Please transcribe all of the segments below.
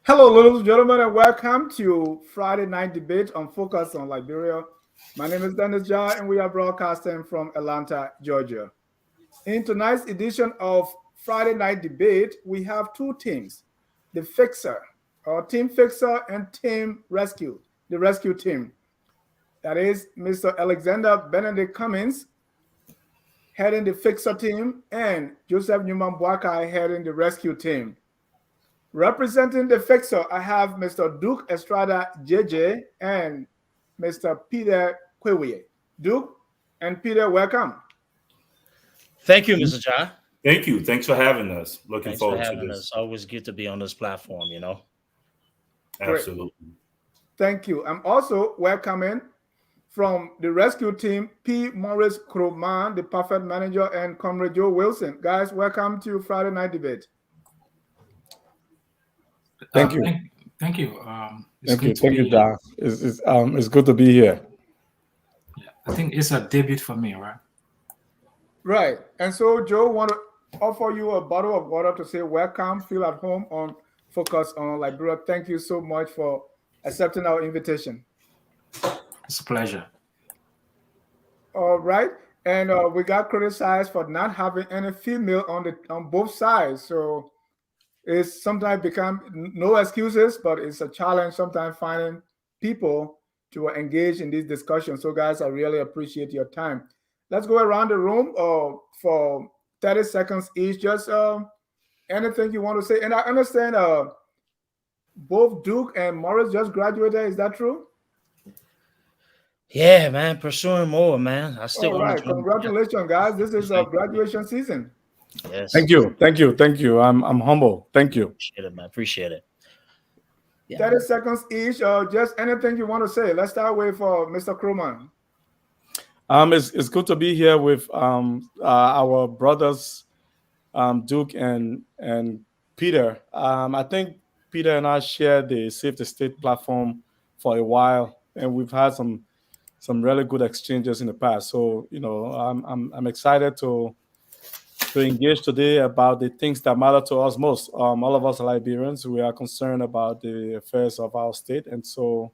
Hello, ladies and gentlemen, and welcome to Friday Night Debate on Focus on Liberia. My name is Dennis Jai, and we are broadcasting from Atlanta, Georgia. In tonight's edition of Friday Night Debate, we have two teams, the Fixer, or Team Fixer, and Team Rescue, the Rescue Team. That is Mr. Alexander Benedict Cummings, heading the Fixer team, and Joseph Newman Boakai heading the Rescue team. Representing the Fixer, I have Mr. Duke Estrada Jayjay and Mr. Peter Quaweay. Duke and Peter, welcome. Thank you, Mr. Jai. Thank you. Thanks for having us. Thanks for having us. Always good to be on this platform, you know. Absolutely. Great. Thank you. I'm also welcoming from the Rescue team, P. Morris Kromah, the Perfect Manager, and Comrade Joe Wilson. Guys, welcome to Friday Night Debate. Thank you. Thank you. Thank you, Doc. It's good to be here. Yeah, I think it's a debut for me, right? Right. And so, Joe, want to offer you a bottle of water to say welcome, feel at home on Focus on Liberia. Thank you so much for accepting our invitation. It's a pleasure. All right. And we got criticized for not having any female on both sides. So it's sometimes become no excuses, but it's a challenge sometimes finding people to engage in these discussions. So guys, I really appreciate your time. Let's go around the room for 30 seconds each. Just anything you want to say. And I understand both Duke and Morris just graduated. Is that true? Yeah, man. Pursuing more, man. I still want to. Congratulations, guys. This is a graduation season. Yes. Thank you. I'm humble. Thank you. Appreciate it, man. Appreciate it. Yeah. 30 seconds each. Just anything you want to say. Let's start with Mr. Kromah. It's good to be here with our brothers, Duke and Peter. I think Peter and I shared the Save the State platform for a while, and we've had some really good exchanges in the past. So I'm excited to engage today about the things that matter to us most. All of us Liberians, we are concerned about the affairs of our state, and so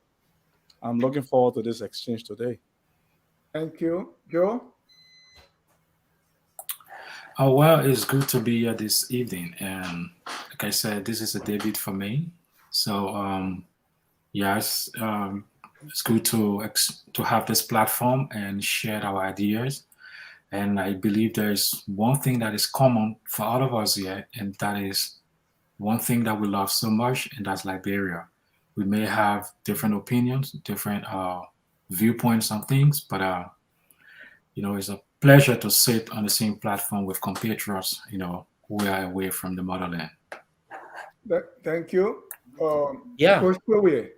I'm looking forward to this exchange today. Thank you. Joe? Oh, well, it's good to be here this evening. And like I said, this is a debut for me. So, yes, it's good to have this platform and share our ideas. And I believe there's one thing that is common for all of us here, and that is one thing that we love so much, and that's Liberia. We may have different opinions, different viewpoints on things, but it's a pleasure to sit on the same platform with compatriots, who are away from the motherland. Thank you. Yeah. Coach Quaweay.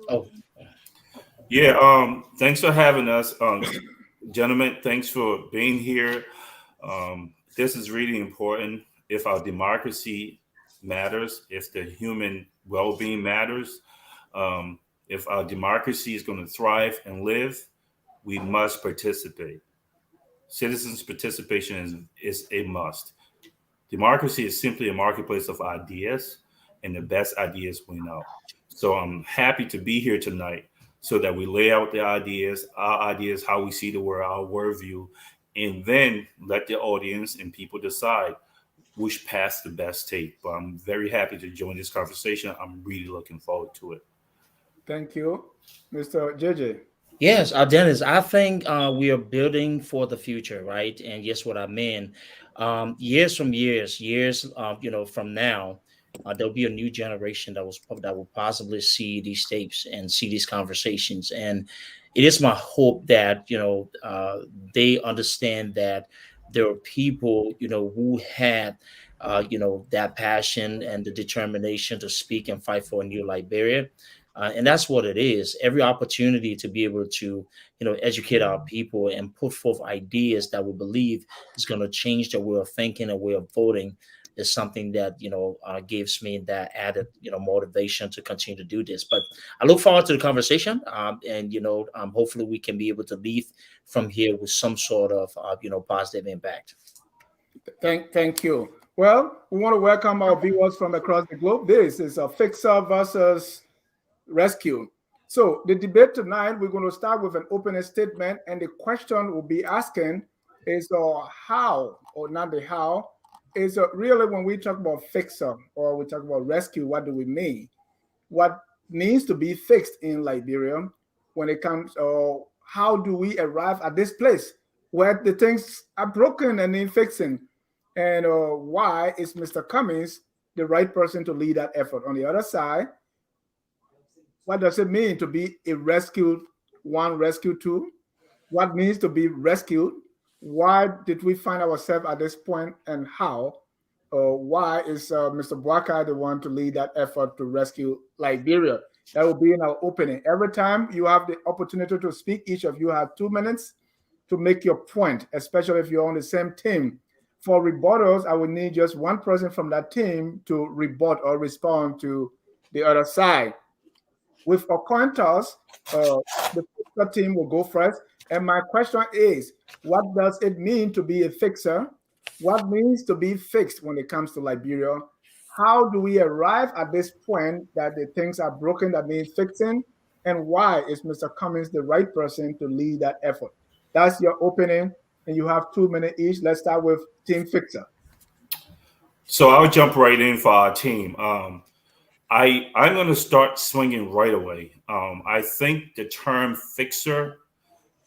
Oh. Yeah. Thanks for having us, gentlemen. Thanks for being here. This is really important. If our democracy matters, if the human well-being matters, if our democracy is going to thrive and live, we must participate. Citizens' participation is a must. Democracy is simply a marketplace of ideas, and the best ideas win out. So I'm happy to be here tonight so that we lay out the ideas, our ideas, how we see the world, our worldview, and then let the audience and people decide which passed the best tape. But I'm very happy to join this conversation. I'm really looking forward to it. Thank you, Mr. Jayjay. Yes, Dennis, I think we are building for the future, right? And yes, what I mean, years, from now, there'll be a new generation that will possibly see these tapes and see these conversations. And it is my hope that they understand that there are people who had that passion and the determination to speak and fight for a new Liberia. And that's what it is. Every opportunity to be able to, educate our people and put forth ideas that we believe is going to change their way of thinking and way of voting is something that gives me that added motivation to continue to do this. But I look forward to the conversation, and hopefully we can be able to leave from here with some sort of positive impact. Thank you. Well, we want to welcome our viewers from across the globe. This is a fixer versus rescue. So the debate tonight, we're going to start with an opening statement, and the question we'll be asking is how, or not the how, is really when we talk about fixer or we talk about rescue, what do we mean? What needs to be fixed in Liberia when it comes, how do we arrive at this place where the things are broken and need fixing? And why is Mr. Cummings the right person to lead that effort? On the other side, what does it mean to be a rescued one, rescue two? What means to be rescued? Why did we find ourselves at this point, and how? Why is Mr. Boakai the one to lead that effort to rescue Liberia? That will be in our opening. Every time you have the opportunity to speak, each of you have 2 minutes to make your point, especially if you're on the same team. For rebuttals, I would need just one person from that team to rebut or respond to the other side. With a coin toss, the fixer team will go first. And my question is, what does it mean to be a fixer? What means to be fixed when it comes to Liberia? How do we arrive at this point that the things are broken that need fixing? And why is Mr. Cummings the right person to lead that effort? That's your opening, and you have 2 minutes each. Let's start with Team Fixer. So I'll jump right in for our team. I'm going to start swinging right away. I think the term fixer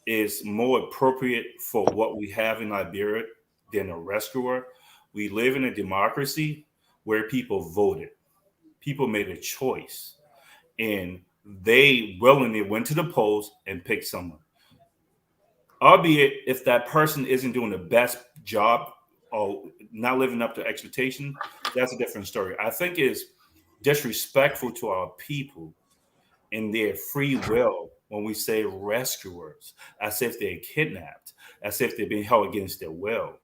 is more appropriate for what we have in Liberia than a rescuer. We live in a democracy where people voted. People made a choice, and they willingly went to the polls and picked someone. Albeit if that person isn't doing the best job or not living up to expectation, that's a different story. I think it's disrespectful to our people in their free will when we say rescuers, as if they're kidnapped, as if they're being held against their will.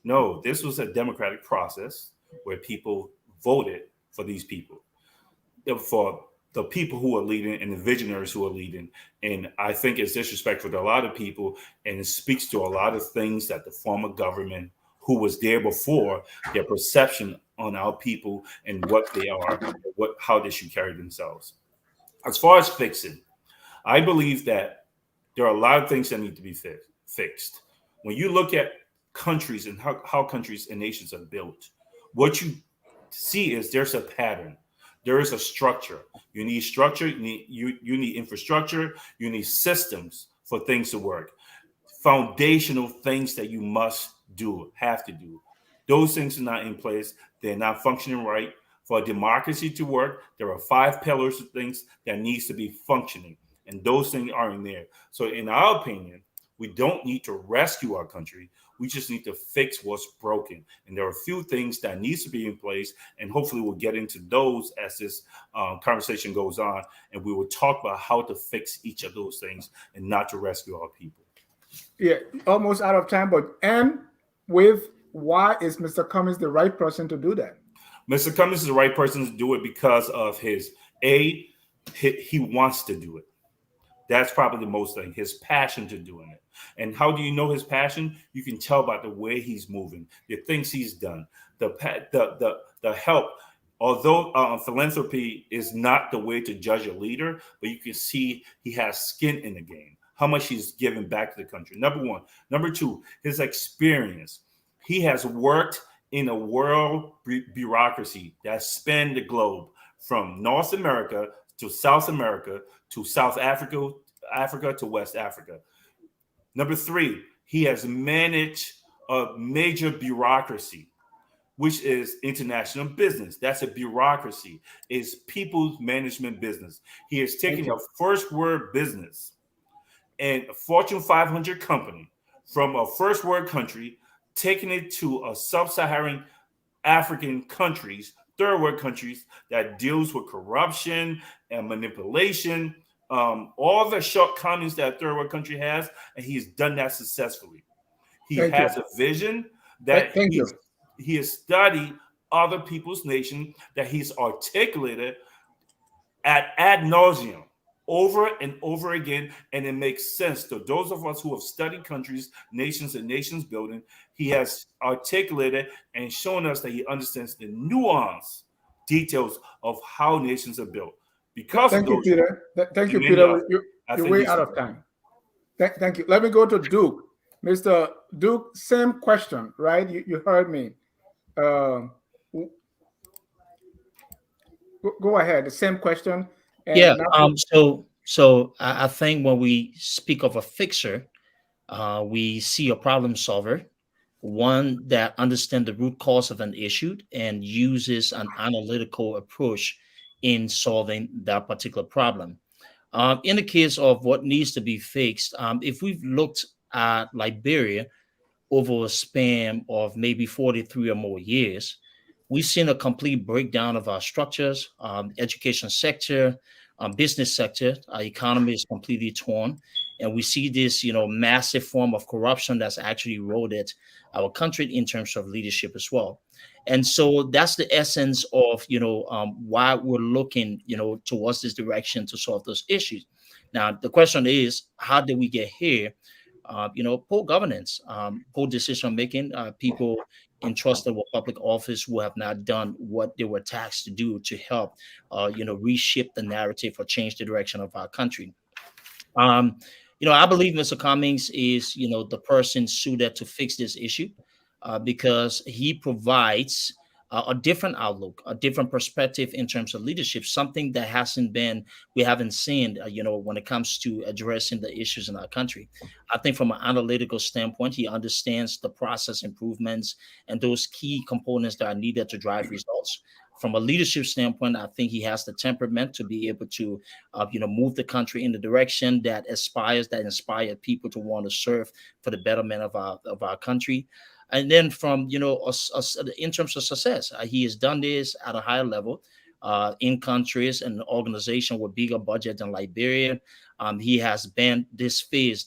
No, this was a democratic process where people voted for these people, for the people who are leading and the visionaries who are leading. And I think it's disrespectful to a lot of people, and it speaks to a lot of things that the former government who was there before, their perception on our people and what they are, how they should carry themselves. As far as fixing, I believe that there are a lot of things that need to be fixed. When you look at countries and how countries and nations are built, what you see is there's a pattern. There is a structure. You need structure. You need infrastructure. You need systems for things to work. Foundational things that you must do, have to do. Those things are not in place. They're not functioning right. For a democracy to work, there are 5 pillars of things that needs to be functioning, and those things aren't there. So in our opinion, we don't need to rescue our country. We just need to fix what's broken. And there are a few things that needs to be in place, and hopefully we'll get into those as this conversation goes on, and we will talk about how to fix each of those things and not to rescue our people. Yeah, almost out of time, but and with why is Mr. Cummings the right person to do that? Mr. Cummings is the right person to do it because of he wants to do it. That's probably the most thing, his passion to doing it. And how do you know his passion? You can tell by the way he's moving, the things he's done, the help. Although philanthropy is not the way to judge a leader, but you can see he has skin in the game, how much he's given back to the country. Number one. Number two, his experience. He has worked in a world bureaucracy that spanned the globe from North America to South America to South Africa to West Africa. Number 3, he has managed a major bureaucracy, which is international business. That's a bureaucracy. It's people's management business. He has taken a first world business and a Fortune 500 company from a first world country, taking it to a sub-Saharan African countries, third world countries that deals with corruption and manipulation, all the shortcomings that a third world country has, and he's done that successfully. He has a vision that he has studied other people's nation, that he's articulated ad nauseum over and over again, and it makes sense to those of us who have studied countries, nations, and nations building. He has articulated and shown us that he understands the nuance details of how nations are built. Because thank you, Peter. Thank you, Peter. You're way out of time. Thank you. Let me go to Duke. Mr. Duke, same question, right? You heard me. Go ahead. The same question. And So I think when we speak of a fixer, we see a problem solver, one that understands the root cause of an issue and uses an analytical approach in solving that particular problem. In the case of what needs to be fixed, if we've looked at Liberia over a span of maybe 43 or more years, we've seen a complete breakdown of our structures, education sector, business sector. Our economy is completely torn, and we see this, massive form of corruption that's actually eroded our country in terms of leadership as well. And so that's the essence of, why we're looking, towards this direction to solve those issues. Now, the question is, how did we get here? Poor governance, poor decision making, people entrusted with public office who have not done what they were tasked to do to help, reshape the narrative or change the direction of our country. I believe Mr. Cummings is, the person suited to fix this issue because he provides a different outlook, a different perspective in terms of leadership, something that we haven't seen, when it comes to addressing the issues in our country. I think from an analytical standpoint, he understands the process improvements and those key components that are needed to drive results. From a leadership standpoint, I think he has the temperament to be able to, move the country in the direction that inspires people to want to serve for the betterment of our country. And then from, in terms of success, he has done this at a higher level in countries and organizations with bigger budget than Liberia. He has been this phase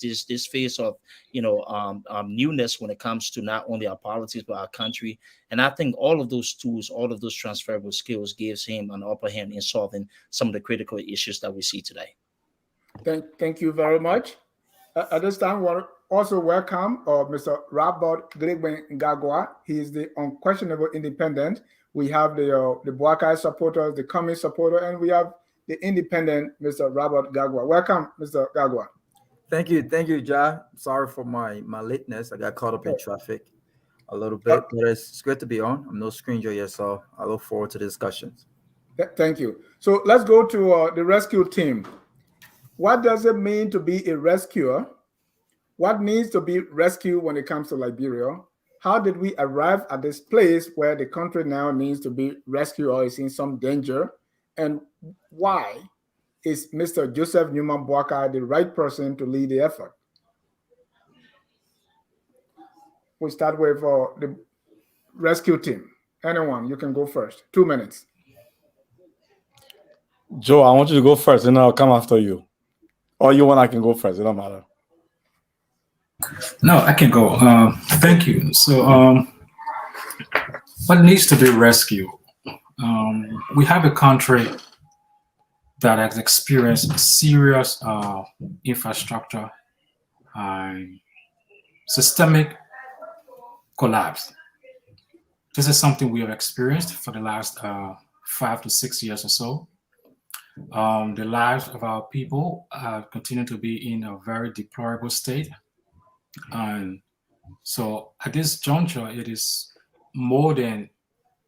of, newness when it comes to not only our politics, but our country. And I think all of those tools, all of those transferable skills gives him an upper hand in solving some of the critical issues that we see today. Thank you very much. At this time, we also welcome Mr. Robert Garguah. He is the unquestionable independent. We have the Boakai supporters, the Cummings supporter, and we have the independent Mr. Robert Garguah. Welcome, Mr. Garguah. Thank you, Jay. Sorry for my lateness. I got caught up in traffic a little bit, but it's good to be on. I'm no stranger yet, so I look forward to the discussions. Thank you. So let's go to the rescue team. What does it mean to be a rescuer? What needs to be rescued when it comes to Liberia? How did we arrive at this place where the country now needs to be rescued or is in some danger? And why is Mr. Joseph Newman Boakai the right person to lead the effort? We start with the rescue team. Anyone, you can go first. 2 minutes. Joe, I want you to go first, and I'll come after you. Or I can go first. It don't matter. No, I can go. Thank you. So, what needs to be rescued? We have a country that has experienced serious infrastructure and systemic collapse. This is something we have experienced for the last 5 to 6 years or so. The lives of our people continue to be in a very deplorable state. And so at this juncture, it is more than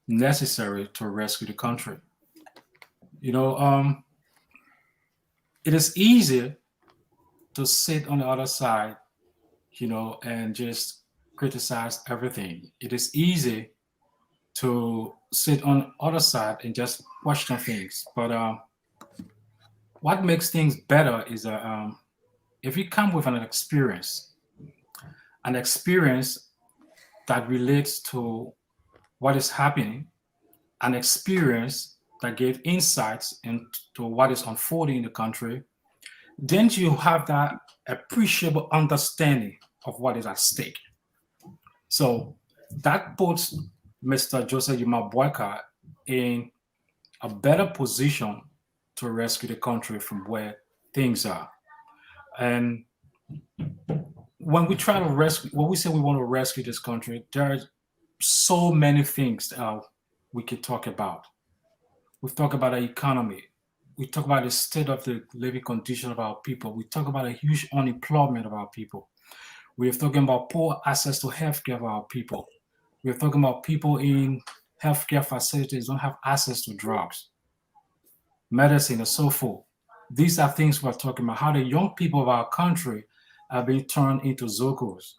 necessary to rescue the country. You know, it is easy to sit on the other side, and just criticize everything. It is easy to sit on the other side and just question things. But what makes things better is if you come with an experience that relates to what is happening, an experience that gave insights into what is unfolding in the country, then you have that appreciable understanding of what is at stake. So that puts Mr. Joseph Yuma Boakai in a better position to rescue the country from where things are. And when we try to rescue, when we say we want to rescue this country, there are so many things we could talk about. We talk about the economy. We talk about the state of the living condition of our people. We talk about a huge unemployment of our people. We are talking about poor access to healthcare of our people. We are talking about people in healthcare facilities don't have access to drugs, medicine, and so forth. These are things we're talking about, how the young people of our country are being turned into Zokos.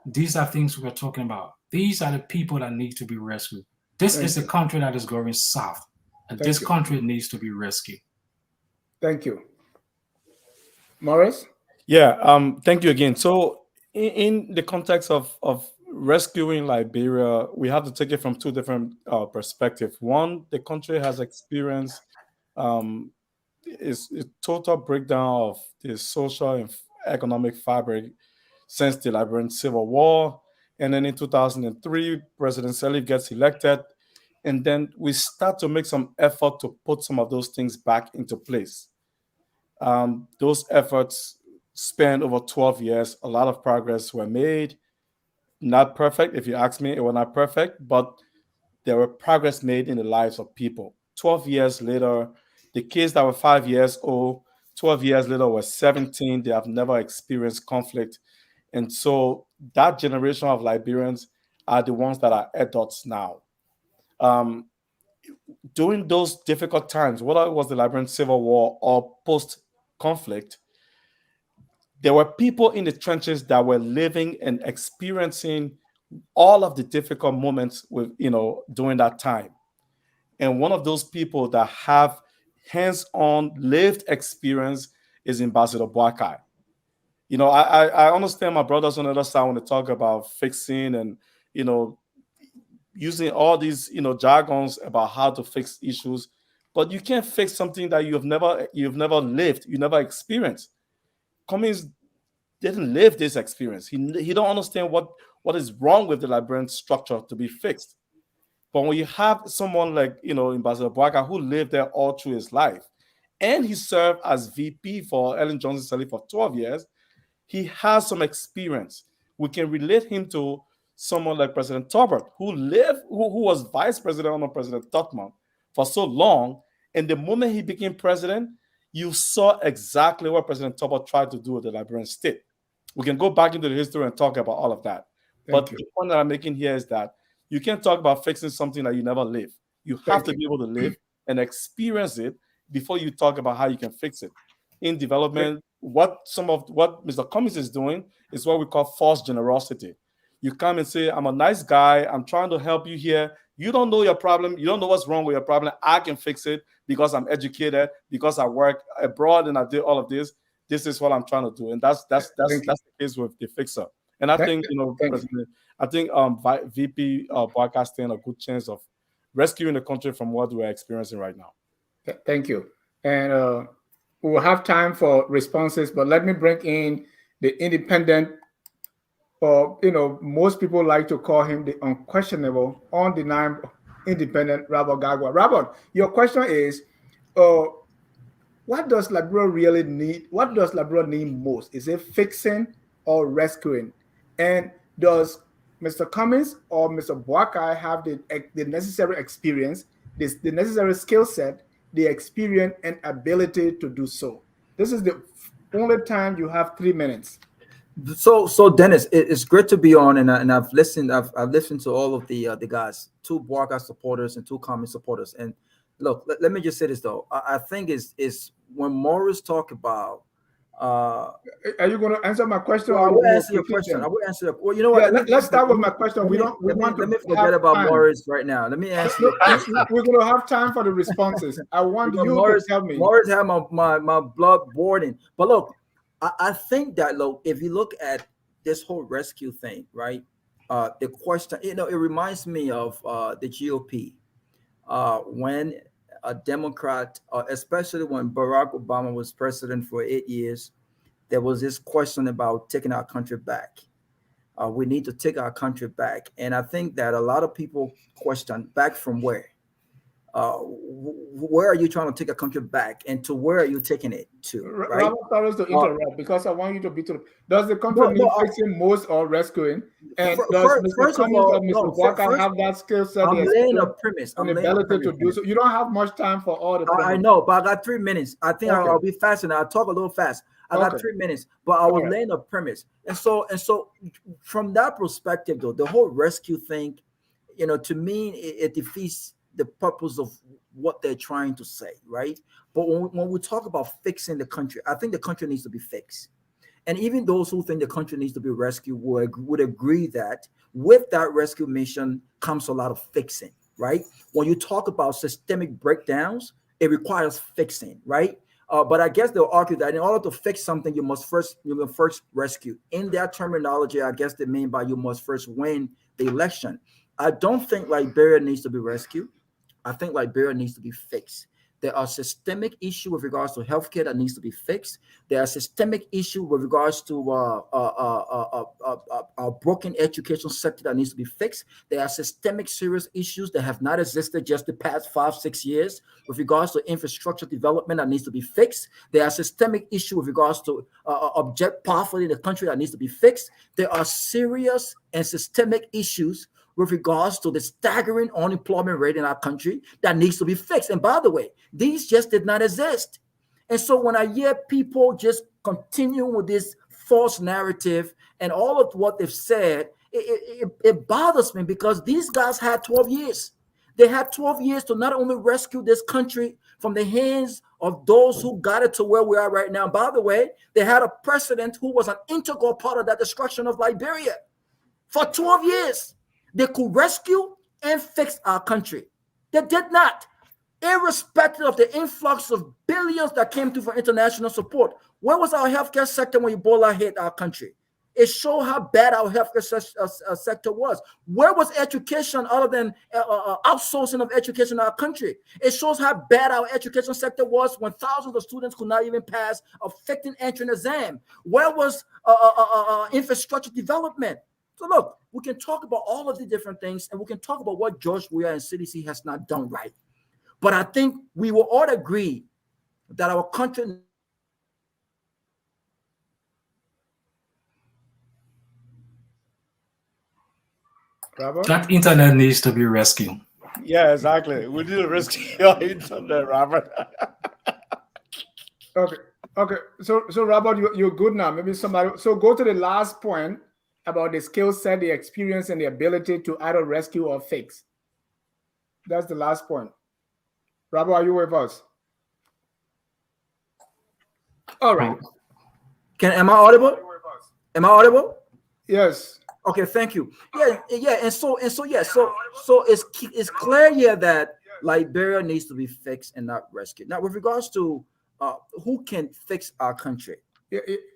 These are things we're talking about. These are the people that need to be rescued. This is a country that is going south, and this country needs to be rescued. Thank you. Morris? Yeah, thank you again. So in the context of rescuing Liberia, we have to take it from two different perspectives. One, the country has experienced is a total breakdown of the social and economic fabric since the Liberian Civil War. And then in 2003, President Sirleaf gets elected. And then we start to make some effort to put some of those things back into place. Those efforts spanned over 12 years. A lot of progress were made. Not perfect, if you ask me, it was not perfect, but there were progress made in the lives of people. 12 years later, the kids that were 5 years old, 12 years later were 17. They have never experienced conflict. And so that generation of Liberians are the ones that are adults now. During those difficult times, whether it was the Liberian Civil War or post-conflict, there were people in the trenches that were living and experiencing all of the difficult moments with during that time. And one of those people that have hands-on lived experience is Ambassador Boakai. I understand my brothers on the other side when they talk about fixing and using all these jargons about how to fix issues, but you can't fix something that you've never lived, you never experienced. Cummings didn't live this experience. He don't understand what is wrong with the Liberian structure to be fixed. But when you have someone like Ambassador Boakai who lived there all through his life, and he served as VP for Ellen Johnson Sirleaf for 12 years, he has some experience. We can relate him to someone like President Tolbert, who was vice president under President Totman for so long. And the moment he became president, you saw exactly what President Tolbert tried to do with the Liberian state. We can go back into the history and talk about all of that. But the point that I'm making here is that you can't talk about fixing something that you never live. You have to be able to live and experience it before you talk about how you can fix it. In development, what Mr. Cummings is doing is what we call false generosity. You come and say, I'm a nice guy, I'm trying to help you here. You don't know your problem, you don't know what's wrong with your problem. I can fix it because I'm educated, because I work abroad and I did all of this. This is what I'm trying to do. And that's the case with the fixer. And I think, VP Boakai stand a good chance of rescuing the country from what we're experiencing right now. Thank you. And we'll have time for responses, but let me bring in the independent, or most people like to call him the unquestionable, undeniable, independent Robert Garguah. Robert, your question is, what does Liberia really need? What does Liberia need most? Is it fixing or rescuing? And does Mr. Cummings or Mr. Boakai have the necessary experience, the necessary skill set, the experience and ability to do so? This is the only time you have 3 minutes. So Dennis, it's great to be on, and I've listened. I've listened to all of the guys, two Boakai supporters and two Cummings supporters. And look, let me just say this though. I think is when Morris talk about. Are you going to answer my question? Well, Or I you will going answer to your critique question. them? I will answer. Well, you know what? Yeah, let's start with my question. We want let me to forget have about time. Morris right now. Let me answer your question. We're going to have time for the responses. I want Because you Morris, to tell me. Morris had my blood boiling. But look, I think that look, if you look at this whole rescue thing, right? The question, it reminds me of the GOP when a Democrat, especially when Barack Obama was president for 8 years, there was this question about taking our country back. We need to take our country back, and I think that a lot of people question back from where. Where are you trying to take a country back, and to where are you taking it to? Right? Robert, sorry to interrupt because I want you to be to. Does the country No, need no, fixing most or rescuing? And does Mr. first of Cummings all, or Mr. no. Boakai have that skill set, I'm the laying a experience, premise. and I'm laying a ability to premise. do so? You don't have much time for all the I premise. know, but I got 3 minutes. I think Okay. I'll be fast, and I'll talk a little fast. I got Okay. 3 minutes, but I was All right. laying a premise, and so from that perspective, though, the whole rescue thing, to me, it defeats the purpose of what they're trying to say, right? But when we talk about fixing the country, I think the country needs to be fixed. And even those who think the country needs to be rescued would agree that with that rescue mission comes a lot of fixing, right? When you talk about systemic breakdowns, it requires fixing, right? But I guess they'll argue that in order to fix something, you must first rescue. In their terminology, I guess they mean by you must first win the election. I don't think Liberia needs to be rescued. I think Liberia needs to be fixed. There are systemic issues with regards to healthcare that needs to be fixed. There are systemic issues with regards to our broken education sector that needs to be fixed. There are systemic serious issues that have not existed just the past 5-6 years with regards to infrastructure development that needs to be fixed. There are systemic issues with regards to object poverty in the country that needs to be fixed. There are serious and systemic issues with regards to the staggering unemployment rate in our country that needs to be fixed. And by the way, these just did not exist. And so when I hear people just continue with this false narrative and all of what they've said, it bothers me because these guys had 12 years. They had 12 years to not only rescue this country from the hands of those who got it to where we are right now. By the way, they had a president who was an integral part of that destruction of Liberia. For 12 years, they could rescue and fix our country. They did not. Irrespective of the influx of billions that came through for international support, where was our healthcare sector when Ebola hit our country? It showed how bad our healthcare sector was. Where was education other than outsourcing of education in our country? It shows how bad our education sector was when thousands of students could not even pass a fitting entrance exam. Where was infrastructure development? So look, we can talk about all of the different things, and we can talk about what George Weah and CDC has not done right. But I think we will all agree that our country. Robert? That internet needs to be rescued. Yeah, exactly. We need to rescue your internet, Robert. Okay. So Robert, you're good now. Maybe somebody. So go to the last point about the skill set, the experience, and the ability to either rescue or fix. That's the last point. Robert, are you with us? All right. Am I audible? Am I audible? Yes. Okay, thank you. Yeah, and so it's clear here that Liberia needs to be fixed and not rescued. Now, with regards to who can fix our country,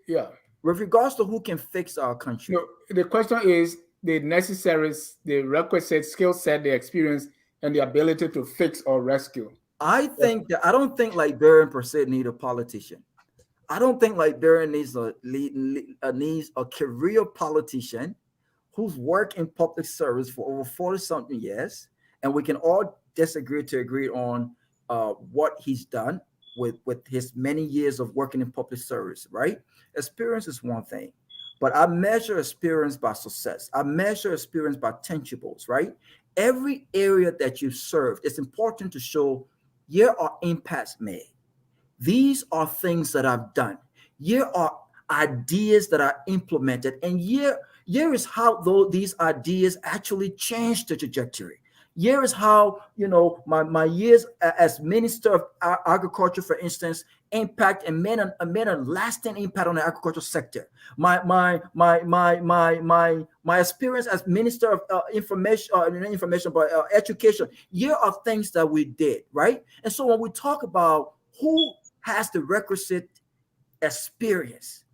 yeah. With regards to who can fix our country, no, the question is the necessary, the requisite skill set, the experience, and the ability to fix or rescue. I don't think Liberia per se need a politician. I don't think Liberia needs a career politician who's worked in public service for over 40-something years, and we can all disagree to agree on what he's done with his many years of working in public service, right? Experience is one thing, but I measure experience by success. I measure experience by tangibles, right? Every area that you serve, it's important to show here are impacts made. These are things that I've done. ideas that are implemented. And here is how though these ideas actually change the trajectory. Here is how, my years as Minister of Agriculture, for instance, impact and made a lasting impact on the agricultural sector. My experience as Minister of Education. Here are things that we did, right? And so when we talk about who has the requisite experience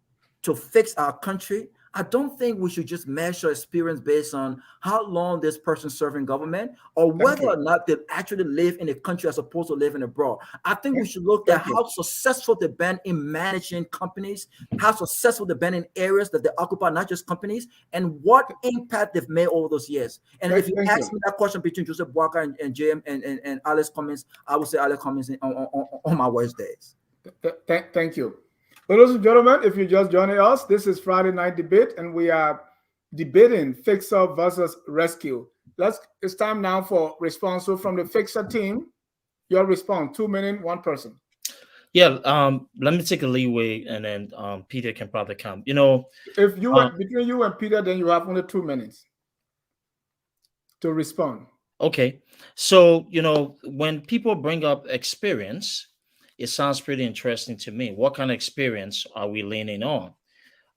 to fix our country, I don't think we should just measure experience based on how long this person serving government or whether or not they actually live in a country as opposed to living abroad. I think we should look at how successful they've been in managing companies, how successful they've been in areas that they occupy, not just companies, and what impact they've made over those years. And if you ask me that question between Joseph Boakai and JM and Alex Cummings, I would say Alex Cummings on my worst days. Thank you. Ladies and gentlemen, if you're just joining us, this is Friday Night Debate, and we are debating fixer versus rescue. It's time now for response. So from the fixer team, your response, 2 minutes, one person. Yeah, let me take a leeway, and then Peter can probably come. If you between you and Peter, then you have only 2 minutes to respond. Okay, so when people bring up experience, it sounds pretty interesting to me. What kind of experience are we leaning on?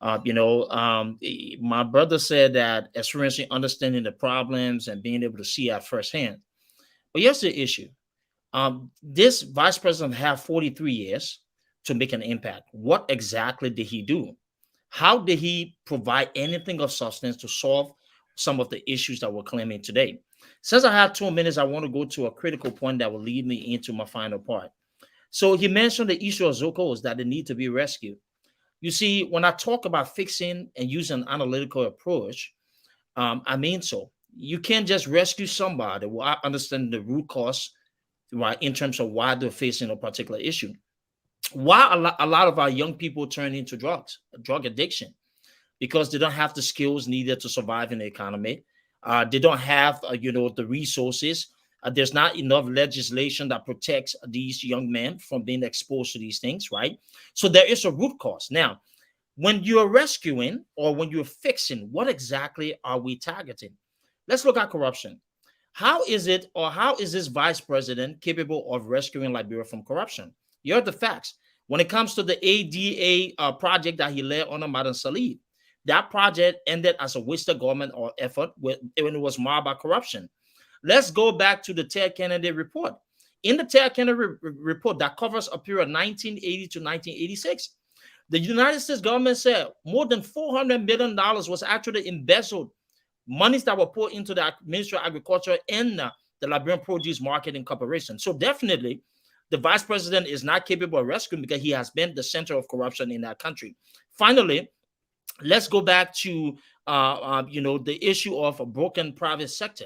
My brother said that experiencing, understanding the problems and being able to see at firsthand. But here's the issue. This vice president had 43 years to make an impact. What exactly did he do? How did he provide anything of substance to solve some of the issues that we're claiming today? Since I have 2 minutes, I want to go to a critical point that will lead me into my final part. So he mentioned the issue of Zocos, that they need to be rescued. You see, when I talk about fixing and using an analytical approach, I mean so. You can't just rescue somebody without understanding the root cause, right, in terms of why they're facing a particular issue. Why a lot of our young people turn into drug addiction? Because they don't have the skills needed to survive in the economy. They don't have, the resources. There's not enough legislation that protects these young men from being exposed to these things, right? So there is a root cause. Now, when you're rescuing or when you're fixing, what exactly are we targeting? Let's look at corruption. How is this vice president capable of rescuing Liberia from corruption? You heard the facts. When it comes to the ADA project that he led under Madam Salih, that project ended as a wasted government or effort when it was marred by corruption. Let's go back to the Ted Kennedy report. In the Ted Kennedy report that covers a period 1980 to 1986, the United States government said more than $400 million was actually embezzled, monies that were put into the Ministry of Agriculture and the Liberian Produce Marketing Corporation. So definitely, the vice president is not capable of rescuing because he has been the center of corruption in that country. Finally, let's go back to the issue of a broken private sector.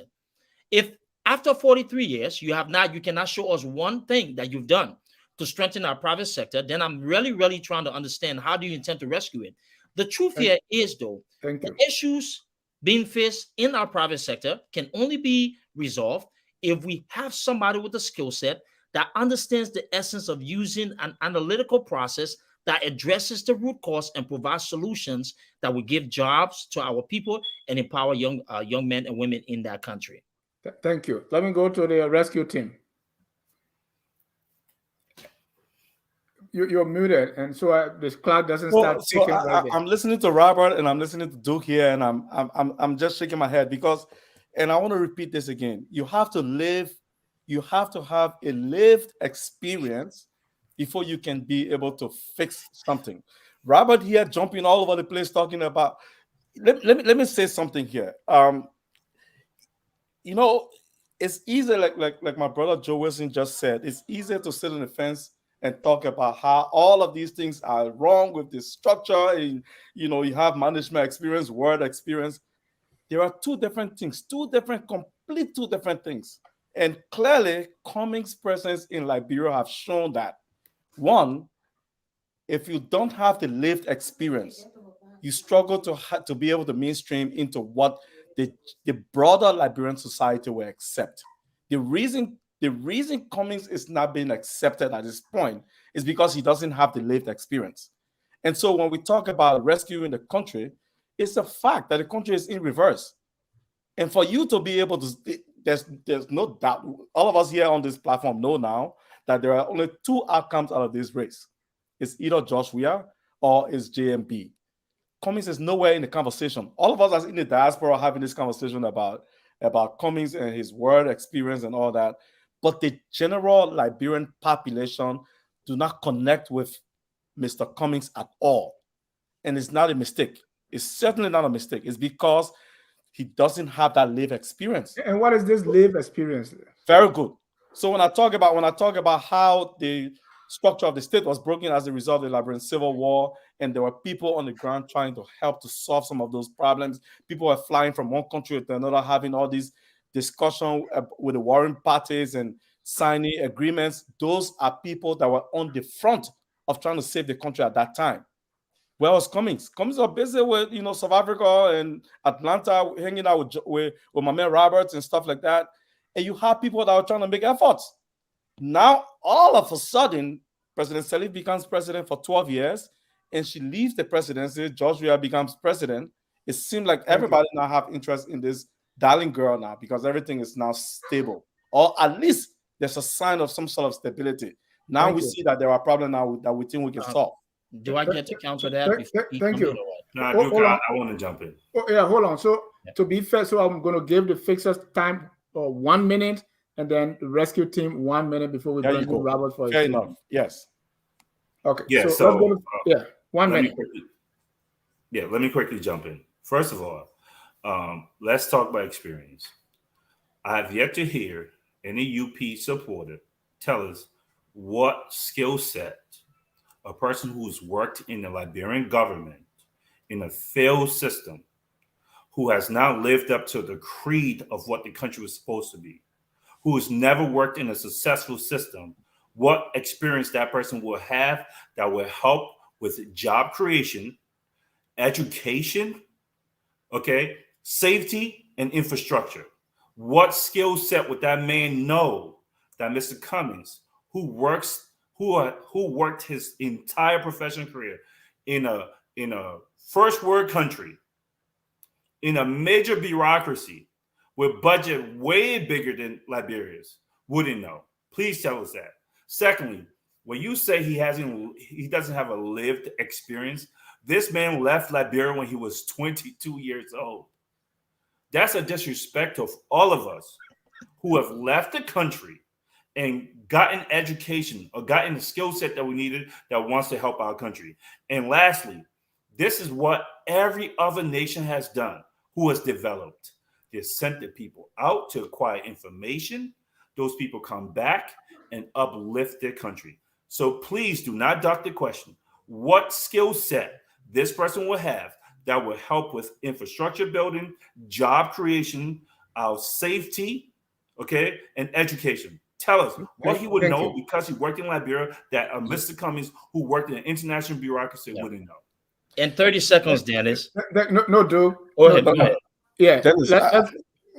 If after 43 years, you cannot show us one thing that you've done to strengthen our private sector, then I'm really, really trying to understand how do you intend to rescue it? The truth here is, though, the issues being faced in our private sector can only be resolved if we have somebody with a skill set that understands the essence of using an analytical process that addresses the root cause and provides solutions that will give jobs to our people and empower young men and women in that country. Thank you. Let me go to the rescue team. You're muted, and so this clock doesn't start ticking. I'm listening to Robert and I'm listening to Duke here, and I'm just shaking my head because, and I want to repeat this again. You have to have a lived experience before you can be able to fix something. Robert here jumping all over the place talking about. Let me say something here. It's easy, like my brother Joe Wilson just said, it's easier to sit on the fence and talk about how all of these things are wrong with the structure. And, you have management experience, word experience. There are two different things, two different things. And clearly, Cummings' presence in Liberia have shown that. One, if you don't have the lived experience, you struggle to be able to mainstream into what the broader Liberian society will accept. The reason Cummings is not being accepted at this point is because he doesn't have the lived experience. And so when we talk about rescuing the country, it's a fact that the country is in reverse. And for you to be able to, there's no doubt, all of us here on this platform know now that there are only two outcomes out of this race. It's either Josh Weah or it's JMB. Cummings is nowhere in the conversation. All of us as in the diaspora having this conversation about Cummings and his world experience and all that. But the general Liberian population do not connect with Mr. Cummings at all. And it's not a mistake. It's certainly not a mistake. It's because he doesn't have that lived experience. And what is this lived experience? Very good. So when I talk about how the structure of the state was broken as a result of the Liberian Civil War, and there were people on the ground trying to help to solve some of those problems. People were flying from one country to another, having all these discussions with the warring parties and signing agreements. Those are people that were on the front of trying to save the country at that time. Where was Cummings? Cummings was busy with, South Africa and Atlanta, hanging out with my man Roberts and stuff like that. And you have people that were trying to make efforts. Now, all of a sudden, President Sirleaf becomes president for 12 years, and she leaves the presidency. George Weah becomes president. It seems like everybody now have interest in this darling girl now because everything is now stable. Or at least there's a sign of some sort of stability. Now we see that there are problems now that we think we can solve. Do I get to counter that? Thank you. No, I want to jump in. Oh, yeah, hold on. So to be fair, so I'm going to give the fixers time 1 minute, and then the rescue team 1 minute before we bring in Robert for fair enough. Yes. Okay. Yeah. So let's go to, 1 minute. Let me quickly jump in. First of all, let's talk about experience. I have yet to hear any UP supporter tell us what skill set a person who's worked in the Liberian government in a failed system, who has now lived up to the creed of what the country was supposed to be, who has never worked in a successful system, what experience that person will have that will help with job creation, education, safety, and infrastructure. What skill set would that man know that Mr. Cummings, who worked his entire professional career in a first world country, in a major bureaucracy with budget way bigger than Liberia's, wouldn't know? Please tell us that. Secondly, when you say he doesn't have a lived experience, this man left Liberia when he was 22 years old. That's a disrespect of all of us who have left the country and gotten education or gotten the skill set that we needed that wants to help our country. And lastly, this is what every other nation has done who has developed. They sent the people out to acquire information. Those people come back and uplift their country. So please do not duck the question. What skill set this person will have that will help with infrastructure building, job creation, our safety, and education? Tell us what he would know because he worked in Liberia that Mr. Cummings, who worked in an international bureaucracy, wouldn't know. In 30 seconds, Dennis. No, Drew. Go ahead. Yeah. Dennis,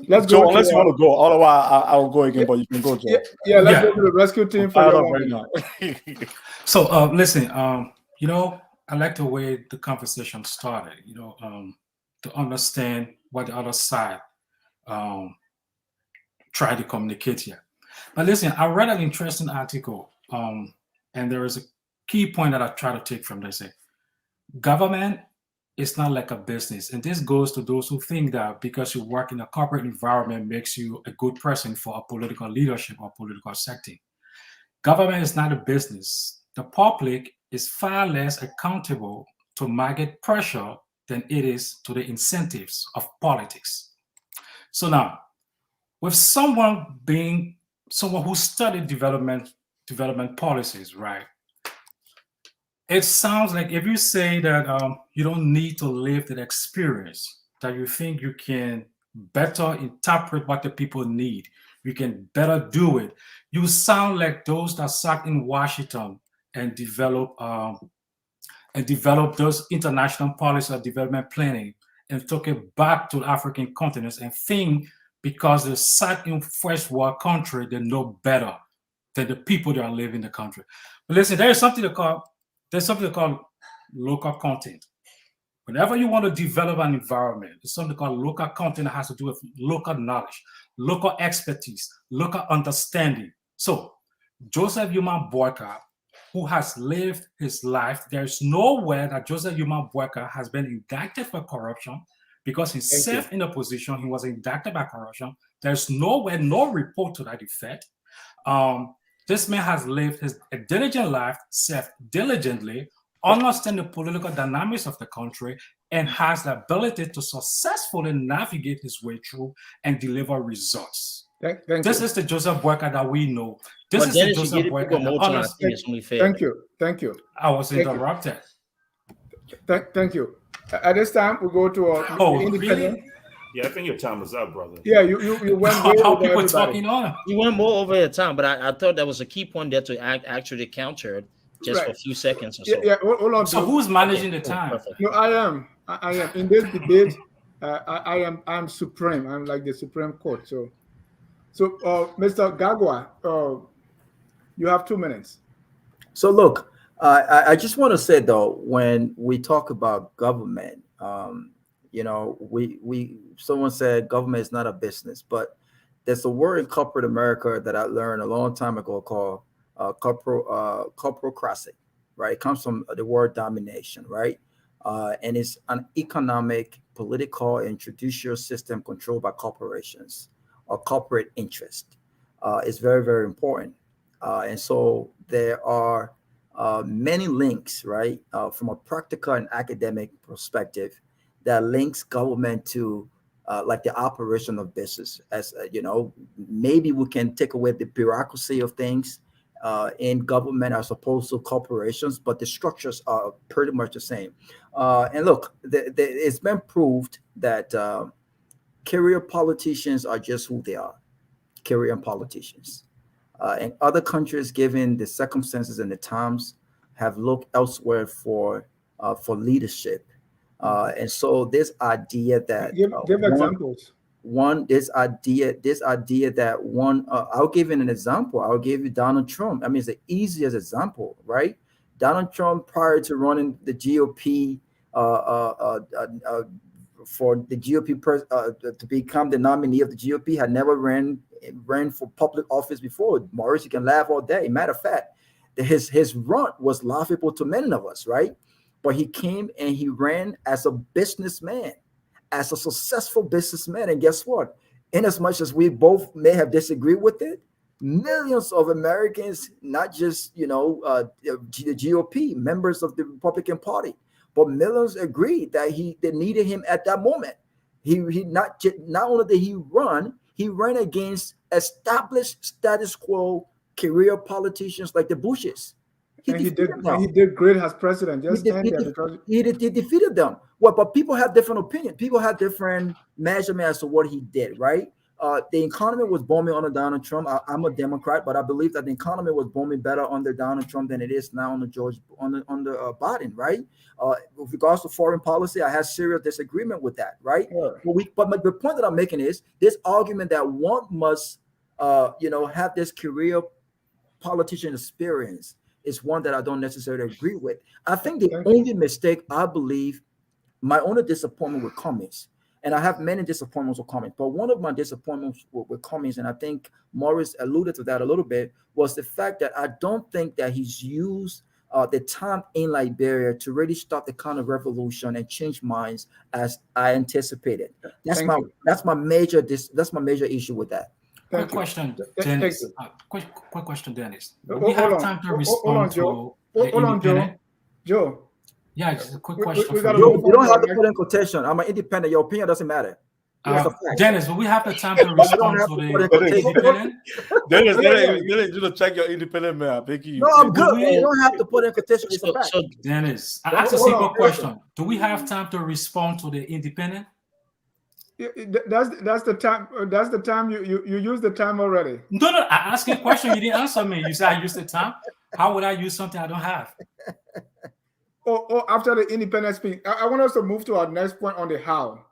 let's Joe, go. Unless you want to go. Otherwise, I'll go again, but you can go, Joe. Yeah, let's go to the rescue team for your right now. So, listen, I like the way the conversation started, to understand what the other side tried to communicate here. But listen, I read an interesting article, and there is a key point that I try to take from this. Government is not like a business. And this goes to those who think that because you work in a corporate environment makes you a good person for a political leadership or political setting. Government is not a business. The public is far less accountable to market pressure than it is to the incentives of politics. So now, with someone who studied development policies, right? It sounds like if you say that you don't need to live that experience, that you think you can better interpret what the people need, you can better do it. You sound like those that sat in Washington and develop those international policies of development planning and took it back to the African continents and think because they sat in first world country, they know better than the people that are living in the country. But listen, there's something called local content. Whenever you want to develop an environment, there's something called local content that has to do with local knowledge, local expertise, local understanding. So Joseph Yuma Boakai, who has lived his life, there's nowhere that Joseph Yuma Boakai has been indicted for corruption because he served in a position, he was indicted by corruption. There's nowhere, no report to that effect. This man has lived a diligent life, served diligently, understand the political dynamics of the country, and has the ability to successfully navigate his way through and deliver results. This is the Joseph Boakai that we know. This is the Joseph Boakai. Thank you. I was interrupted. Thank you. At this time, we go to independent. Really? Yeah, I think your time is up, brother. Yeah, you went way how over people everybody. talking on. You went more over your time, but I thought that was a key point there to actually counter just for a few seconds or so. Yeah, hold on. So who's managing the time? Perfect. No, I am. In this debate, I'm supreme. I'm like the Supreme Court. So Mr. Garguah, you have 2 minutes. So look, I just want to say though, when we talk about government, someone said government is not a business, but there's a word in corporate America that I learned a long time ago called corporocracy, right? It comes from the word domination, right? And it's an economic, political, and judicial system controlled by corporations or corporate interest. It's very, very important. And so there are many links, right, from a practical and academic perspective that links government to like the operation of business. As maybe we can take away the bureaucracy of things in government as opposed to corporations, but the structures are pretty much the same. And look, it's been proved that career politicians are just who they are, career politicians. And other countries, given the circumstances and the times, have looked elsewhere for leadership. And so this idea that give examples. This idea that I'll give you an example. I'll give you Donald Trump. I mean, it's the easiest example, right? Donald Trump, prior to running the GOP for the GOP to become the nominee of the GOP, had never ran for public office before. Maurice, you can laugh all day. Matter of fact, his run was laughable to many of us, right? But he came and he ran as a businessman, as a successful businessman. And guess what? In as much as we both may have disagreed with it, millions of Americans, not just the GOP, members of the Republican Party, but millions agreed that they needed him at that moment. He not only did he ran against established status quo career politicians like the Bushes. He did great as president. He defeated them. Well, but people have different opinions. People have different measurements as to what he did, right? The economy was booming under Donald Trump. I'm a Democrat, but I believe that the economy was booming better under Donald Trump than it is now under Biden, right? With regards to foreign policy, I have serious disagreement with that, right? Sure. But the point that I'm making is this argument that one must, have this career politician experience is one that I don't necessarily agree with. I think the only mistake, I believe, my only disappointment with Cummings, and I have many disappointments with Cummings, but one of my disappointments with Cummings, and I think Maurice alluded to that a little bit, was the fact that I don't think that he's used the time in Liberia to really start the kind of revolution and change minds as I anticipated. That's my major issue with that. Quick question, Dennis. Quick question, Dennis. We have time to respond to the independent. Joe. Yeah, just a quick question. You don't have to put in quotation. I'm an independent. Your opinion doesn't matter. Dennis, will we have the time to respond to the independent? Dennis, you check your independent man. No, I'm good. You don't have to put in quotation. So, Dennis, I asked a simple question. Do we have time to respond to the independent? That's the time. That's the time you use the time already. No. I asked you a question. You didn't answer me. You said I used the time. How would I use something I don't have? After the independent speak, I want us to move to our next point on the how,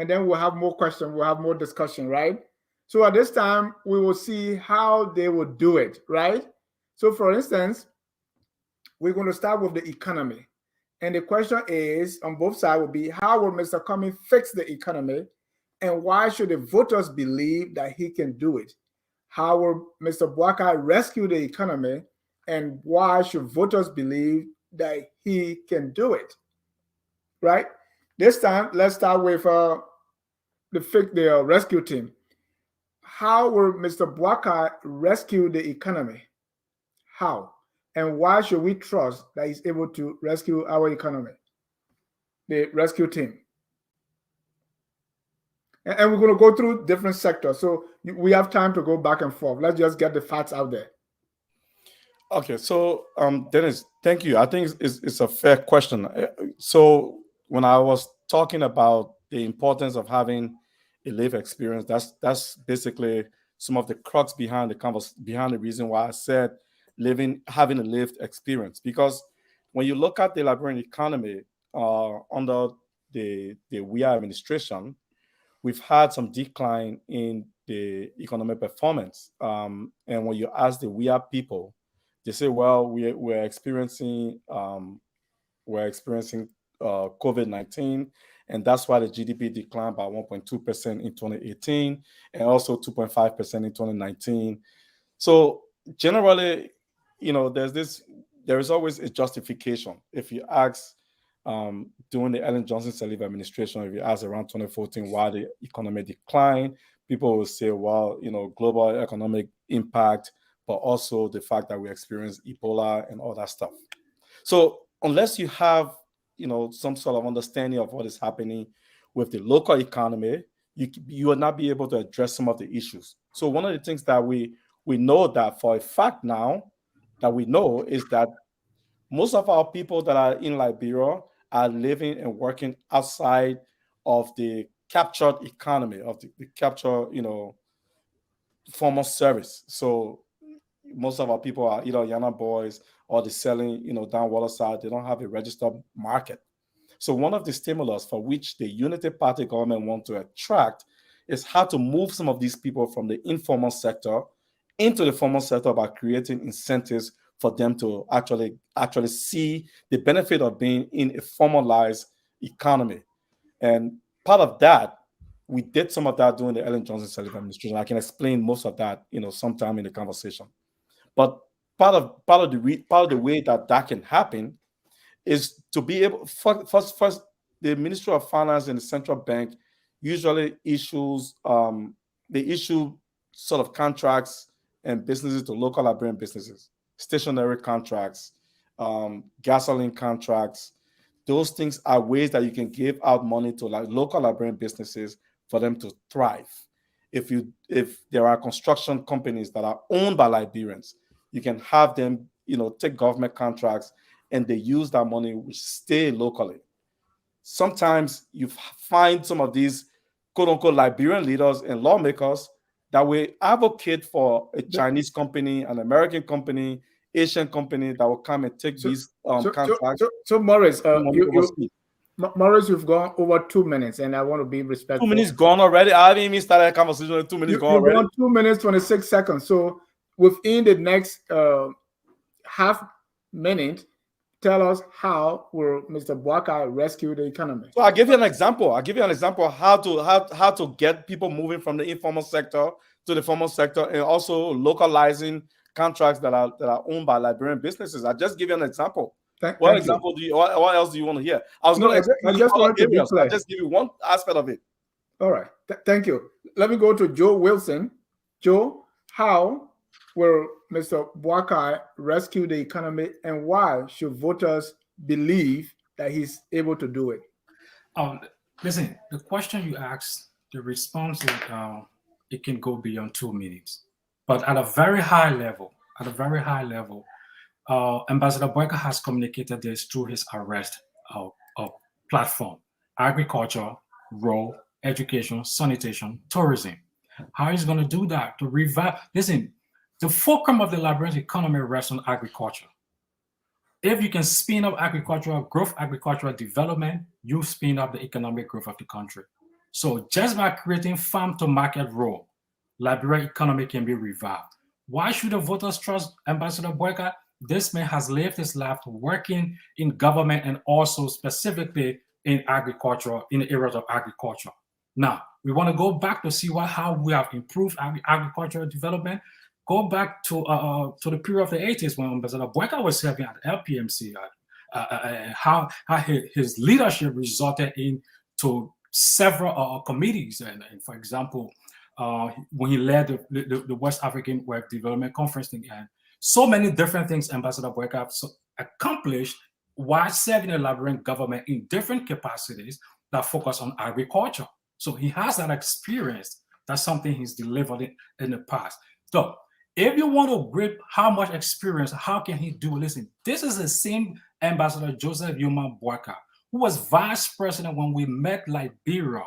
and then we'll have more questions. We'll have more discussion, right? So at this time, we will see how they will do it, right? So for instance, we're going to start with the economy. And the question is, on both sides, will be how will Mr. Cummings fix the economy, and why should the voters believe that he can do it? How will Mr. Boakai rescue the economy, and why should voters believe that he can do it? Right? This time, let's start with the rescue team. How will Mr. Boakai rescue the economy? How? And why should we trust that he's able to rescue our economy? The rescue team. And we're going to go through different sectors. So we have time to go back and forth. Let's just get the facts out there. Okay, so Dennis, thank you. I think it's a fair question. So when I was talking about the importance of having a lived experience, that's basically some of the crux behind the reason why I said having a lived experience. Because when you look at the Liberian economy under the WIA administration, we've had some decline in the economic performance. And when you ask the WIA people, they say, well, we're experiencing COVID-19, and that's why the GDP declined by 1.2% in 2018 and also 2.5% in 2019. So generally, there is always a justification. If you ask during the Ellen Johnson Sirleaf administration, if you ask around 2014 why the economy declined, people will say, well, global economic impact, but also the fact that we experienced Ebola and all that stuff. So unless you have, some sort of understanding of what is happening with the local economy, you will not be able to address some of the issues. So one of the things that we know that for a fact now that we know is that most of our people that are in Liberia are living and working outside of the captured economy, of the captured, formal service. So most of our people are either Yana boys or they're selling, down water side. They don't have a registered market. So one of the stimulus for which the Unity Party government want to attract is how to move some of these people from the informal sector into the formal sector by creating incentives for them to actually see the benefit of being in a formalized economy. And part of that, we did some of that during the Ellen Johnson Sirleaf administration. I can explain most of that, sometime in the conversation. But part of the way that can happen is to be able first the Ministry of Finance and the central bank usually issues they issue sort of contracts and businesses to local Liberian businesses, stationary contracts, gasoline contracts. Those things are ways that you can give out money to local Liberian businesses for them to thrive. If there are construction companies that are owned by Liberians, you can have them, take government contracts and they use that money which stay locally. Sometimes you find some of these quote-unquote Liberian leaders and lawmakers that will advocate for a Chinese company, an American company, Asian company that will come and take these contracts. So Morris, Morris, you've gone over 2 minutes, and I want to be respectful. 2 minutes gone already. I haven't even started a conversation with 2 minutes gone already. You've gone 2 minutes 26 seconds. So within the next half minute, tell us how will Mr. Boakai rescue the economy. So I'll give you an example. Of how to get people moving from the informal sector to the formal sector, and also localizing contracts that are owned by Liberian businesses. I'll just give you an example. What else do you want to hear? I just give you one aspect of it. All right. Thank you. Let me go to Joe Wilson. Joe, how will Mr. Boakai rescue the economy, and why should voters believe that he's able to do it? Listen, the question you asked, the response is it can go beyond 2 minutes. But at a very high level, Ambassador Boakai has communicated this through his arrest platform: agriculture, road, education, sanitation, tourism. How he's going to do that to revive? Listen, the fulcrum of the Liberian economy rests on agriculture. If you can spin up agricultural growth, agricultural development, you spin up the economic growth of the country. So just by creating farm to market road, Liberian economy can be revived. Why should the voters trust Ambassador Boakai? this man has lived his life working in government and also specifically in agriculture, in the areas of agriculture. Now, we want to go back to see how we have improved agricultural development. Go back to the period of the 80s when Ambassador Boakai was serving at LPMC, how his leadership resulted into several committees. And for example, when he led the West African Web Development Conference, and so many different things Ambassador Boakai accomplished while serving the Liberian government in different capacities that focus on agriculture. So he has that experience. That's something he's delivered in the past. So if you want to grip how much experience, how can he do it? Listen, this is the same Ambassador Joseph Yuma Boakai, who was vice president when we met Liberia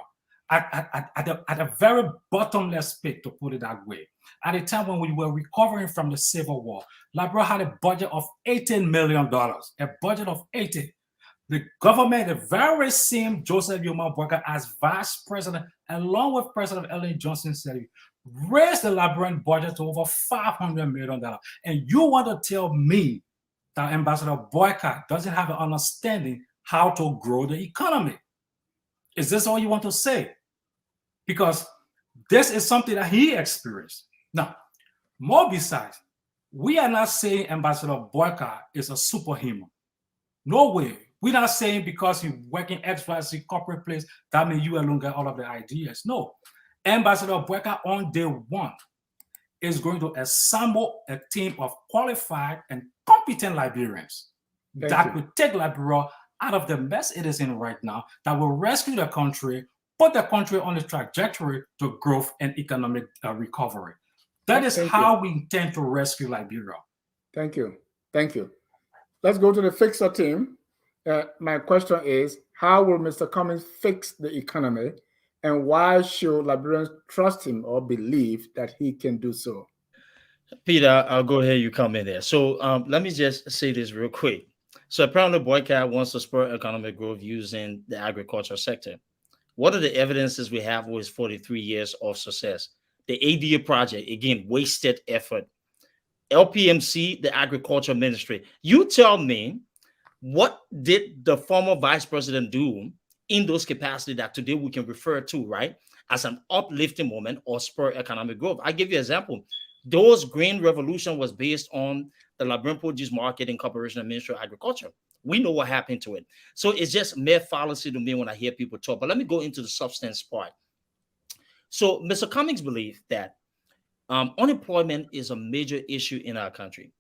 at a very bottomless pit, to put it that way. At a time when we were recovering from the Civil War, Liberia had a budget of $18 million, a budget of 80. The government, the very same Joseph Yuma Boakai as vice president, along with President Ellen Johnson said, raised the Liberian budget to over $500 million. And you want to tell me that Ambassador Boakai doesn't have an understanding how to grow the economy? Is this all you want to say? Because this is something that he experienced. Now, more besides, we are not saying Ambassador Boakai is a superhuman. No way. We're not saying because he's working XYZ corporate place, that means you alone get all of the ideas. No. Ambassador Boakai on day one is going to assemble a team of qualified and competent Liberians that will take Liberia out of the mess it is in right now, that will rescue the country, put the country on the trajectory to growth and economic recovery. That is how we intend to rescue Liberia. Thank you. Thank you. Let's go to the fixer team. My question is, how will Mr. Cummings fix the economy, and why should Liberians trust him or believe that he can do so? Peter, I'll go ahead. You come in there. So let me just say this real quick. So apparently Boakai wants to spur economic growth using the agriculture sector. What are the evidences we have with 43 years of success? The ADA project, again, wasted effort. LPMC, the agriculture ministry. You tell me, what did the former vice president do in those capacities that today we can refer to, right, as an uplifting moment or spur economic growth? I'll give you an example. Those green revolution was based on the Liberian Produce Marketing Corporation and Ministry of Agriculture. We know what happened to it. So it's just mere fallacy to me when I hear people talk. But let me go into the substance part. So Mr. Cummings believes that unemployment is a major issue in our country.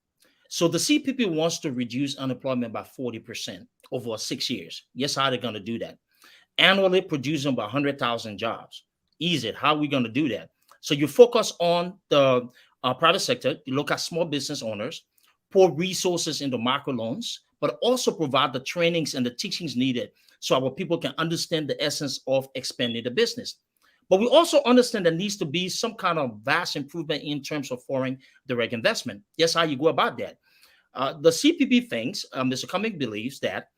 So the CPP wants to reduce unemployment by 40% over 6 years. Yes, how are they going to do that? Annually producing about 100,000 jobs. Easy. How are we going to do that? So you focus on the private sector. You look at small business owners, pour resources into microloans, but also provide the trainings and the teachings needed so our people can understand the essence of expanding the business. But we also understand there needs to be some kind of vast improvement in terms of foreign direct investment. Yes, how you go about that. The CPP thinks, Mr. Cummings believes that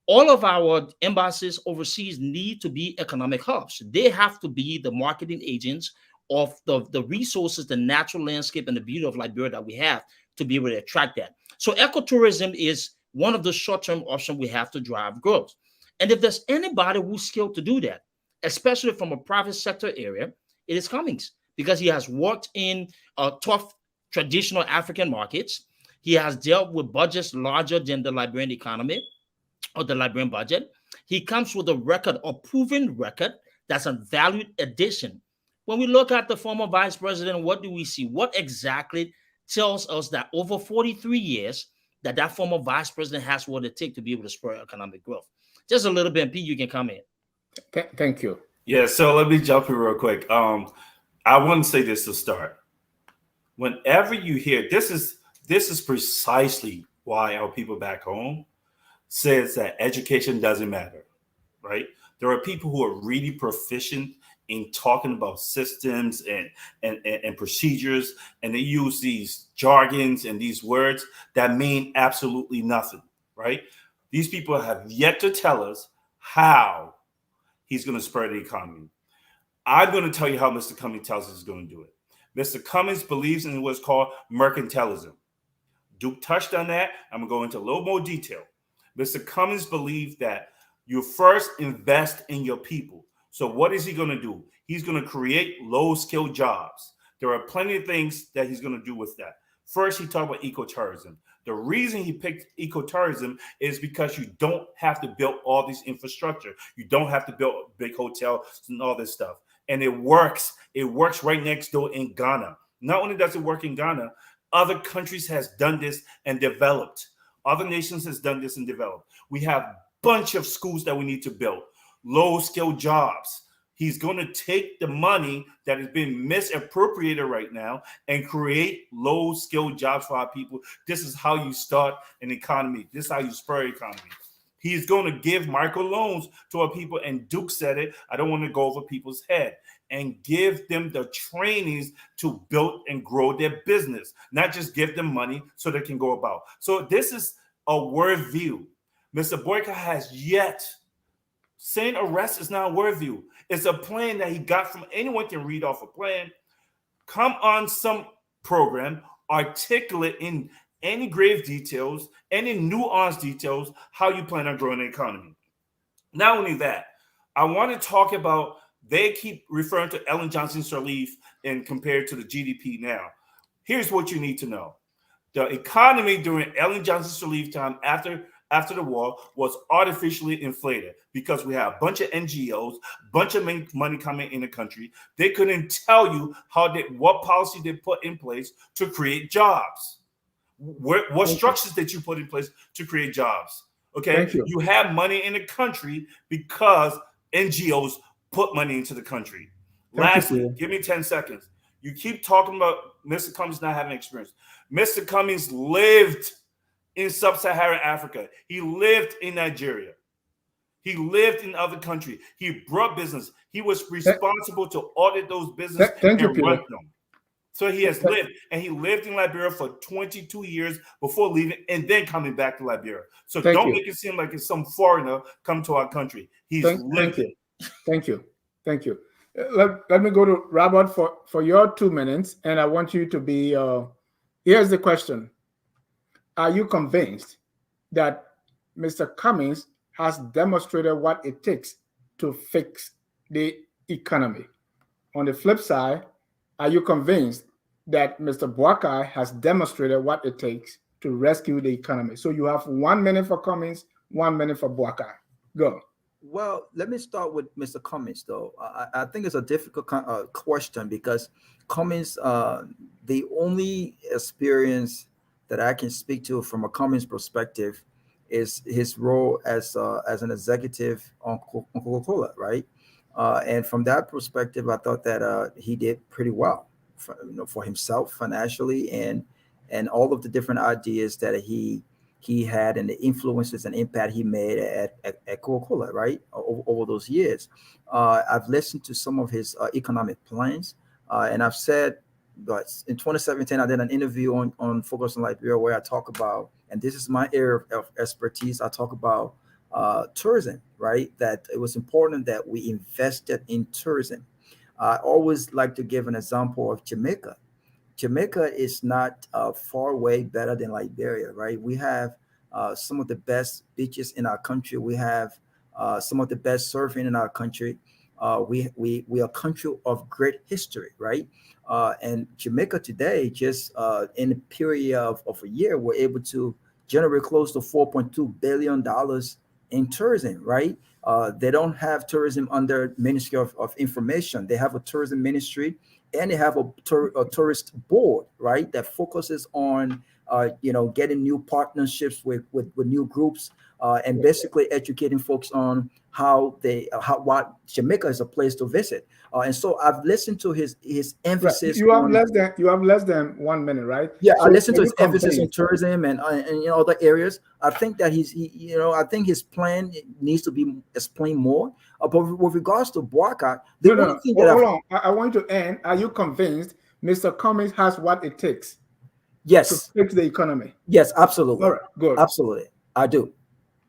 all of our embassies overseas need to be economic hubs. They have to be the marketing agents of the resources, the natural landscape, and the beauty of Liberia that we have to be able to attract that. So ecotourism is one of the short-term options we have to drive growth. And if there's anybody who's skilled to do that, especially from a private sector area, it is Cummings, because he has worked in tough traditional African markets. He has dealt with budgets larger than the Liberian economy or the Liberian budget. He comes with a record, a proven record, that's a valued addition. When we look at the former vice president, what do we see? What exactly tells us that over 43 years that former vice president has what it takes to be able to spur economic growth? Just a little bit, and Pete, you can come in. Thank you. Yeah, so let me jump in real quick. I want to say this to start. Whenever you hear this is precisely why our people back home says that education doesn't matter, right? There are people who are really proficient in talking about systems and procedures, and they use these jargons and these words that mean absolutely nothing, right? These people have yet to tell us how he's going to spur the economy. I'm going to tell you how Mr. Cummings tells us he's going to do it. Mr. Cummings believes in what's called mercantilism. Duke touched on that. I'm going to go into a little more detail. Mr. Cummings believes that you first invest in your people. So what is he going to do? He's going to create low-skilled jobs. There are plenty of things that he's going to do with that. First, he talked about ecotourism. The reason he picked ecotourism is because you don't have to build all this infrastructure. You don't have to build big hotels and all this stuff. And it works. It works right next door in Ghana. Not only does it work in Ghana, other countries has done this and developed. Other nations has done this and developed. We have a bunch of schools that we need to build, low-skilled jobs. He's going to take the money that is being misappropriated right now and create low-skilled jobs for our people. This is how you start an economy. This is how you spur an economy. He's going to give microloans to our people, and Duke said it. I don't want to go over people's head. And give them the trainings to build and grow their business, not just give them money so they can go about. So this is a word view. Mr. Boakai has yet saying arrest is not a word view. It's a plan that he got from anyone can read off a plan. Come on some program, articulate in any grave details, any nuanced details, how you plan on growing the economy. Not only that, I want to talk about, they keep referring to Ellen Johnson Sirleaf and compared to the GDP now. Here's what you need to know. The economy during Ellen Johnson Sirleaf time after the war was artificially inflated because we have a bunch of NGOs, bunch of money coming in the country. They couldn't tell you what policy they put in place to create jobs. What structures did you put in place to create jobs? Okay, you have money in the country because NGOs put money into the country. Lastly, give me 10 seconds. You keep talking about Mr. Cummings not having experience. Mr. Cummings lived in sub-Saharan Africa. He lived in Nigeria. He lived in other countries. He brought business. He was responsible to audit those businesses and run them. So he has lived, and he lived in Liberia for 22 years before leaving and then coming back to Liberia. So don't make it seem like it's some foreigner come to our country. He's lived it. Thank you. Let me go to Robert for your 2 minutes, and I want you to be. Here's the question: are you convinced that Mr. Cummings has demonstrated what it takes to fix the economy? On the flip side, are you convinced that Mr. Boakai has demonstrated what it takes to rescue the economy? So you have 1 minute for Cummings, 1 minute for Boakai. Go. Well, let me start with Mr. Cummings, though. I think it's a difficult question because Cummings, the only experience that I can speak to from a Cummings perspective is his role as an executive on Coca-Cola, right? And from that perspective, I thought that he did pretty well for himself financially and all of the different ideas that he had and the influences and impact he made at Coca-Cola, right, over those years. I've listened to some of his economic plans, and I've said, but in 2017, I did an interview on Focus on Liberia where I talk about, and this is my area of expertise, I talk about tourism, right, that it was important that we invested in tourism. I always like to give an example of Jamaica. Jamaica is not far away better than Liberia, right? We have some of the best beaches in our country. We have some of the best surfing in our country. We are a country of great history, right? And Jamaica today, just in a period of a year, we're able to generate close to $4.2 billion in tourism, right? They don't have tourism under Ministry of Information. They have a tourism ministry, and they have a tourist board, right, that focuses on getting new partnerships with new groups and basically educating folks on what Jamaica is a place to visit. And so I've listened to his emphasis. Right. You have less than 1 minute, right? Yeah, so I listened to his emphasis on tourism and other areas. I think that I think his plan needs to be explained more. But with regards to Boakai, hold on. I want you to end. Are you convinced Mr. Cummings has what it takes? Yes. To fix the economy. Yes, absolutely. All right, good. Absolutely, I do.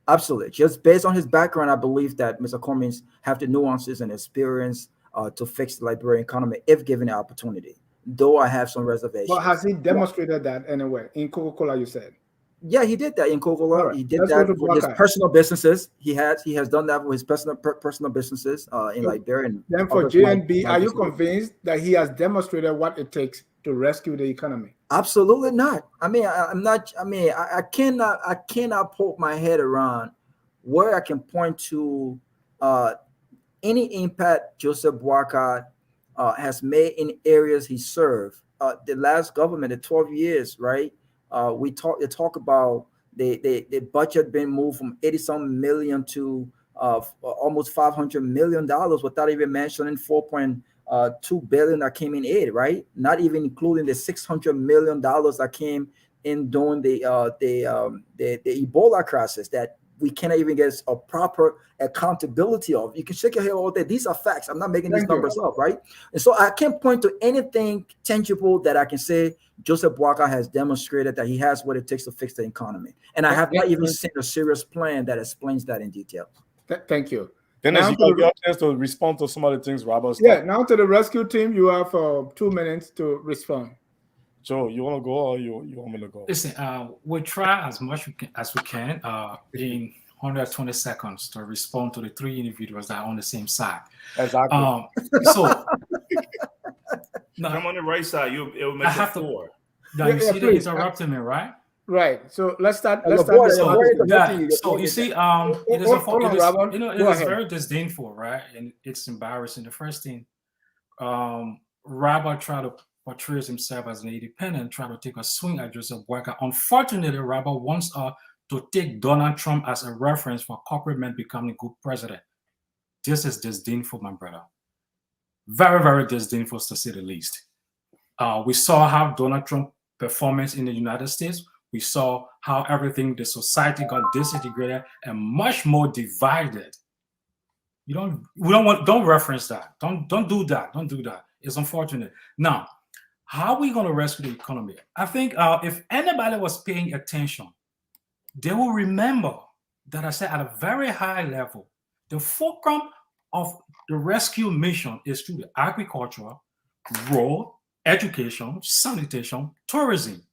Absolutely. Just based on his background, I believe that Mr. Cummings have the nuances and experience to fix the Liberian economy if given the opportunity. though I have some reservations. But has he demonstrated that anyway in Coca-Cola? You said. Yeah, he did that in Coca-Cola. Right. He did Let's that go to with his Boakai. personal businesses. He has done that with his personal businesses in Liberia. And then for other JNB, small are you businesses. convinced that he has demonstrated what it takes to rescue the economy? Absolutely not. I mean, I'm not. I mean, I cannot poke my head around where I can point to any impact Joseph Boakai has made in areas he served. The last government, the 12 years, right? They talk about the budget being moved from 80-some million to almost $500 million without even mentioning 4.2 billion that came in aid, right? Not even including the $600 million that came in during the Ebola crisis that we cannot even get a proper accountability of. You can shake your head all day. These are facts. I'm not making these numbers up, right? And so I can't point to anything tangible that I can say Joseph Boakai has demonstrated that he has what it takes to fix the economy. And I have not even seen a serious plan that explains that in detail. Thank you. Dennis, you have a chance to respond to some of the things Robert's talking. Now to the rescue team, you have 2 minutes to respond. Joe, you want to go or you want me to go? Listen, we'll try as much as we can in 120 seconds to respond to the 3 individuals that are on the same side. Exactly. So come on the right side. It will make it 4. Now you see, they're interrupting me, right? Right. So let's start. So you see, it is very disdainful, right? And it's embarrassing. The first thing, Rabbi tried to portray himself as an independent, try to take a swing at Joseph Boakai. Unfortunately, Rabbi wants to take Donald Trump as a reference for corporate men becoming good president. This is disdainful, my brother. Very, very disdainful, to say the least. We saw how Donald Trump performance in the United States. We saw how the society got disintegrated and much more divided. Don't reference that. Don't do that. Don't do that. It's unfortunate. Now, how are we going to rescue the economy? I think if anybody was paying attention, they will remember that I said at a very high level, the fulcrum of the rescue mission is through the agriculture, road, education, sanitation, tourism.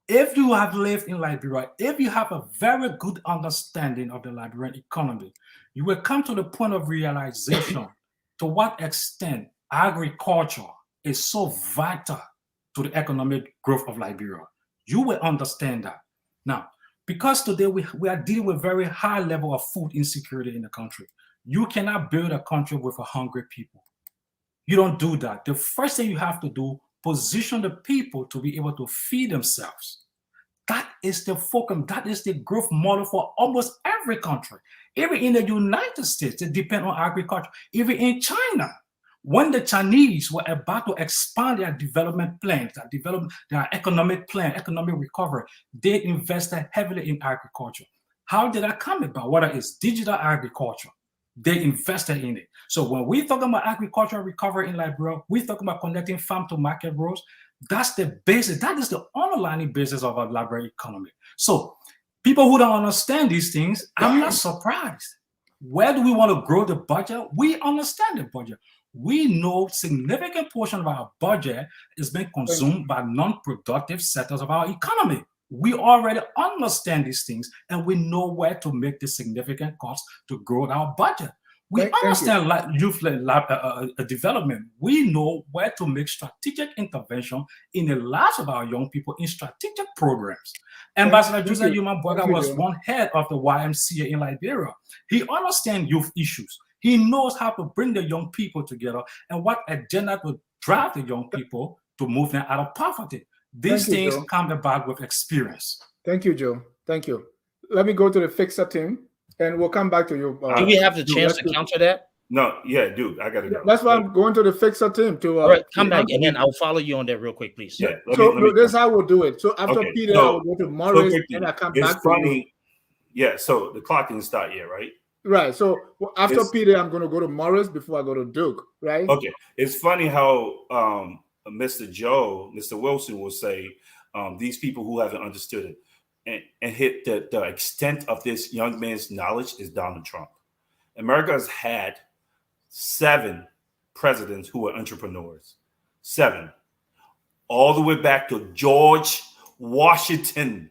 If you have lived in Liberia, if you have a very good understanding of the Liberian economy, you will come to the point of realization to what extent agriculture is so vital to the economic growth of Liberia. You will understand that. Now, because today we are dealing with very high level of food insecurity in the country. You cannot build a country with a hungry people. You don't do that. The first thing you have to do, position the people to be able to feed themselves. That is the fulcrum. That is the growth model for almost every country. Even in the United States, they depend on agriculture. Even in China, when the Chinese were about to expand their development plans, their economic plan, economic recovery, they invested heavily in agriculture. How did that come about? Whether it's digital agriculture, they invested in it. So when we talk about agricultural recovery in Liberia, we talk about connecting farm to market roads. That's the basis. That is the underlying basis of our Liberian economy. So people who don't understand these things, I'm not surprised. Where do we want to grow the budget? We understand the budget. We know significant portion of our budget is being consumed by non-productive sectors of our economy. We already understand these things, and we know where to make the significant costs to grow our budget. We understand youth development. We know where to make strategic intervention in the lives of our young people in strategic programs. Ambassador Joseph Boakai was one head of the YMCA in Liberia. He understands youth issues. He knows how to bring the young people together and what agenda will drive the young people to move them out of poverty. These things come about with experience. Thank you, Joe. Thank you. Let me go to the fixer team, and we'll come back to you. Do we have the chance to counter that? No, dude, I got to go. That's why I'm going to the fixer team. All right, come back, and then I'll follow you on that real quick, please. Yeah. This is how we'll do it. So after Peter, I'll go to Morris, and I come back to you. Yeah, so the clock didn't start yet, right? Right. So after Peter, I'm going to go to Morris before I go to Duke, right? Okay. It's funny how Mr. Wilson will say these people who haven't understood it and hit the extent of this young man's knowledge is Donald Trump. America has had 7 presidents who were entrepreneurs. 7. all the way back to George Washington.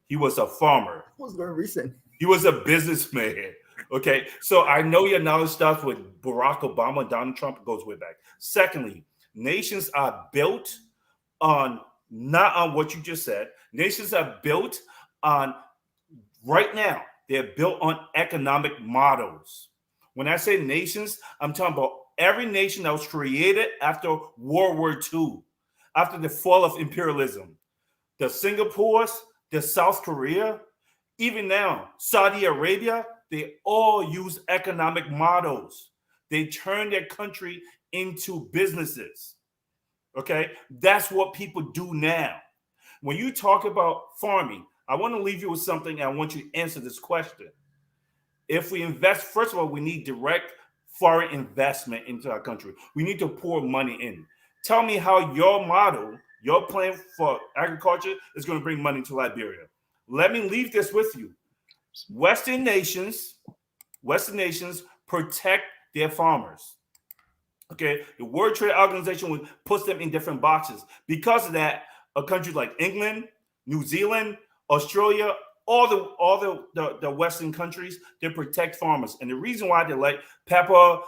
He was a farmer. Who's going recent? He was a businessman. Okay, so I know your knowledge starts with Barack Obama, Donald Trump. It goes way back. Secondly, nations are built on not on what you just said. Nations are built on right now. They're built on economic models. When I say nations, I'm talking about every nation that was created after World War II, after the fall of imperialism. The Singapores, the South Korea, even now, Saudi Arabia, they all use economic models. They turn their country into businesses. Okay, that's what people do now. When you talk about farming, I want to leave you with something. And I want you to answer this question. If we invest, first of all, we need direct foreign investment into our country. We need to pour money in. Tell me how your model, your plan for agriculture is going to bring money to Liberia. Let me leave this with you. Western nations protect their farmers. Okay, the World Trade Organization would put them in different boxes. Because of that, a country like England, New Zealand, Australia, all the Western countries, they protect farmers. And the reason why they like pepper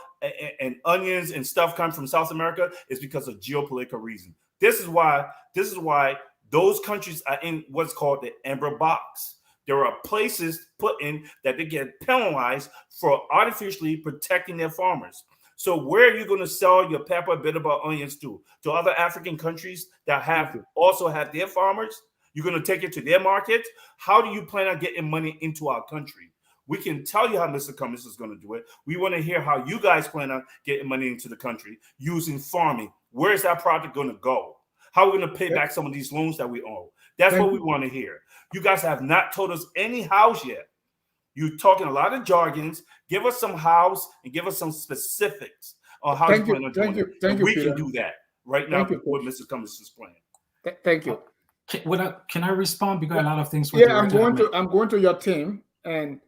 and onions and stuff coming from South America is because of geopolitical reason. This is why those countries are in what's called the amber box. There are places put in that they get penalized for artificially protecting their farmers. So where are you going to sell your pepper, bitter onions to? To other African countries that also have their farmers? You're going to take it to their market? How do you plan on getting money into our country? We can tell you how Mr. Cummings is going to do it. We want to hear how you guys plan on getting money into the country using farming. Where is that project going to go? How are we going to pay back some of these loans that we owe? That's what we want to hear. You guys have not told us any hows yet. You're talking a lot of jargons. Give us some hows and give us some specifics on how you plan on doing it. Thank you, we can do that right now with what Mr. Cummings is planning. Thank you. Can I respond? Because a lot of things. Yeah, I'm going to your team, and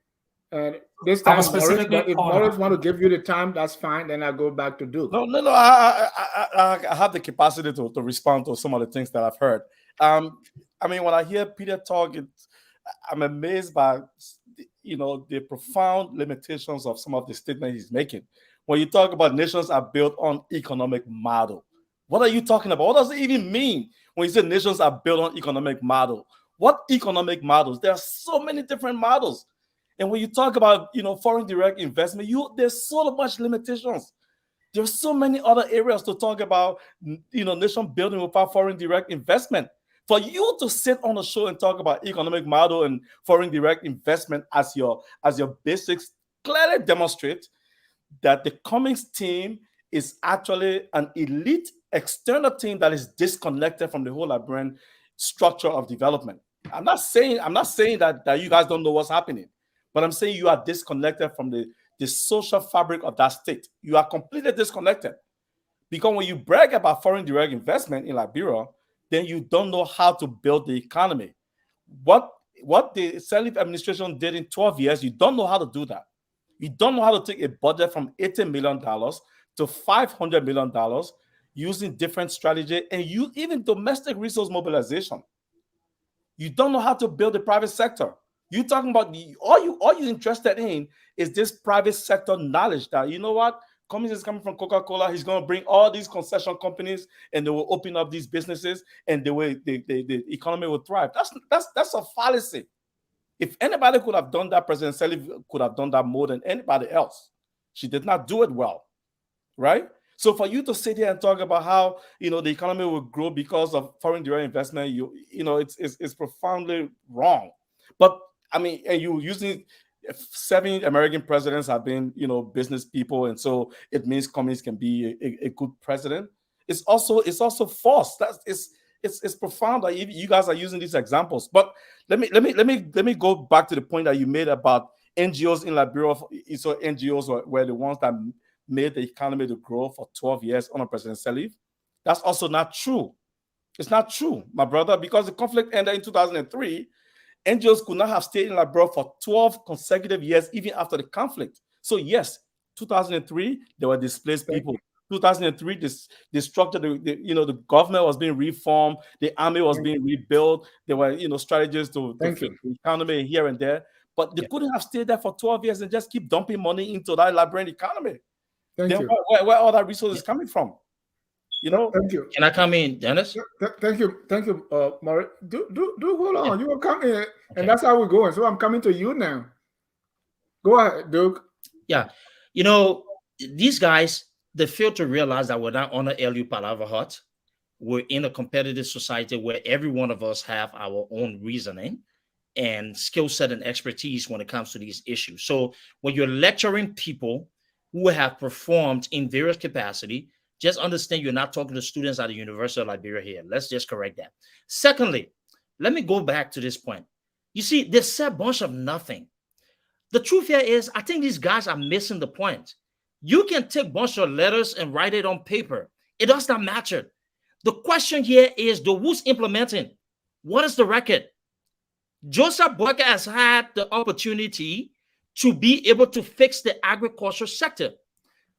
this time, Morris, but if Morris want to give you the time, that's fine. Then I go back to Duke. No. I have the capacity to respond to some of the things that I've heard. I mean, when I hear Peter talk, I'm amazed by the profound limitations of some of the statements he's making. When you talk about nations are built on economic model, what are you talking about? What does it even mean when you say nations are built on economic model? What economic models? There are so many different models. And when you talk about foreign direct investment, there's so much limitations. There's so many other areas to talk about, nation building without foreign direct investment. For you to sit on a show and talk about economic model and foreign direct investment as your basics clearly demonstrate that the Cummings team is actually an elite external team that is disconnected from the whole Liberian structure of development. I'm not saying that you guys don't know what's happening, but I'm saying you are disconnected from the social fabric of that state. You are completely disconnected. Because when you brag about foreign direct investment in Liberia, then you don't know how to build the economy. What the Sirleaf administration did in 12 years, you don't know how to do that. You don't know how to take a budget from $80 million to $500 million using different strategy and even domestic resource mobilization. You don't know how to build the private sector. You're talking about all you're interested in is this private sector knowledge that, you know what, Cummings is coming from Coca-Cola. He's going to bring all these concession companies and they will open up these businesses and the economy will thrive. That's a fallacy. If anybody could have done that, President Sirleaf could have done that more than anybody else. She did not do it well, right? So for you to sit here and talk about how the economy will grow because of foreign direct investment, it's profoundly wrong. But I mean, and you using 7 American presidents have been business people, and so it means Cummings can be a good president. It's also false. It's profound that you guys are using these examples. But let me go back to the point that you made about NGOs in Liberia. So NGOs were the ones that made the economy to grow for 12 years under President Sirleaf. That's also not true. It's not true, my brother, because the conflict ended in 2003. NGOs could not have stayed in Liberia for 12 consecutive years, even after the conflict. So yes, 2003, there were displaced people. 2003, the structure, the government was being reformed, the army was being rebuilt. There were, strategies to fix the economy here and there. But they couldn't have stayed there for 12 years and just keep dumping money into that labyrinth economy. Thank you. Where are other resources coming from? Thank you. Can I come in, Dennis? Thank you, Maurice. Do hold on. You will come in, and that's how we're going. So I'm coming to you now. Go ahead, Duke. Yeah, these guys, they fail to realize that we're not on an LU Palava hut. We're in a competitive society where every one of us have our own reasoning and skill set and expertise when it comes to these issues. So when you're lecturing people who have performed in various capacity, just understand you're not talking to students at the University of Liberia here. Let's just correct that. Secondly, let me go back to this point. You see, they said a bunch of nothing. The truth here is, I think these guys are missing the point. You can take a bunch of letters and write it on paper. It does not matter. The question here is, who's implementing? What is the record? Joseph Boakai has had the opportunity to be able to fix the agriculture sector.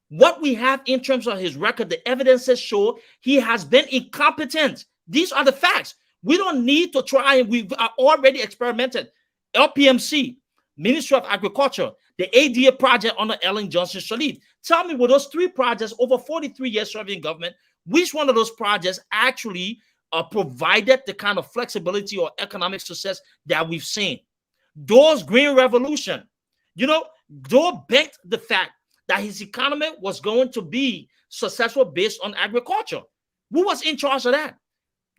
What we have in terms of his record, the evidences show he has been incompetent. These are the facts. We don't need to try, and we've already experimented. LPMC, Ministry of Agriculture, the ADA project under Ellen Johnson Sirleaf. Tell me, with those 3 projects over 43 years serving government, which one of those projects actually provided the kind of flexibility or economic success that we've seen? Doe's Green Revolution, Doe banked the fact that his economy was going to be successful based on agriculture. Who was in charge of that?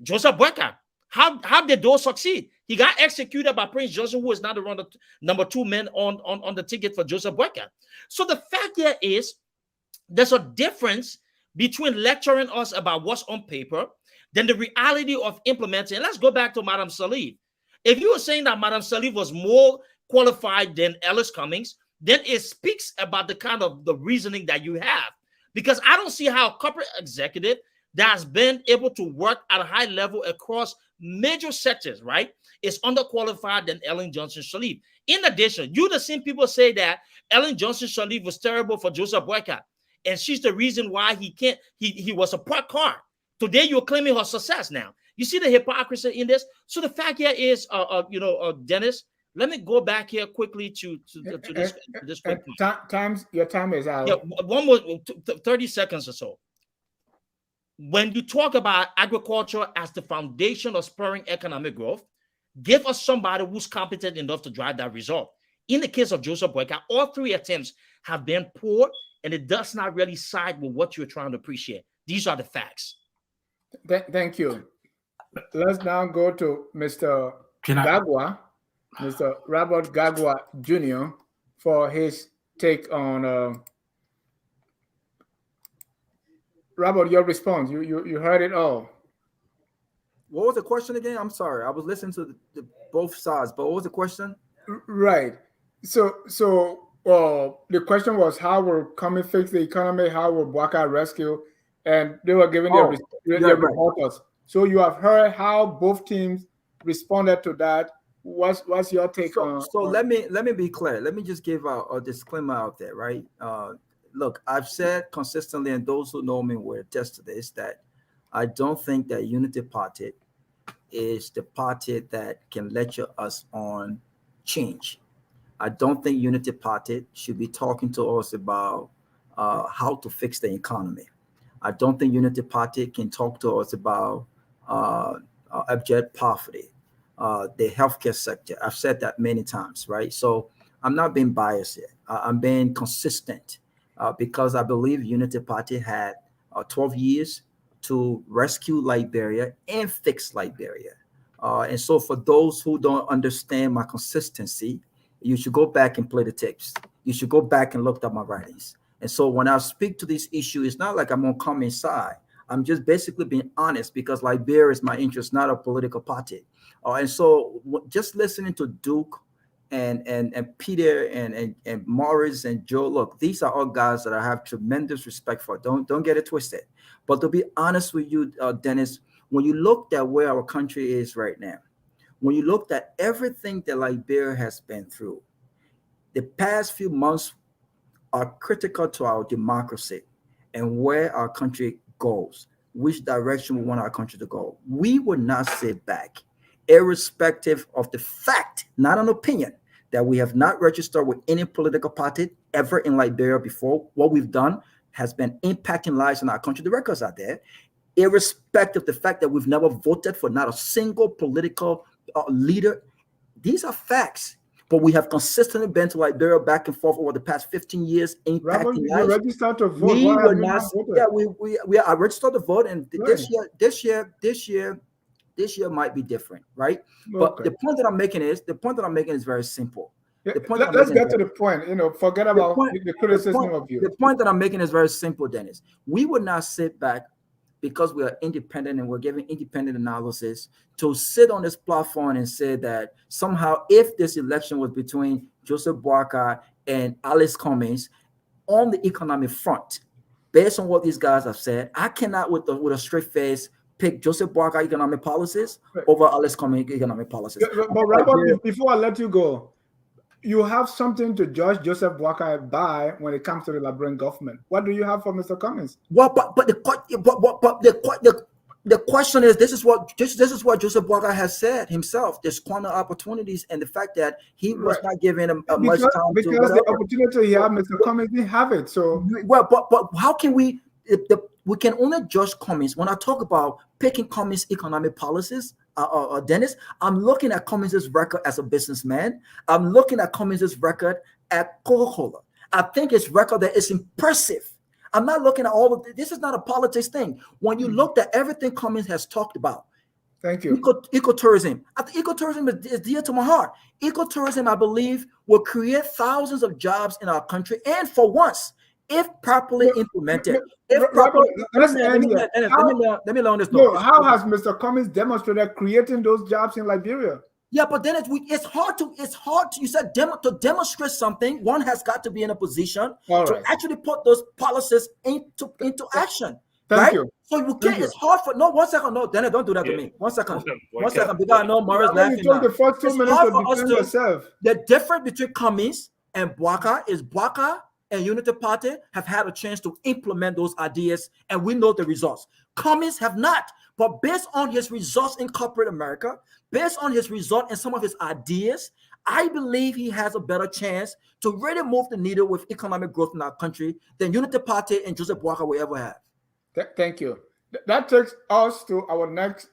Joseph Boakai. How did Doe succeed? He got executed by Prince Joseph, who is now the number 2 man on the ticket for Joseph Boakai. So the fact here is, there's a difference between lecturing us about what's on paper than the reality of implementing. Let's go back to Madam Sirleaf. If you were saying that Madam Sirleaf was more qualified than Ellis Cummings, then it speaks about the kind of the reasoning that you have. Because I don't see how a corporate executive that has been able to work at a high level across major sectors, right, is underqualified than Ellen Johnson Sirleaf. In addition, the same people say that Ellen Johnson Sirleaf was terrible for Joseph Boakai, and she's the reason why he was a parked car. Today you're claiming her success now. You see the hypocrisy in this? So the fact here is, Dennis, let me go back here quickly to this quick point. Your time is out. Yeah, one more 30 seconds or so. When you talk about agriculture as the foundation of spurring economic growth, give us somebody who's competent enough to drive that result. In the case of Joseph Boakai, all 3 attempts have been poor, and it does not really side with what you're trying to appreciate. These are the facts. Thank you. Let's now go to Mr. Garguah, Mr. Robert Garguah Jr. for his take on Robert, your response. You heard it all. What was the question again? I'm sorry. I was listening to both sides, but what was the question? Right. So the question was, how will Cummings fix the economy? How will Boakai rescue? And they were giving their reporters. So you have heard how both teams responded to that. What's your take on? So let me be clear. Let me just give a disclaimer out there, right? Look, I've said consistently, and those who know me will attest to this, that I don't think that Unity Party is the party that can lecture us on change. I don't think Unity Party should be talking to us about how to fix the economy. I don't think Unity Party can talk to us about abject poverty, the healthcare sector. I've said that many times, right? So I'm not being biased here. I'm being consistent. Because I believe Unity Party had 12 years to rescue Liberia and fix Liberia. And so for those who don't understand my consistency, you should go back and play the tapes. You should go back and look at my writings. And so when I speak to this issue, it's not like I'm on Cummings' side. I'm just basically being honest, because Liberia is my interest, not a political party. And so just listening to Duke and Peter and Morris and Joe, look, these are all guys that I have tremendous respect for. Don't get it twisted. But to be honest with you, Dennis, when you looked at where our country is right now, when you looked at everything that Liberia has been through, the past few months are critical to our democracy. and where our country goes, which direction we want our country to go, we would not sit back, irrespective of the fact, not an opinion, that we have not registered with any political party ever in Liberia before. What we've done has been impacting lives in our country. The records are there. Irrespective of the fact that we've never voted for not a single political leader. These are facts. But we have consistently been to Liberia back and forth over the past 15 years, impacting you lives. registered to vote. We Why were have you not. not voted? Yeah, we are registered to vote, and Right. this year might be different, right? But Okay. the point that I'm making is very simple. Yeah, The point that I'm let's making get to the point. Forget the about point- the criticism of you. The point that I'm making is very simple, Dennis. We would not sit back because we are independent and we're giving independent analysis to sit on this platform and say that somehow if this election was between Joseph Boakai and Alice Cummings on the economic front, based on what these guys have said, I cannot with a straight face pick Joseph Boakai economic policies over Alice Cummings economic policies. But Robert, before I let you go, you have something to judge Joseph Boakai by when it comes to the Liberian government. What do you have for Mr. Cummings? Well, but the question is, this is what Joseph Boakai has said himself. There's corner opportunities, and the fact that he was not given much time because the opportunity he had, Mr. Cummings didn't have it. So well, but how can we? We can only judge Cummings. When I talk about picking Cummings' economic policies, Dennis, I'm looking at Cummings' record as a businessman. I'm looking at Cummings' record at Coca-Cola. I think his record there is impressive. I'm not looking at all of this. Is not a politics thing. When you look at everything Cummings has talked about, thank you. Ecotourism. I think ecotourism is dear to my heart. Ecotourism, I believe, will create thousands of jobs in our country, and for once, if properly implemented. Let me learn this. No, how has Mr. Cummings demonstrated creating those jobs in Liberia? Yeah, but then it's hard to you said to demonstrate something. One has got to be in a position to actually put those policies into action. Thank you. So you can't. It's hard for 1 second. No, Dennis, don't do that to me. 1 second. 1 second. Because I know Morris laughing. You took the first 2 minutes to defend yourself. The difference between Cummings and Boakai is Boakai and Unity Party have had a chance to implement those ideas, and we know the results. Cummings have not. But based on his results in corporate America, based on his result and some of his ideas, I believe he has a better chance to really move the needle with economic growth in our country than Unity Party and Joseph Boakai will ever have. Thank you. That takes us to our next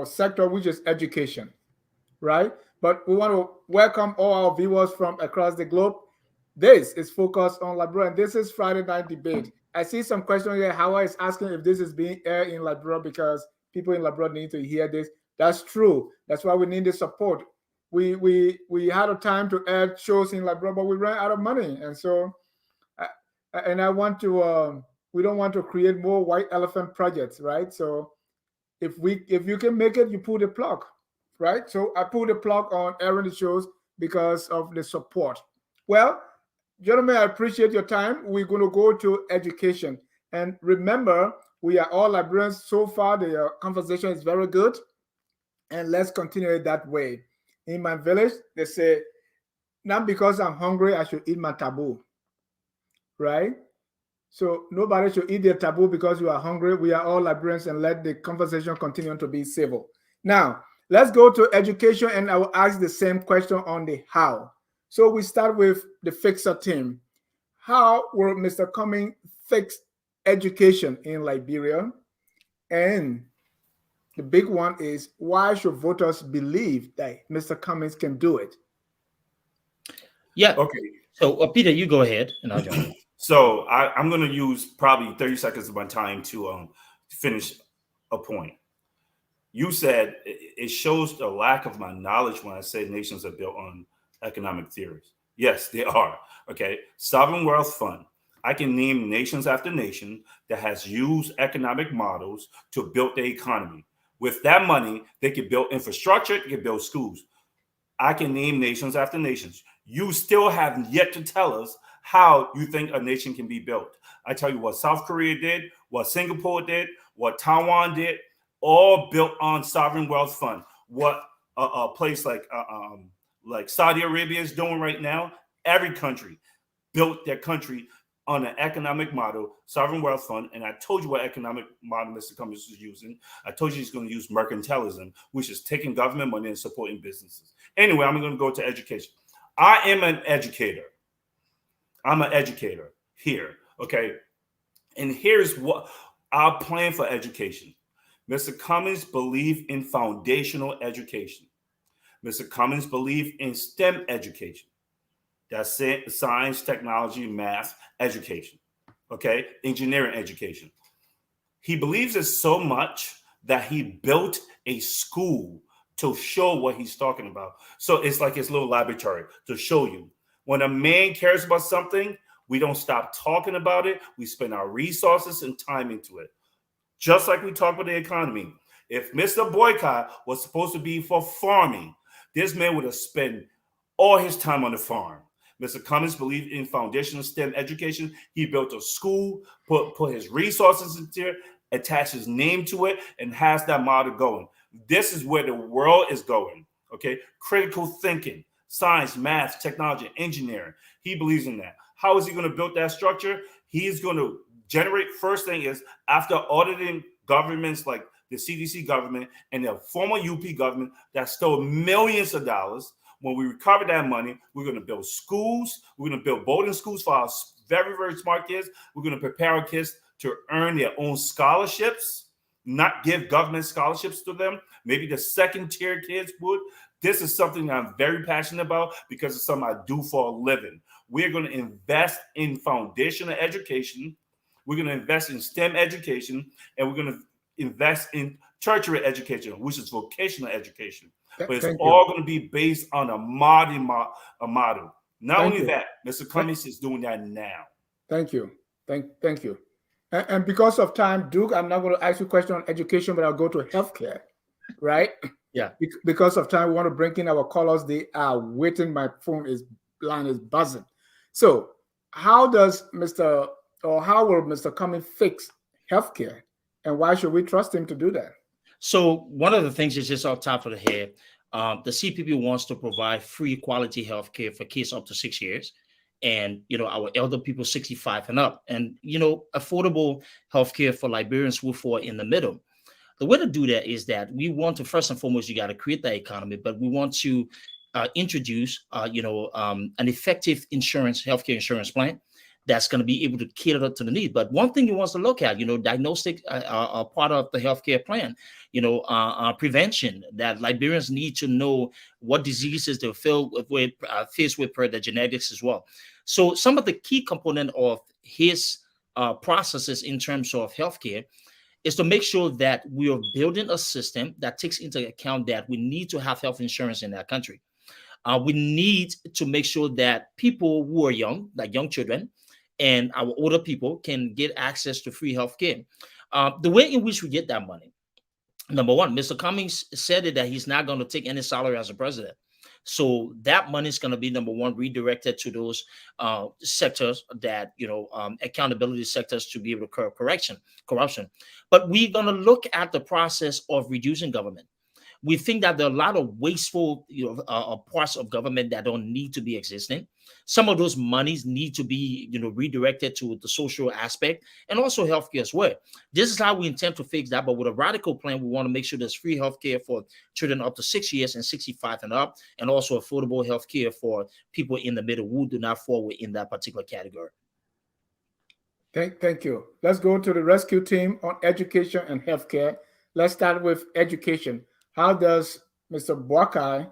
sector, which is education, right? But we want to welcome all our viewers from across the globe. This is focused on Liberia, and this is Friday Night Debate. I see some question here. Howard is asking if this is being aired in Liberia because people in Liberia need to hear this. That's true. That's why we need the support. We had a time to air shows in Liberia, but we ran out of money, and so I want to. We don't want to create more white elephant projects, right? So if you can make it, you pull the plug, right? So I pulled the plug on airing the shows because of the support. Well, gentlemen, I appreciate your time. We're going to go to education. And remember, we are all Liberians. So far, the conversation is very good. And let's continue it that way. In my village, they say, not because I'm hungry, I should eat my taboo, right? So nobody should eat their taboo because you are hungry. We are all Liberians, and let the conversation continue to be civil. Now, let's go to education, and I will ask the same question on the how. So we start with the fixer team. How will Mr. Cummings fix education in Liberia? And the big one is, why should voters believe that Mr. Cummings can do it? Yeah. Okay. So, Peter, you go ahead, and I'll jump in. So I'm going to use probably 30 seconds of my time to finish a point. You said it shows the lack of my knowledge when I say nations are built on economic theories. Yes, they are. Okay. Sovereign wealth fund. I can name nations after nation that has used economic models to build their economy. With that money, they can build infrastructure, they can build schools. I can name nations after nations. You still have yet to tell us how you think a nation can be built. I tell you what South Korea did, what Singapore did, what Taiwan did, all built on sovereign wealth fund. What a place like Saudi Arabia is doing right now, every country built their country on an economic model, sovereign wealth fund, and I told you what economic model Mr. Cummings is using. I told you he's going to use mercantilism, which is taking government money and supporting businesses. Anyway, I'm going to go to education. I am an educator. I'm an educator here, okay? And here's what our plan for education. Mr. Cummings believes in foundational education. Mr. Cummings believes in STEM education. That's it, science, technology, math, education, okay? Engineering education. He believes it so much that he built a school to show what he's talking about. So it's like his little laboratory to show you. When a man cares about something, we don't stop talking about it. We spend our resources and time into it. Just like we talk about the economy. If Mr. Boakai was supposed to be for farming, this man would have spent all his time on the farm. Mr. Cummings believed in foundational STEM education. He built a school, put his resources into it, attached his name to it, and has that model going. This is where the world is going, okay? Critical thinking, science, math, technology, engineering. He believes in that. How is he going to build that structure? He's going to generate, first thing is, after auditing governments like the CDC government and the former UP government that stole millions of dollars, when we recover that money, we're going to build schools. We're going to build boarding schools for our very, very smart kids. We're going to prepare our kids to earn their own scholarships, not give government scholarships to them. Maybe the second tier kids would. This is something I'm very passionate about because it's something I do for a living. We're going to invest in foundational education. We're going to invest in STEM education, and we're going to invest in tertiary education, which is vocational education. But it's all going to be based on a modern model. Not only that, Mr. Cummings is doing that now. Thank you. Thank you. And because of time, Duke, I'm not going to ask you a question on education, but I'll go to healthcare, right? Yeah. Because of time, we want to bring in our callers. They are waiting. My line is buzzing. So how will Mr. Cummings fix healthcare? And why should we trust him to do that? So one of the things is just off top of the head. The CPP wants to provide free quality health care for kids up to 6 years. And, our elder people 65 and up. And, affordable health care for Liberians who fall in the middle. The way to do that is that we want to, first and foremost, you got to create that economy, but we want to introduce, an effective healthcare insurance plan that's going to be able to cater to the need. But one thing you want to look at, diagnostic are part of the healthcare plan, prevention, that Liberians need to know what diseases they're faced with per the genetics as well. So some of the key component of his processes in terms of healthcare is to make sure that we are building a system that takes into account that we need to have health insurance in our country. We need to make sure that people who are young, like young children, and our older people can get access to free health care. The way in which we get that money, number one, Mr. Cummings said that he's not going to take any salary as a president. So that money is going to be, number one, redirected to those sectors that, accountability sectors to be able to curb corruption. But we're going to look at the process of reducing government. We think that there are a lot of wasteful parts of government that don't need to be existing. Some of those monies need to be redirected to the social aspect and also healthcare as well. This is how we intend to fix that. But with a radical plan, we want to make sure there's free healthcare for children up to 6 years and 65 and up, and also affordable healthcare for people in the middle who do not fall within that particular category. Thank you. Let's go to the rescue team on education and healthcare. Let's start with education. How does Mr. Boakai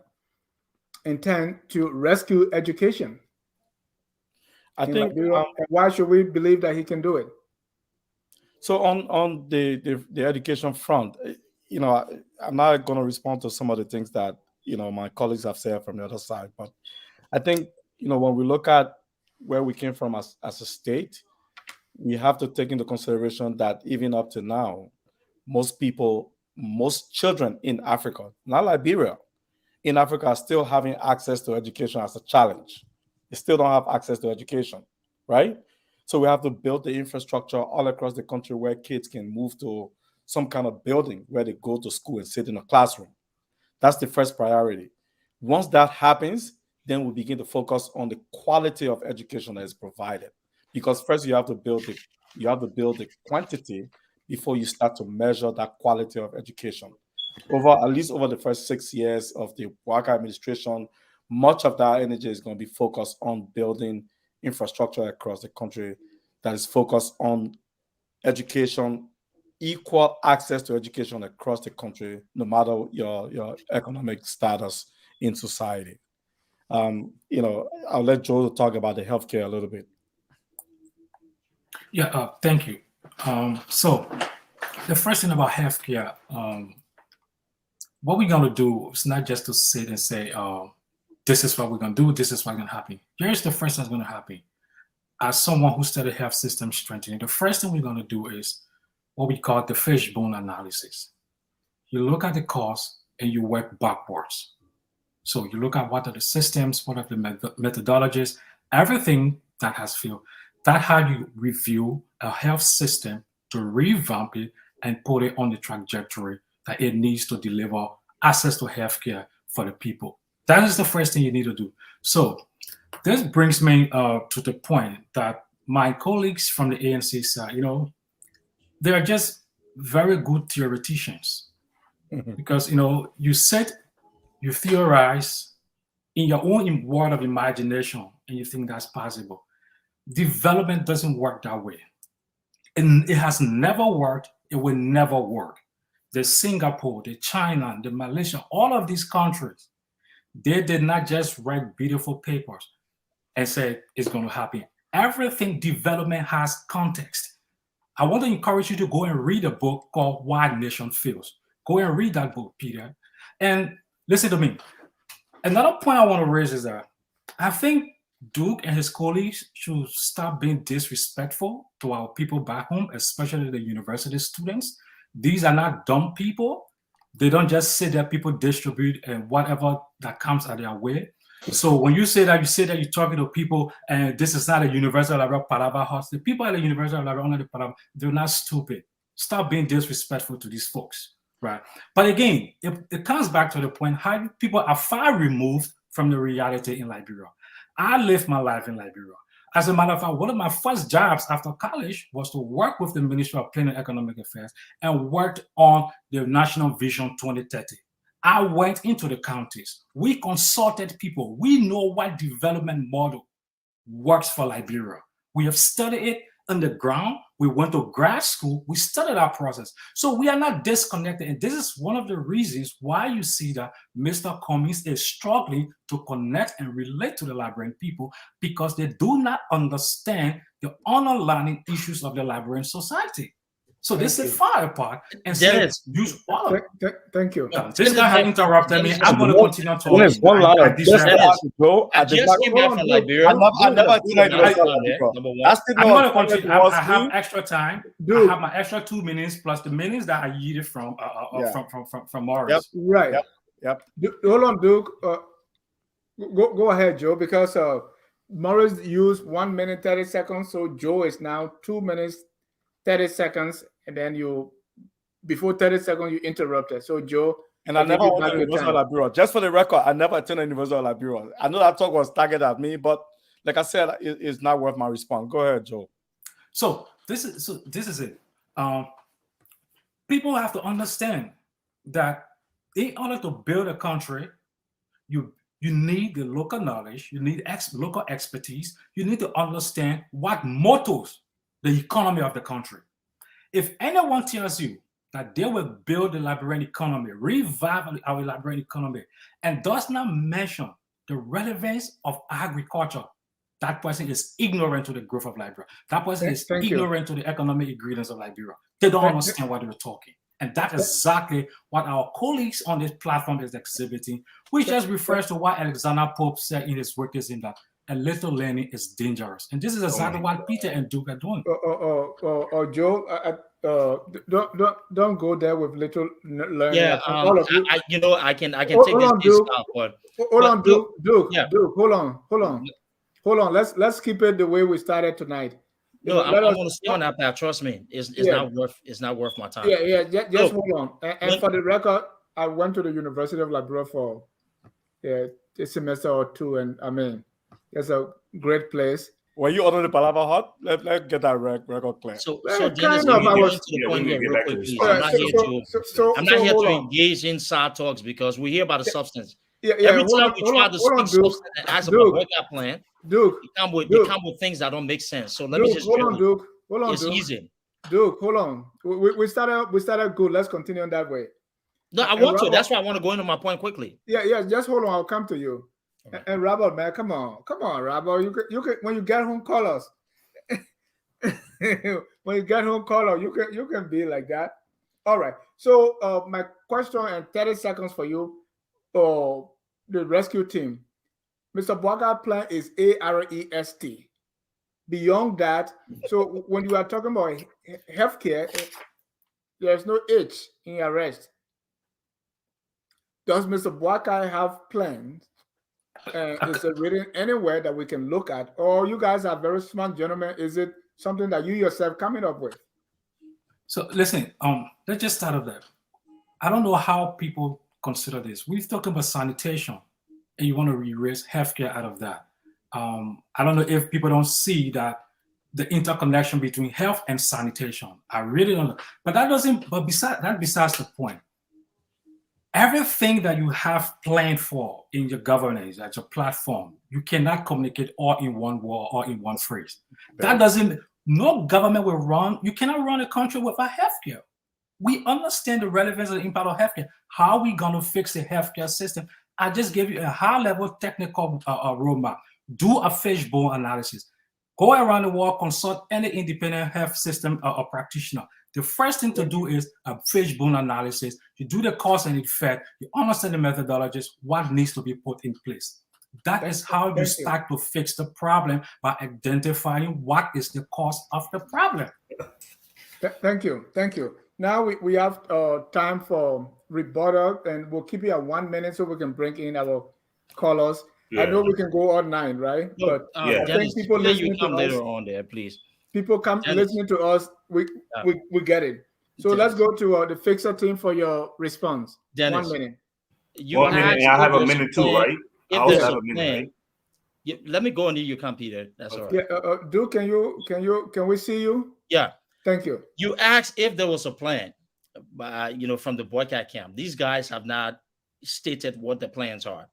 intend to rescue education? I think why should we believe that he can do it? So on the education front, I'm not going to respond to some of the things that my colleagues have said from the other side, but I think when we look at where we came from as a state, we have to take into consideration that even up to now, most children in Africa, not Liberia, in Africa are still having access to education as a challenge. They still don't have access to education, right? So we have to build the infrastructure all across the country where kids can move to some kind of building where they go to school and sit in a classroom. That's the first priority. Once that happens, then we begin to focus on the quality of education that is provided. because first you have to build the quantity before you start to measure that quality of education. At least over the first 6 years of the Boakai administration, much of that energy is going to be focused on building infrastructure across the country that is focused on education, equal access to education across the country, no matter your economic status in society. I'll let Joe talk about the healthcare a little bit. Yeah, thank you. So the first thing about healthcare, what we're going to do is not just to sit and say, this is what we're going to do, this is what's going to happen. Here's the first thing that's going to happen. As someone who studied health system strengthening, the first thing we're going to do is what we call the fishbone analysis. You look at the cause and you work backwards. So you look at what are the systems, what are the methodologies, everything that has failed. That's how you review a health system to revamp it and put it on the trajectory that it needs to deliver access to healthcare for the people. That is the first thing you need to do. So this brings me to the point that my colleagues from the ANC side, they are just very good theoreticians. Because, you sit, you theorize in your own world of imagination, and you think that's possible. Development doesn't work that way. And it has never worked. It will never work. The Singapore, the China, the Malaysia, all of these countries, they did not just write beautiful papers and say it's going to happen. Everything development has context. I want to encourage you to go and read a book called Why Nation Fails. Go and read that book, Peter. And listen to me. Another point I want to raise is that I think Duke and his colleagues should stop being disrespectful to our people back home, especially the university students. These are not dumb people. They don't just sit there, people distribute and whatever that comes at their way. So when you say that, you're talking to people and this is not a universal library, Palava house. The people at the universal library, they're not stupid. Stop being disrespectful to these folks, right? But again, it comes back to the point how people are far removed from the reality in Liberia. I lived my life in Liberia. As a matter of fact, one of my first jobs after college was to work with the Ministry of Planning and Economic Affairs and worked on the National Vision 2030. I went into the counties. We consulted people. We know what development model works for Liberia. We have studied it on the ground. We went to grad school. We studied our process. So we are not disconnected. And this is one of the reasons why you see that Mr. Cummings is struggling to connect and relate to the Liberian people, because they do not understand the underlying issues of the Liberian society. So this is far apart. And use all of it. Thank you. Yeah, this guy has interrupted me. I'm going to continue talking. There's one line. I just came back from Liberia. I never did I'm going to continue. I have extra time. I have my extra 2 minutes plus the minutes that I yeeted from Morris. Yep. Right. Yep. Hold on, Duke. Go ahead, Joe, because Morris used 1 minute 30 seconds, so Joe is now 2 minutes 30 seconds, and then before 30 seconds you interrupted. So Joe, and I never went to University of Liberia. Just for the record, I never attended University of Liberia. I know that talk was targeted at me, but like I said, it's not worth my response. Go ahead, Joe. So this is it. People have to understand that in order to build a country, you need the local knowledge, you need local expertise, you need to understand what motors the economy of the country. If anyone tells you that they will build the Liberian economy, revive our Liberian economy, and does not mention the relevance of agriculture, that person is ignorant to the growth of Liberia. That person is ignorant to the economic ingredients of Liberia. They don't understand what they're talking. And that is exactly what our colleagues on this platform is exhibiting, which just refers to what Alexander Pope said in his work, is in that a little learning is dangerous. And this is exactly what Peter and Duke are doing. Joe, don't go there with little learning. Yeah, I can take this stuff, but hold on, Duke. Duke, hold on. Let's keep it the way we started tonight. No, I'm going to stay on that path. Trust me, it's not worth my time. Just hold on. And for the record, I went to the University of Liberia for a semester or two, and I mean, it's a great place. When you order the palava hot, let's get that record clear. So Well, Dennis, kind of, let I me was- get into the Yeah, point we need here to get real back to quick, the please. spot. I'm not here to I'm not here hold to on. engage in side talks because we're here about the substance. Yeah, Every hold time on, we hold try on, to hold on, speak Duke. substance and ask about Duke, workout plan, Duke, they come with things that don't make sense. So let me Duke, just hold tell on, you, Duke. Hold on, it's Duke. easy. Duke, hold on. We started good. Let's continue on that way. No, I And want to. Robert- That's why I want to go into my point quickly. Yeah. Just hold on. I'll come to you. All right. And Robert, man, come on, Robert. You can when you get home, call us. When you get home, call us. You can be like that. All right. So my question and 30 seconds for you, for the rescue team. Mr. Boakai plan is AREST. Beyond that, so when you are talking about healthcare, there's no H in arrest. Does Mr. Boakai have plans? Is it written anywhere that we can look at? Or you guys are very smart gentlemen. Is it something that you yourself coming up with? So listen, let's just start off there. I don't know how people consider this. We've talked about sanitation, and you want to erase healthcare out of that. I don't know if people don't see that the interconnection between health and sanitation. I really don't know. But that doesn't. But besides the point. Everything that you have planned for in your governance at your platform, you cannot communicate all in one word or in one phrase. That doesn't. No government will run. You cannot run a country without healthcare. We understand the relevance and impact of healthcare. How are we going to fix the healthcare system? I just gave you a high-level technical roadmap. Do a fishbone analysis. Go around the world, consult any independent health system or practitioner. The first thing to do is a fishbone analysis. You do the cause and effect. You understand the methodologies, what needs to be put in place. That is how you start to fix the problem, by identifying what is the cause of the problem. Thank you. Now we have time for rebuttal, and we'll keep it at 1 minute so we can bring in our callers. Yeah. I know we can go all 9, right? Look, But I Dennis, think people listening you come to us later on there, please. People come Dennis. listening to us. We get it. So Dennis. let's go to the fixer team for your response. Dennis. 1 minute. You 1 minute, asked and I have if a there's minute too, plan. right? I If also there's have a a minute, plan, right? let me go until you come, Peter. That's all right. Yeah, Duke, can we see you? Yeah. Thank you. You asked if there was a plan, from the Boakai camp. These guys have not stated what the plans are.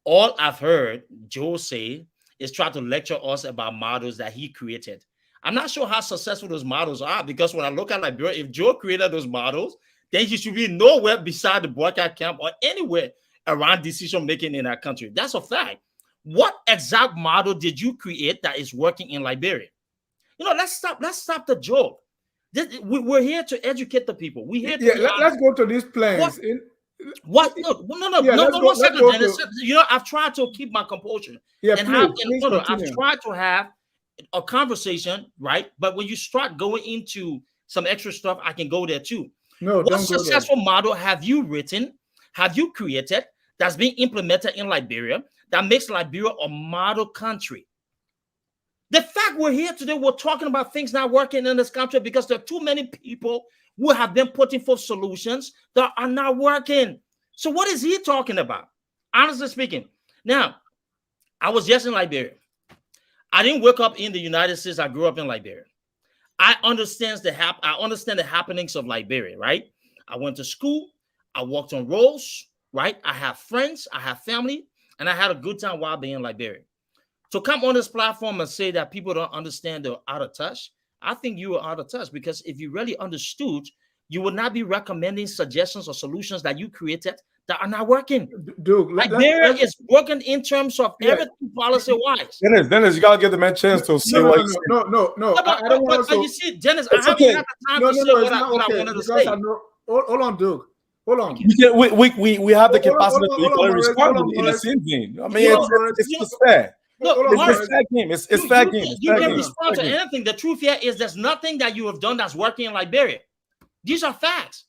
All I've heard Joe say is try to lecture us about models that he created. I'm not sure how successful those models are, because when I look at Liberia, if Joe created those models, then he should be nowhere beside the Boakai camp or anywhere around decision making in our country. That's a fact. What exact model did you create that is working in Liberia? Let's stop the joke. We're here to educate the people. We're here to let's go to these plans. What? No. Yeah, No, let's one second, go Dennis. I've tried to keep my composure. Yeah, and please I've continue. tried to have a conversation, right? But when you start going into some extra stuff, I can go there too. No, what don't go successful model have you written, have you created, that's being implemented in Liberia that makes Liberia a model country? The fact we're here today, we're talking about things not working in this country because there are too many people who have been putting forth solutions that are not working. So what is he talking about? Honestly speaking. Now, I was just in Liberia. I didn't wake up in the United States. I grew up in Liberia. I understand the happenings of Liberia, right? I went to school. I worked on roles, right? I have friends. I have family. And I had a good time while being in Liberia. To come on this platform and say that people don't understand, they're out of touch, I think you are out of touch, because if you really understood, you would not be recommending suggestions or solutions that you created that are not working. Duke, Liberia is working in terms of everything policy-wise. Dennis, you gotta give the man a chance to say what he's saying. No. I don't want to. You see, Dennis, I haven't had the time to say what I wanted to say. Hold on, Duke. Hold on. We have the capacity to equally respond in the same game. I mean, it's fair. Look, it's fair game. It's fair game. You can respond to anything. The truth here is there's nothing that you have done that's working in Liberia. These are facts.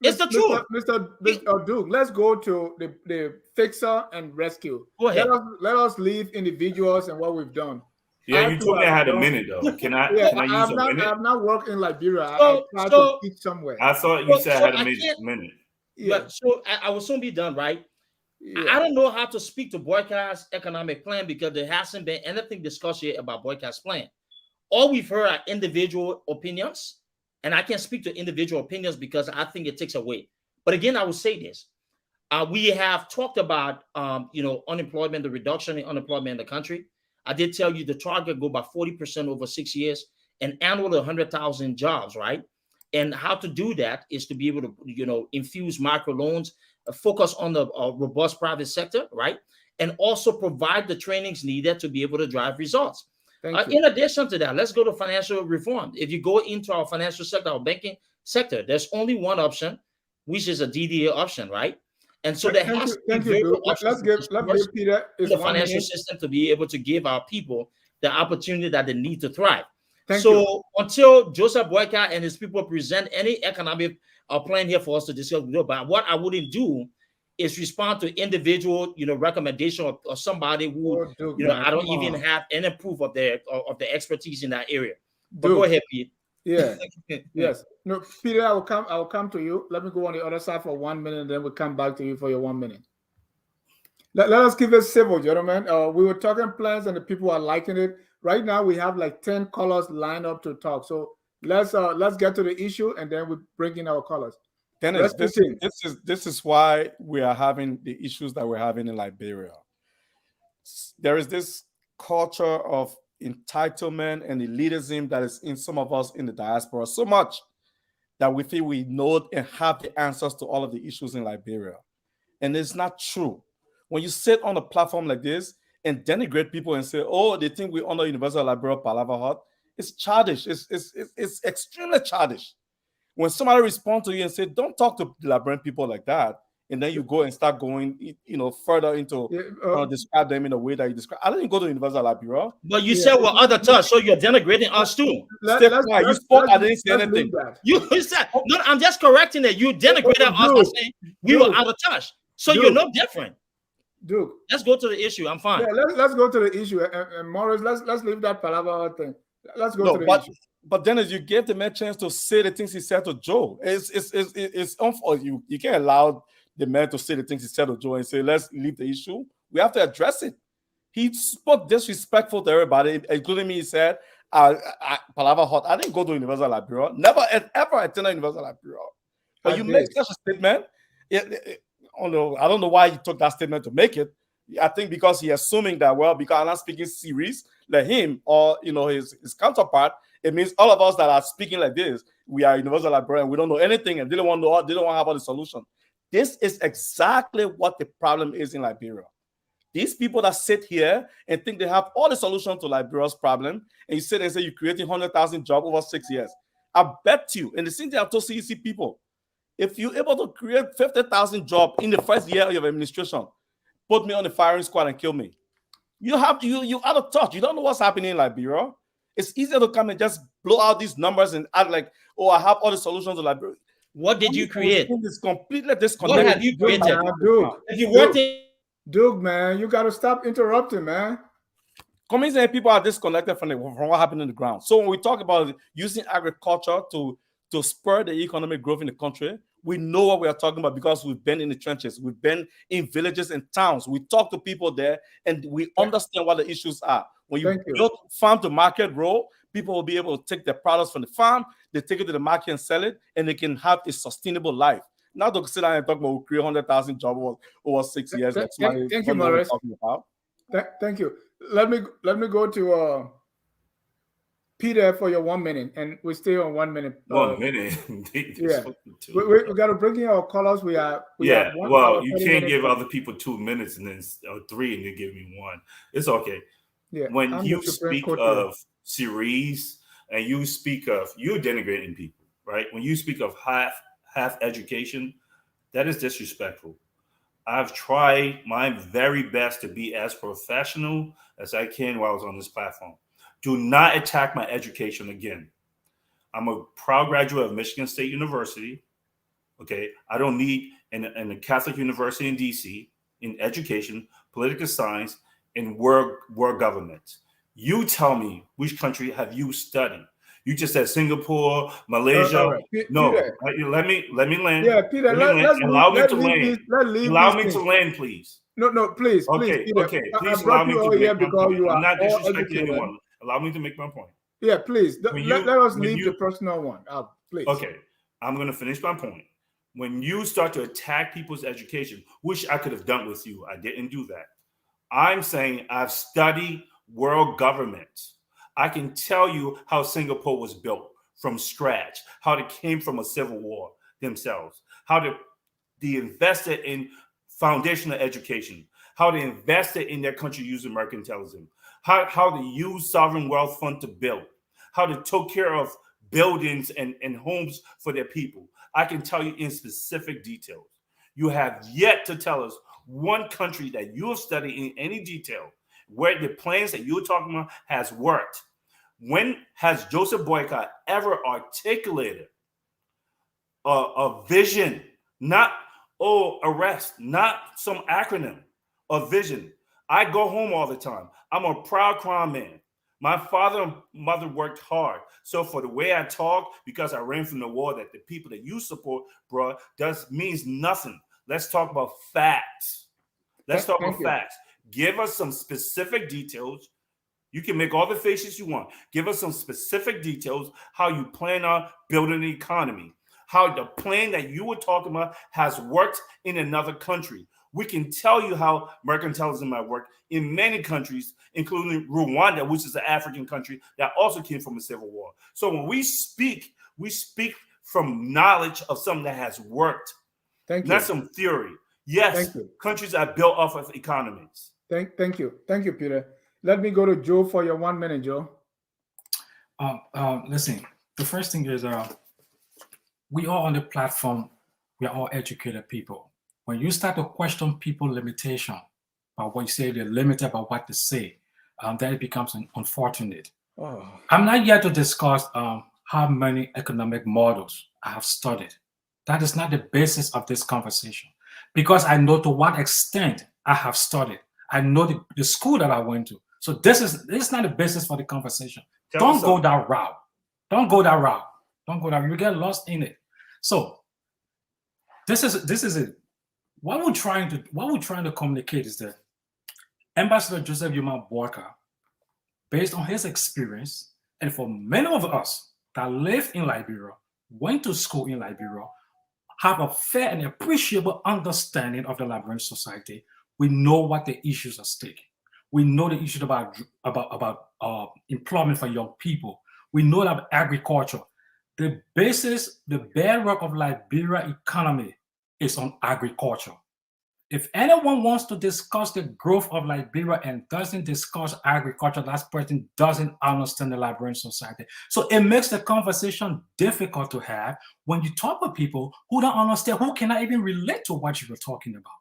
It's the truth. Mr. Duke, let's go to the fixer and rescue. Go ahead. Let us leave individuals and what we've done. Yeah, you told me I had a minute though. Can I use a minute? I have not worked in Liberia. I tried to teach somewhere. I thought you said I had a minute. Yeah. So I will soon be done, right? I don't know how to speak to Boakai's economic plan because there hasn't been anything discussed yet about Boakai's plan. All we've heard are individual opinions, and I can't speak to individual opinions because I think it takes away. But again, I will say this. We have talked about, unemployment, the reduction in unemployment in the country. I did tell you the target go by 40% over 6 years and annually 100,000 jobs, right? And how to do that is to be able to, infuse micro loans, focus on the robust private sector, right? And also provide the trainings needed to be able to drive results. In addition to that, let's go to financial reform. If you go into our financial sector, our banking sector, there's only one option, which is a DDA option, right? And so there has to be let's give Peter the financial system to be able to give our people the opportunity that they need to thrive. So until Joseph Boakai and his people present any economic plan here for us to discuss, but what I wouldn't do is respond to individual, recommendation or somebody who, I don't even have any proof of their expertise in that area. But go ahead, Pete. Yeah. Yes. No, Peter, I'll come to you. Let me go on the other side for 1 minute, and then we'll come back to you for your 1 minute. Let us keep it civil, gentlemen. We were talking plans, and the people are liking it. Right now, we have like 10 callers lined up to talk. So let's get to the issue, and then we bring in our callers. Dennis, this is why we are having the issues that we're having in Liberia. There is this culture of entitlement and elitism that is in some of us in the diaspora so much that we think we know and have the answers to all of the issues in Liberia. And it's not true. When you sit on a platform like this and denigrate people and say, oh, they think we honor Universal Liberia Palava Hut, it's childish. It's extremely childish. When somebody responds to you and say, don't talk to the Liberian people like that, and then you go and start going, further into describe them in a way that you describe. I didn't go to Universal Liberia. But you said we're other touch, so you're denigrating us too. You spoke, I didn't say anything. You said, no, I'm just correcting that. You denigrated us by saying we were out of touch. So you're no different. Duke, let's go to the issue. I'm fine. Yeah, let's go to the issue. And Morris, let's leave that Palava thing. Let's go to the issue. But Dennis, you gave the man a chance to say the things he said to Joe. It's unfair. You can't allow the man to say the things he said to Joe and say, let's leave the issue. We have to address it. He spoke disrespectful to everybody, including me. He said, Palava Hut. I didn't go to Universal Liberia. Never ever attended Universal Liberia. But you make such a statement. I don't know why he took that statement to make it. I think because he's assuming that, well, because I'm not speaking serious like him or his counterpart, it means all of us that are speaking like this, we are Universal Librarian, we don't know anything, and they don't want to have all the solution. This is exactly what the problem is in Liberia. These people that sit here and think they have all the solution to Liberia's problem, and you sit and say you're creating 100,000 jobs over 6 years. I bet you, and the same thing I've told CEC people, if you're able to create 50,000 jobs in the first year of your administration, put me on the firing squad and kill me. You out of touch. You don't know what's happening in Liberia. It's easier to come and just blow out these numbers and act like, oh, I have all the solutions to Liberia. What did you create? It's completely disconnected. What have you created? Duke, man, you got to stop interrupting, man. Cummings and people are disconnected from what happened on the ground. So when we talk about using agriculture to spur the economic growth in the country, we know what we are talking about because we've been in the trenches. We've been in villages and towns. We talk to people there, and we understand what the issues are. When you build farm to market road, people will be able to take their products from the farm, they take it to the market and sell it, and they can have a sustainable life. Not to sit down and talk about 300,000 jobs over 6 years. Thank you, Morris. Thank you. Let me go to Peter for your 1 minute, and we stay on 1 minute. 1 minute. Yeah, we got to bring in our callers. We have well, you can't give other people 2 minutes and then 3, and you give me 1. It's okay. Yeah. When you speak of series and you speak of, you're denigrating people, right? When you speak of half education, that is disrespectful. I've tried my very best to be as professional as I can while I was on this platform. Do not attack my education again. I'm a proud graduate of Michigan State University. Okay, I don't need in a Catholic university in DC in education, political science, and world government. You tell me which country have you studied? You just said Singapore, All Malaysia. right. No, Peter. let me land. Yeah, Peter. Let's Allow me let's to leave land. this. Let's leave Allow this me thing. to land, please. No, please, Okay, Peter. okay. I Please brought allow me you to all make here my because point. you I'm are not all disrespecting educated. anyone. Allow me to make my point. Yeah, please. When Let us when leave you- the personal one out, please. Okay, I'm going to finish my point. When you start to attack people's education, which I could have done with you, I didn't do that. I'm saying I've studied world government. I can tell you how Singapore was built from scratch, how they came from a civil war themselves, how they invested in foundational education, how they invested in their country using mercantilism, how they used sovereign wealth fund to build, how they took care of buildings and homes for their people. I can tell you in specific details. You have yet to tell us one country that you have studied in any detail where the plans that you're talking about has worked. When has Joseph Boakai ever articulated a vision, not arrest, not some acronym, a vision? I go home all the time. I'm a proud Kromah man. My father and mother worked hard. So for the way I talk, because I ran from the war, that the people that you support, bro, means nothing. Let's talk about facts. Let's talk about facts. Give us some specific details. You can make all the faces you want. Give us some specific details how you plan on building the economy, how the plan that you were talking about has worked in another country. We can tell you how mercantilism might work in many countries, including Rwanda, which is an African country that also came from a civil war. So when we speak from knowledge of something that has worked, not some theory. Yes, countries are built off of economies. Thank you, Peter. Let me go to Joe for your 1 minute, Joe. Listen, the first thing is we are on the platform. We are all educated people. When you start to question people's limitation about what you say, they're limited about what to say, then it becomes unfortunate. Oh. I'm not here to discuss how many economic models I have studied. That is not the basis of this conversation, because I know to what extent I have studied. I know the school that I went to. So this is not the basis for the conversation. Don't go that route. Don't go that route. Don't go that route. You get lost in it. So this is it. What we're trying to communicate is that Ambassador Joseph Yuma Boakai, based on his experience, and for many of us that live in Liberia, went to school in Liberia, have a fair and appreciable understanding of the Liberian society. We know what the issues are at stake. We know the issues about employment for young people. We know that agriculture. The basis, the bedrock of Liberia economy is on agriculture. If anyone wants to discuss the growth of Liberia and doesn't discuss agriculture, that person doesn't understand the Liberian society. So it makes the conversation difficult to have when you talk with people who don't understand, who cannot even relate to what you were talking about.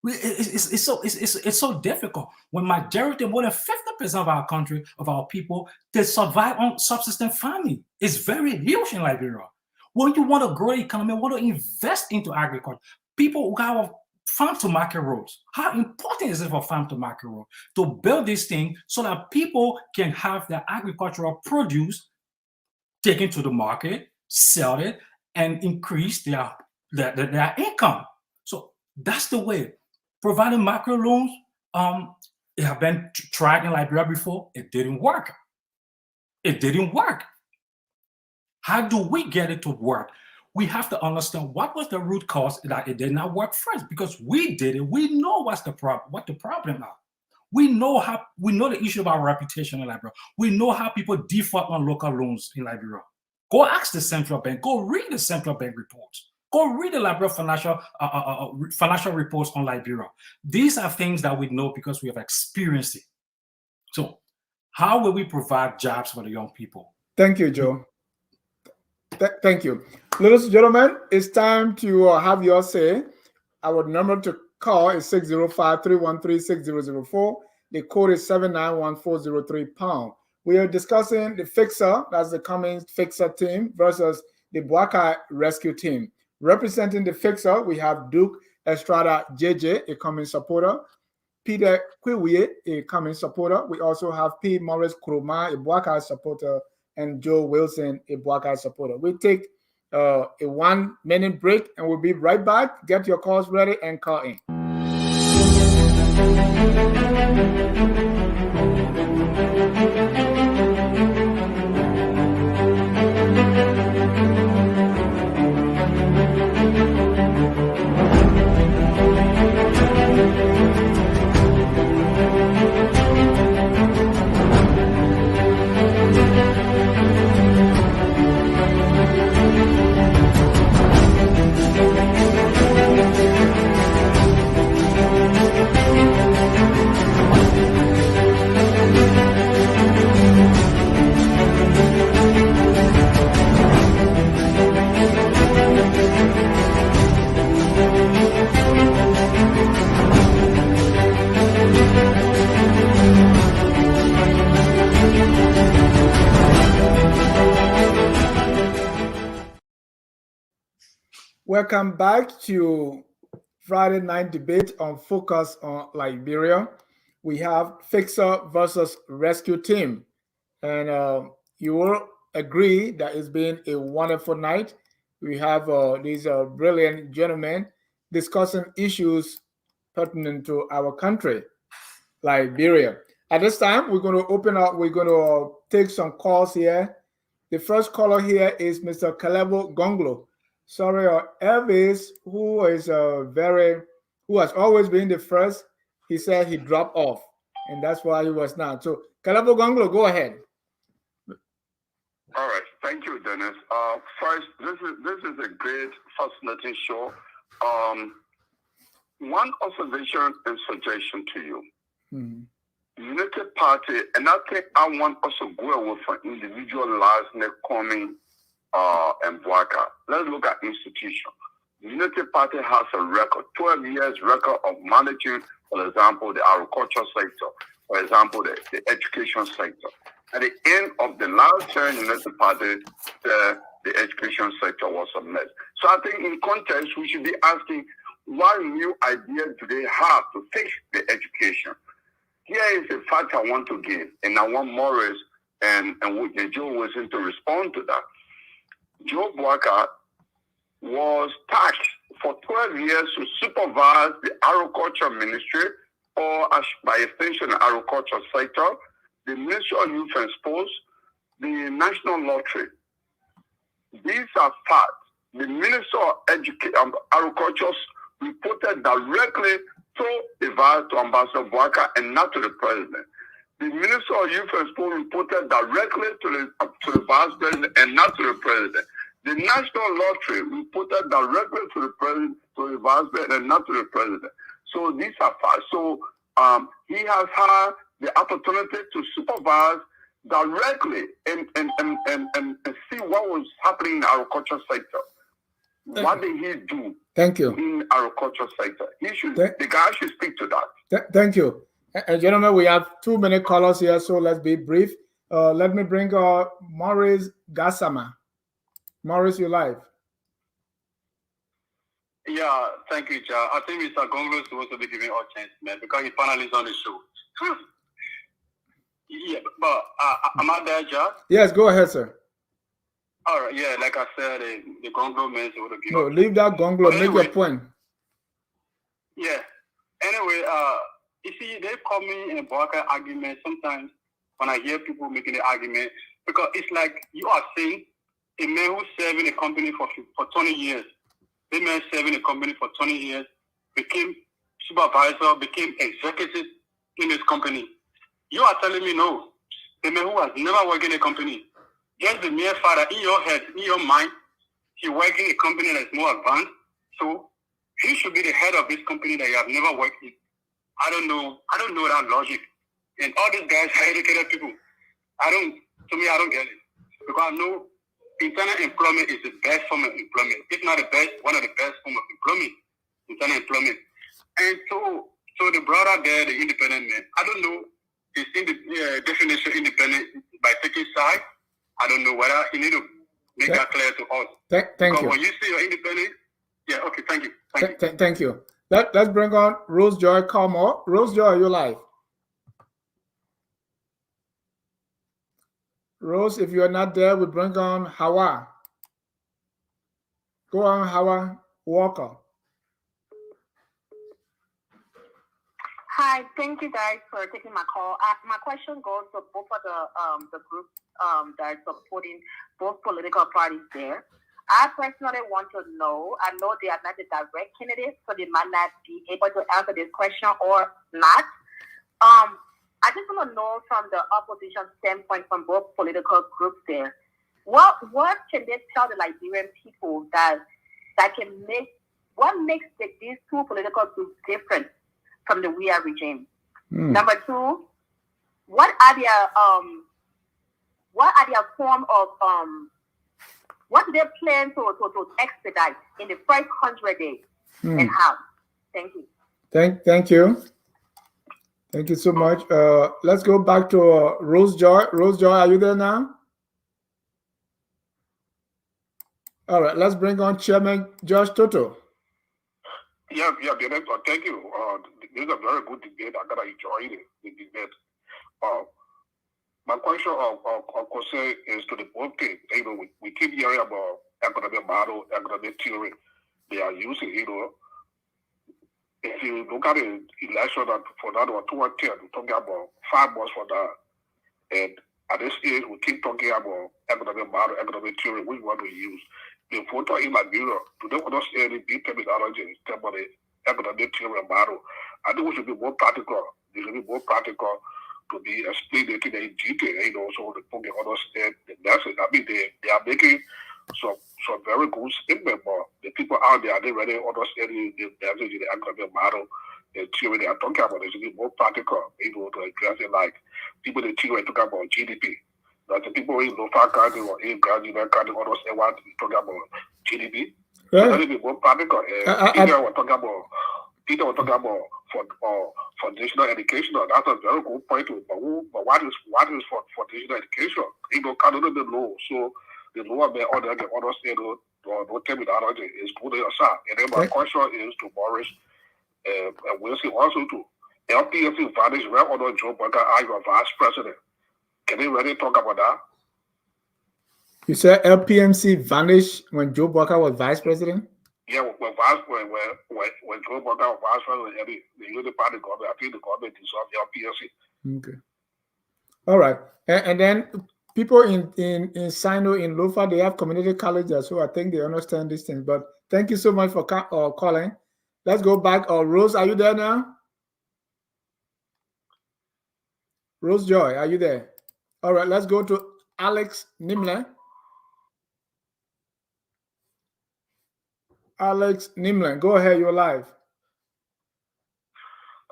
It's so difficult when majority, more than 50% of our country, of our people, they survive on subsistence farming. It's very huge in Liberia. When you want to grow the economy, want to invest into agriculture, people who have farm to market roads. How important is it for farm to market road to build this thing so that people can have their agricultural produce taken to the market, sell it, and increase their income? So that's the way. Providing macro loans, it have been tried in Liberia before. It didn't work. It didn't work. How do we get it to work? We have to understand what was the root cause that it did not work first, because we did it. We know what the problem are. We know the issue about reputation in Liberia. We know how people default on local loans in Liberia. Go ask the central bank. Go read the central bank reports. Go read the Liberia financial reports on Liberia. These are things that we know because we have experienced it. So how will we provide jobs for the young people? Thank you, Joe. Thank you. Ladies and gentlemen, it's time to have your say. Our number to call is 605-313-6004. The code is 791-403#. We are discussing the fixer, that's the Cummings fixer team, versus the Boakai rescue team. Representing the fixer, we have Duke Estrada Jayjay, a Cummings supporter, Peter Quaweay, a Cummings supporter. We also have P. Morris Kromah, a Boakai supporter, and Joe Wilson, a Boakai supporter. We take a 1 minute break and we'll be right back. Get your calls ready and call in. Welcome back to Friday night debate on Focus on Liberia. We have Fixer versus Rescue Team. And you will agree that it's been a wonderful night. We have these brilliant gentlemen discussing issues pertinent to our country, Liberia. At this time, we're going to open up, we're going to take some calls here. The first caller here is Mr. Kalebo Gonglo. Sorry, Elvis, who has always been the first, he said he dropped off, and that's why he was not. So, Kalebo Gonglo, go ahead. All right, thank you, Dennis. First, this is a great, fascinating show. One observation and suggestion to you. United Party, and I think I want us to go away from individual lives like Cummings and Boakai. Let's look at institution. United Party has a record, 12 years record of managing, for example, the agriculture sector, for example, the education sector. At the end of the last term, United Party, the education sector was a mess. So I think in context, we should be asking, what new ideas do they have to fix the education? Here is a fact I want to give, and I want Morris and Joe Wilson to respond to that. Joe Boakai was tasked for 12 years to supervise the agriculture ministry, or by extension, the agriculture sector, the Ministry of Youth and Sports, the National Lottery. These are facts. The Minister of Agriculture reported directly to Ambassador Boakai and not to the President. The Minister of Youth and Sport reported directly to the Vice President and not to the President. The National Lottery reported directly to the President, to the Vice President, and not to the President. So these are facts. So he has had the opportunity to supervise directly and see what was happening in the agriculture sector. What did he do? Thank you. In the agriculture sector, the guy should speak to that. Thank you. And gentlemen, we have 2 minute callers here, so let's be brief. Let me bring Maurice Gassama. Maurice, you're live. Yeah, thank you, Ja. I think Mr. Gonglo is supposed to be giving all chance, man, because he panelists on the show. Yeah, but am I there, Ja? Yes, go ahead, sir. All right, yeah, like I said, the Gonglo man is supposed to give. No, leave that Gonglo. Anyway, make your point. Yeah. Anyway, you see, they call me in a Boakai argument sometimes when I hear people making the argument, because it's like you are saying a man who's serving a company for 20 years, the man serving a company for 20 years, became supervisor, became executive in this company. You are telling me no. The man who has never worked in a company, just the mere fact that in your head, in your mind, he working a company that's more advanced, so he should be the head of this company that you have never worked in. I don't know that logic. And all these guys are educated people. I don't get it. Because I know internal employment is the best form of employment. If not the best, one of the best form of employment, internal employment. And so the brother there, the independent man, I don't know his definition independent by taking side. I don't know whether he need to make that clear to us. Thank you. When you say you're independent, yeah, okay, thank you. Thank you. Let's bring on Rose Joy Cummings. Rose Joy, you're live. Rose, if you are not there, we bring on Hawa. Go on, Hawa Walker. Hi, thank you guys for taking my call. My question goes to both of the groups that are supporting both political parties there. I personally want to know, I know they are not the direct candidates, so they might not be able to answer this question or not. I just want to know from the opposition standpoint, from both political groups there, what can they tell the Liberian people that can make, what makes these two political groups different from the WIA regime? Number two, what are their form of what do they plan to expedite in the first 100 days and how? Thank you. Thank you. Thank you so much. Let's go back to Rose Joy. Rose Joy, are you there now? All right, let's bring on Chairman Josh Toto. Yeah, thank you. This is a very good debate. I gotta enjoy the debate. My question concern is to the both things. You know, we keep hearing about economic model, economic theory they are using. You know, if you look at the election for that or 2010, we're talking about 5 months for that, and at this stage we keep talking about economic model, economic theory. Which one we use? The photo in Liberia, do they understand the big terminology in terms of the economic theory and model? I think we should be more practical. We should be more practical to be explained it in detail, you know, so the people can understand the message. I mean, they are making some very good statement, but the people out there, they really understand the message, the economic model, the theory they are talking about. They should be more practical, you know, to address it. Like people in the theory talk about GDP. Like the people in local country or in Garguah country understand what we talking about GDP. Right. So that is more practical. Peter was talking about for foundational education. That's a very good point. But what is for foundational education? You know, kind of the law. So the law may understand no terminology is good on your side. And then my question is to Morris and Wilson also to LPFC Vanish, where other Joe Boakai are your vice president. Can they really talk about that? You said LPMC vanished when Joe Boakai was vice president? Yeah, when Joe Boakai was vice president, the Unity Party government, I think the government dissolved LPMC. Okay. All right. And then people in Sino, in Lofa, they have community colleges, so I think they understand these things. But thank you so much for calling. Let's go back. Rose, are you there now? Rose Joy, are you there? All right, let's go to Alex Nimle. Alex Nimle, go ahead, you're live.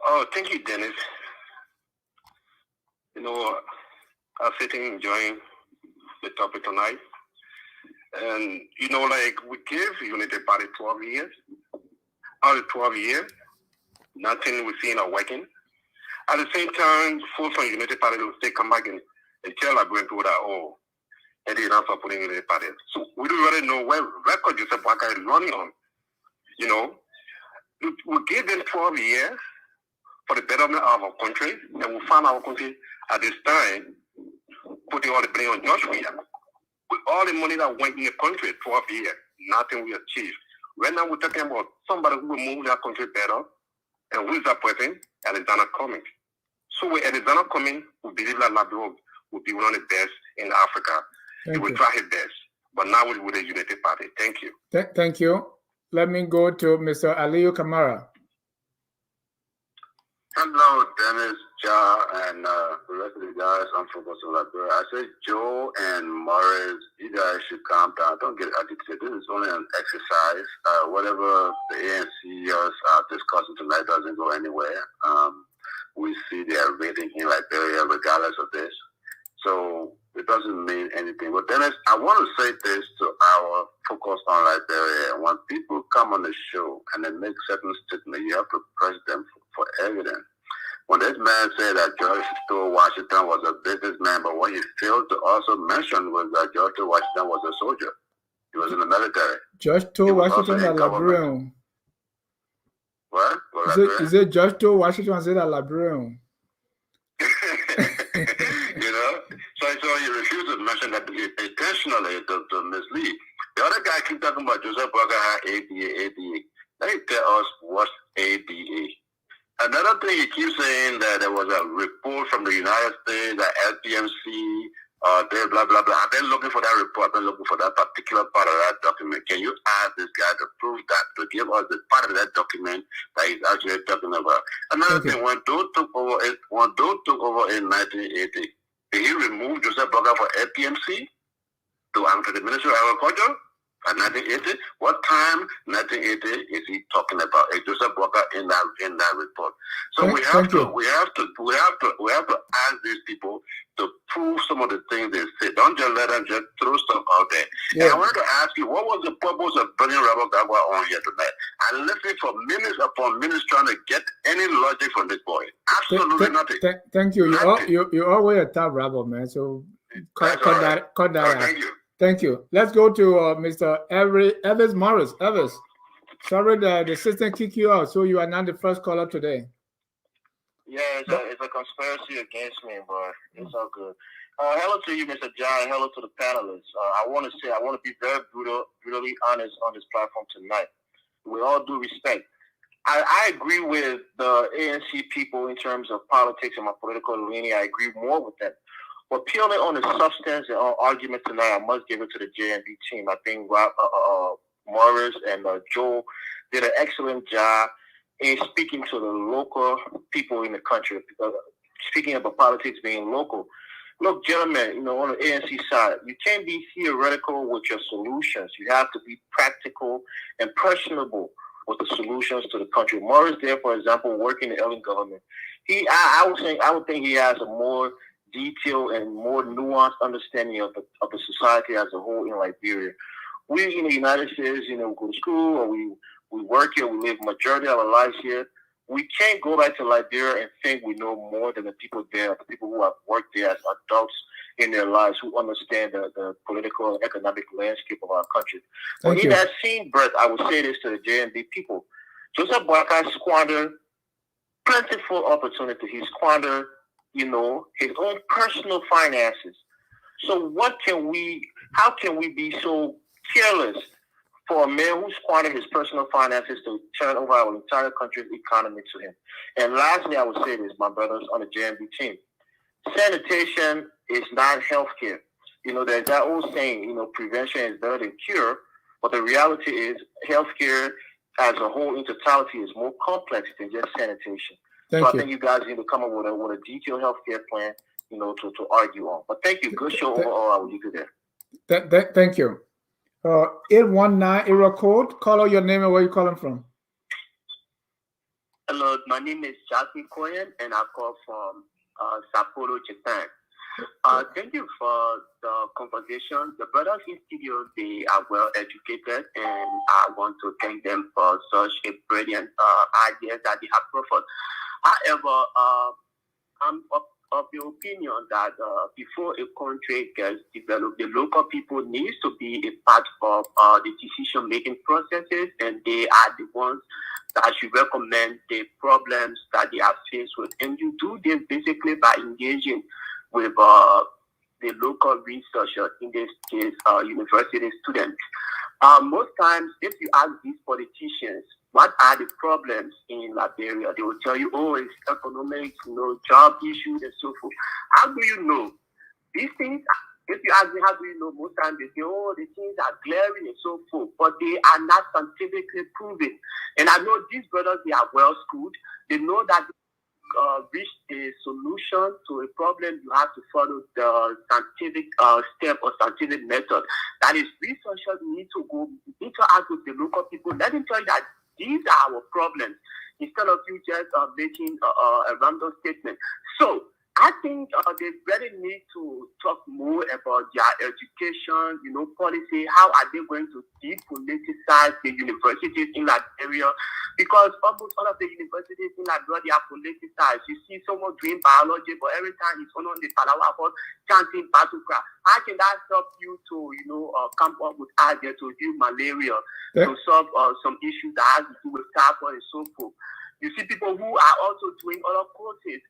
Oh, thank you, Dennis. You know, I'm sitting enjoying the topic tonight. And, you know, like we give Unity Party 12 years. Out of 12 years, nothing we've seen are working. At the same time, folks from Unity Party will still come back and tell Liberian people that, oh, they did not support Unity Party. So we don't really know where record Joseph Boakai is running on. You know, we gave them 12 years for the betterment of our country, and we found our country at this time putting all the blame on Joshua. With all the money that went in the country, 12 years, nothing we achieved. Right now we're talking about somebody who will move that country better, and who is that person? Alexander Cummings. So with Alexander Cummings, we believe that Liberia will be one of the best in Africa. He will try his best. But now we're with the Unity Party. Thank you. Thank you. Let me go to Mr. Aliyu Kamara. Hello, Dennis, Ja, and the rest of the guys. I'm focused on Liberia. I said Joe and Morris, you guys should calm down. Don't get addicted. This is only an exercise. Whatever the ANCers are discussing tonight doesn't go anywhere. We see they are rating in Liberia regardless of this. So it doesn't mean anything. But Dennis, I want to say this to our focus on Liberia. When people come on the show and they make certain statements, you have to press them for evidence. When this man said that George Washington was a businessman, but what he failed to also mention was that George Washington was a soldier. He was in the military. George Washington a librarian. What? Is it George Washington said a librarian? You know? So he refused to mention that intentionally to mislead. The other guy keep talking about Joseph Boakai ADA. Let me tell us what's ADA. Another thing, he keeps saying that there was a report from the United States, that LPMC, blah, blah, blah. I've been looking for that report. I've been looking for that particular part of that document. Can you ask this guy to prove that, to give us the part of that document that he's actually talking about? Another thing, when Doe took over in 1980, did he remove Joseph Boakai for LPMC to the Ministry of Agriculture? At 1980, what time 1980 is he talking about? Is Joseph Boakai in that report? So we have to ask these people to prove some of the things they say. Don't just let them just throw stuff out there. Yeah. And I wanted to ask you, what was the purpose of bringing Robert Garguah on here tonight? I listened for minutes upon minutes trying to get any logic from this boy. Absolutely nothing. Thank you. You always attack Robert, man. So cut that out. Thank you. Thank you. Let's go to Mr. Evans Morris. Evans, sorry that the system kicked you out, so you are not the first caller today. Yeah, it's a conspiracy against me, but it's all good. Hello to you, Mr. John. Hello to the panelists. I want to be very brutally honest on this platform tonight. With all due respect, I agree with the ANC people in terms of politics and my political leaning. I agree more with them. But purely on the substance and on argument tonight, I must give it to the JMB team. I think Morris and Joe did an excellent job in speaking to the local people in the country. Speaking about politics being local. Look, gentlemen, on the ANC side, you can't be theoretical with your solutions. You have to be practical and personable with the solutions to the country. Morris there, for example, working in the Ellen government. I would think he has a more detailed and more nuanced understanding of the society as a whole in Liberia. We in the United States, we go to school or we work here, we live majority of our lives here. We can't go back to Liberia and think we know more than the people there, the people who have worked there as adults in their lives, who understand the political and economic landscape of our country. But in that same breath, I would say this to the JMB people. Joseph Boakai squandered plentiful opportunity. He squandered his own personal finances. So how can we be so careless for a man who squandered his personal finances to turn over our entire country's economy to him? And lastly, I would say this, my brothers on the JMB team. Sanitation is not healthcare. There's that old saying, prevention is better than cure, but the reality is healthcare as a whole in totality is more complex than just sanitation. I think you guys need to come up with a detailed healthcare plan, to argue on. But thank you. Good show overall. I will leave you there. Thank you. 819 area code. Call out your name and where you're calling from. Hello, my name is Jackie Koyen, and I call from Sapporo, Japan. Thank you for the conversation. The brothers in studio, they are well educated, and I want to thank them for such a brilliant ideas that they have proffered. However, I'm of the opinion that before a country gets developed, the local people needs to be a part of the decision-making processes, and they are the ones that should recommend the problems that they are faced with. And you do this basically by engaging with the local researchers, in this case, university students. Most times, if you ask these politicians, what are the problems in Liberia? They will tell you, it's economic, job issues and so forth. How do you know? These things, if you ask me, how do you know? Most times they say, the things are glaring and so forth, but they are not scientifically proven. And I know these brothers, they are well schooled. They know that reach a solution to a problem, you have to follow the scientific step or scientific method. That is, researchers need to ask with the local people. Let them tell you that these are our problems, instead of you just making a random statement. So I think they really need to talk more about their education, policy. How are they going to depoliticize the universities in that area? Because almost all of the universities in Liberia, they are politicized. You see someone doing biology, but every time he's on the Palawa about chanting battle cry. How can that help you to, come up with ideas to heal malaria, to solve some issues that has to do with typhoid and so forth? You see people who are also doing other courses,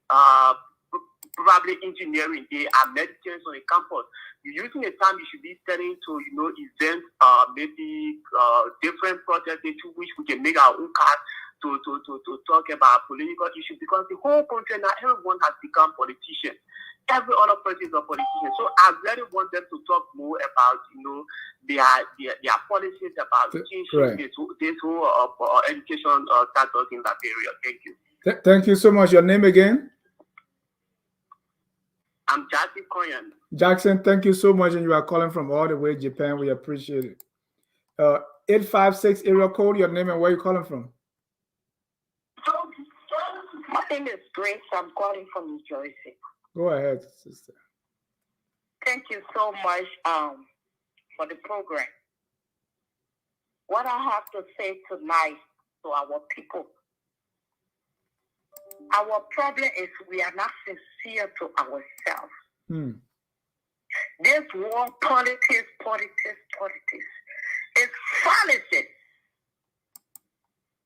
probably engineering day and medicine on the campus. You're using the time you should be studying to, events, maybe different projects into which we can make our own cards to talk about political issues, because the whole country now, everyone has become politicians. Every other person is a politician. So I really want them to talk more about, their policies about changing this whole education status in that area. Thank you. Thank you so much. Your name again? I'm Jackson Koyan. Jackson, thank you so much. And you are calling from all the way Japan. We appreciate it. 856 area code, your name and where you're calling from? My name is Grace. I'm calling from New Jersey. Go ahead, sister. Thank you so much for the program. What I have to say tonight to our people, our problem is we are not sincere to ourselves. This war, politics, is fallacy.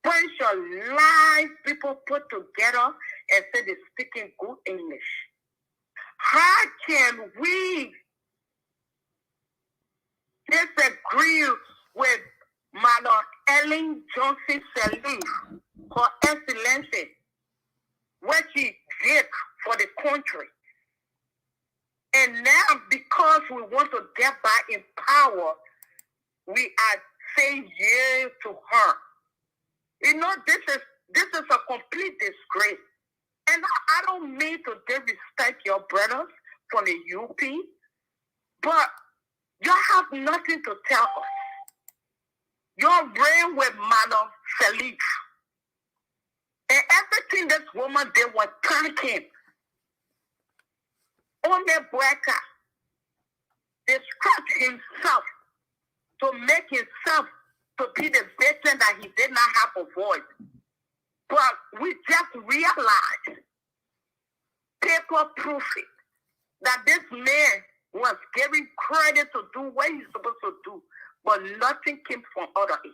Bunch of lies people put together and say they're speaking good English. How can we disagree with Madam Ellen Johnson Sirleaf, Her Excellency, what she did for the country? And now, because we want to get back in power, we are saying yes to her. This is a complete disgrace. And I don't mean to disrespect your brothers from the UP, but you have nothing to tell us. You're reign with Madam Sirleaf. And everything this woman did was thanking. Only Boakai described himself to make himself to be the victim that he did not have a voice. But we just realized, paper proof it, that this man was giving credit to do what he's supposed to do, but nothing came from out of it.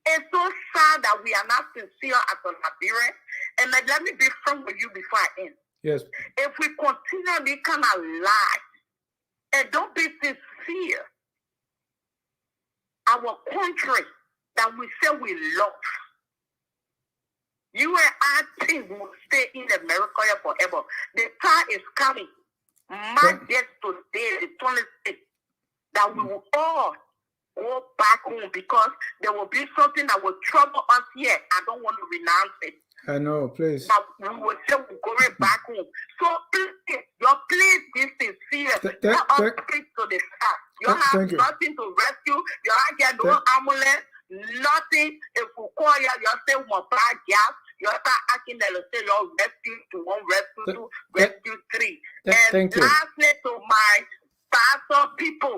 It's so sad that we are not sincere as a Liberian. And let me be frank with you before I end. Yes. If we continually kind of lie and don't be sincere, our country that we say we love, you and I think will stay in America forever. The time is coming. My guess today, the 26th, that we will all go back home, because there will be something that will trouble us here. I don't want to renounce it. I know, please. But we will say we're going back home. So please be sincere. Let us speak to the fact. You have nothing to rescue. You don't get no ambulance, nothing. If we call you, you say we want buy gas. You start acting like you say you're rescue to one, rescue two, rescue three. And lastly, to my pastor people,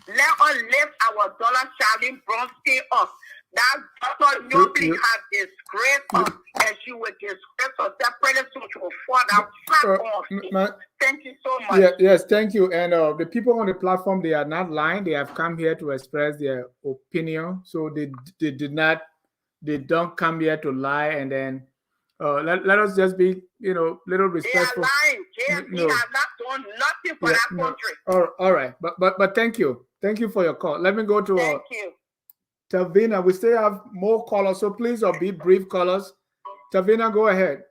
let us lift our dollar Charlie Bronski up. That Dr. Nobly has disgraced us, and she will disgrace us. That president will fall down flat on. Thank you so much. Yeah, yes, thank you. And the people on the platform, they are not lying. They have come here to express their opinion. So they don't come here to lie. And then let us just be, little respectful. They are lying. They have not done nothing for that country. All right. But thank you. Thank you for your call. Let me go to thank you. Tavina. We still have more callers, so please be brief callers. Tavina, go ahead.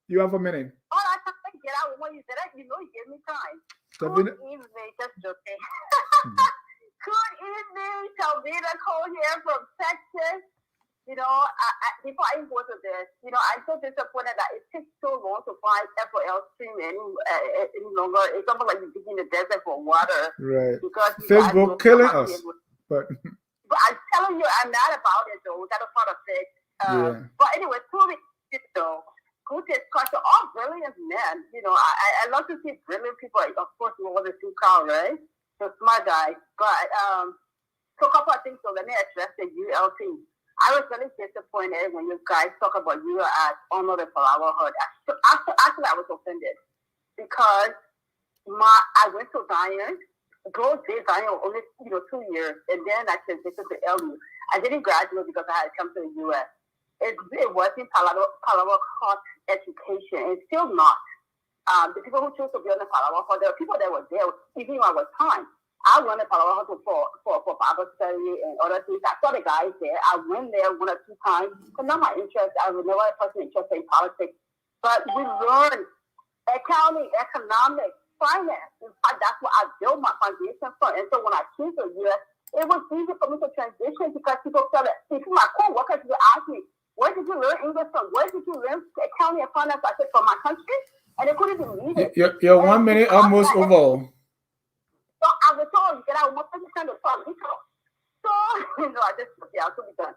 You have a minute. Oh, I can't get out when you said that. You gave me time. Tavina. Good evening. Just joking. Good evening, Tavina. Call here from Texas. Before I go to this, I'm so disappointed that it takes so long to find FOL stream any longer. It's almost like you're digging the desert for water. Right. Because Facebook killing us. But I'm telling you, I'm not about it though. That's a part of it. But anyway, truly, good discussion. All brilliant men. I love to see brilliant people. Of course, we want to see Carl, right? The smart guy. But so a couple of things. So let me address the ULT. I was really disappointed when you guys talk about you as Honor the Flowerhood. Actually, I was offended because I went to Zion. Those days, Zion only 2 years, and then I transitioned to LU. I didn't graduate because I had come to the U.S. it wasn't Palawa Court education. It's still not. The people who chose to be on the Palawa Court, there were people that were there even when I was time. I went to Palawa Court for Bible study and other things. I saw the guys there. I went there 1 or 2 times. But not my interest. I was never a person interested in politics. But we learned accounting, economics, finance. In fact, that's what I built my foundation for. And so when I came to the U.S., it was easy for me to transition because people felt that my co-workers would ask me, where did you learn English from? Where did you learn accounting and finance? I said, from my country. And they couldn't believe it. You're 1 minute almost over. So I was told that I was trying to talk. So, I just, I'll be done.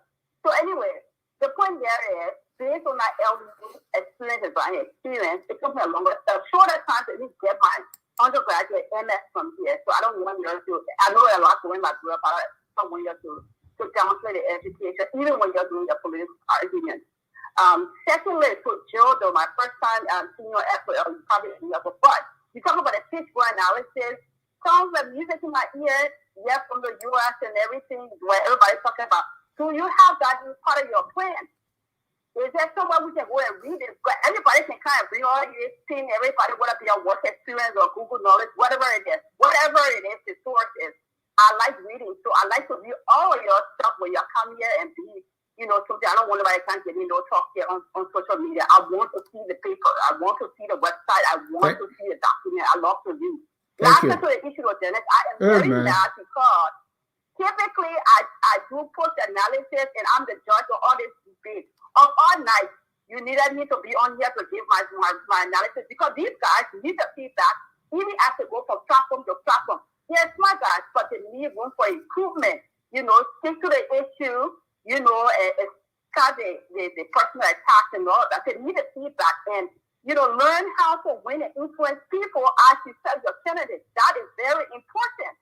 So anyway, the point there is, based on my LD experience, it took me a shorter time to even get my undergraduate MS from here. So I don't want you to, I know a lot when I grew up, I don't want you to downplay the education, even when you're doing the political argument. Secondly, to Joe, though, my first time seeing your effort, probably but you talk about the fiscal analysis, sounds like music in my ear, from the US and everything, where everybody's talking about. Do you have that as part of your plan? Is there somewhere we can go and read it? But everybody can kind of bring all this thing, everybody, whatever your work experience or Google knowledge, whatever it is, the source is. I like reading, so I like to read all of your stuff when you come here and be, something. I don't want nobody to get me no talk here on social media. I want to see the paper. I want to see the website. I want to see the document. I love to read. Last to the issue of Dennis, I am very mad because typically I do post analysis and I'm the judge of all this debate. Of all nights, you needed me to be on here to give my analysis because these guys need the feedback even as they go from platform to platform. They're smart guys, but they need room for improvement. Stick to the issue, it's kind of the personal attack and all that. They need the feedback and learn how to win and influence people as you tell your candidates. That is very important.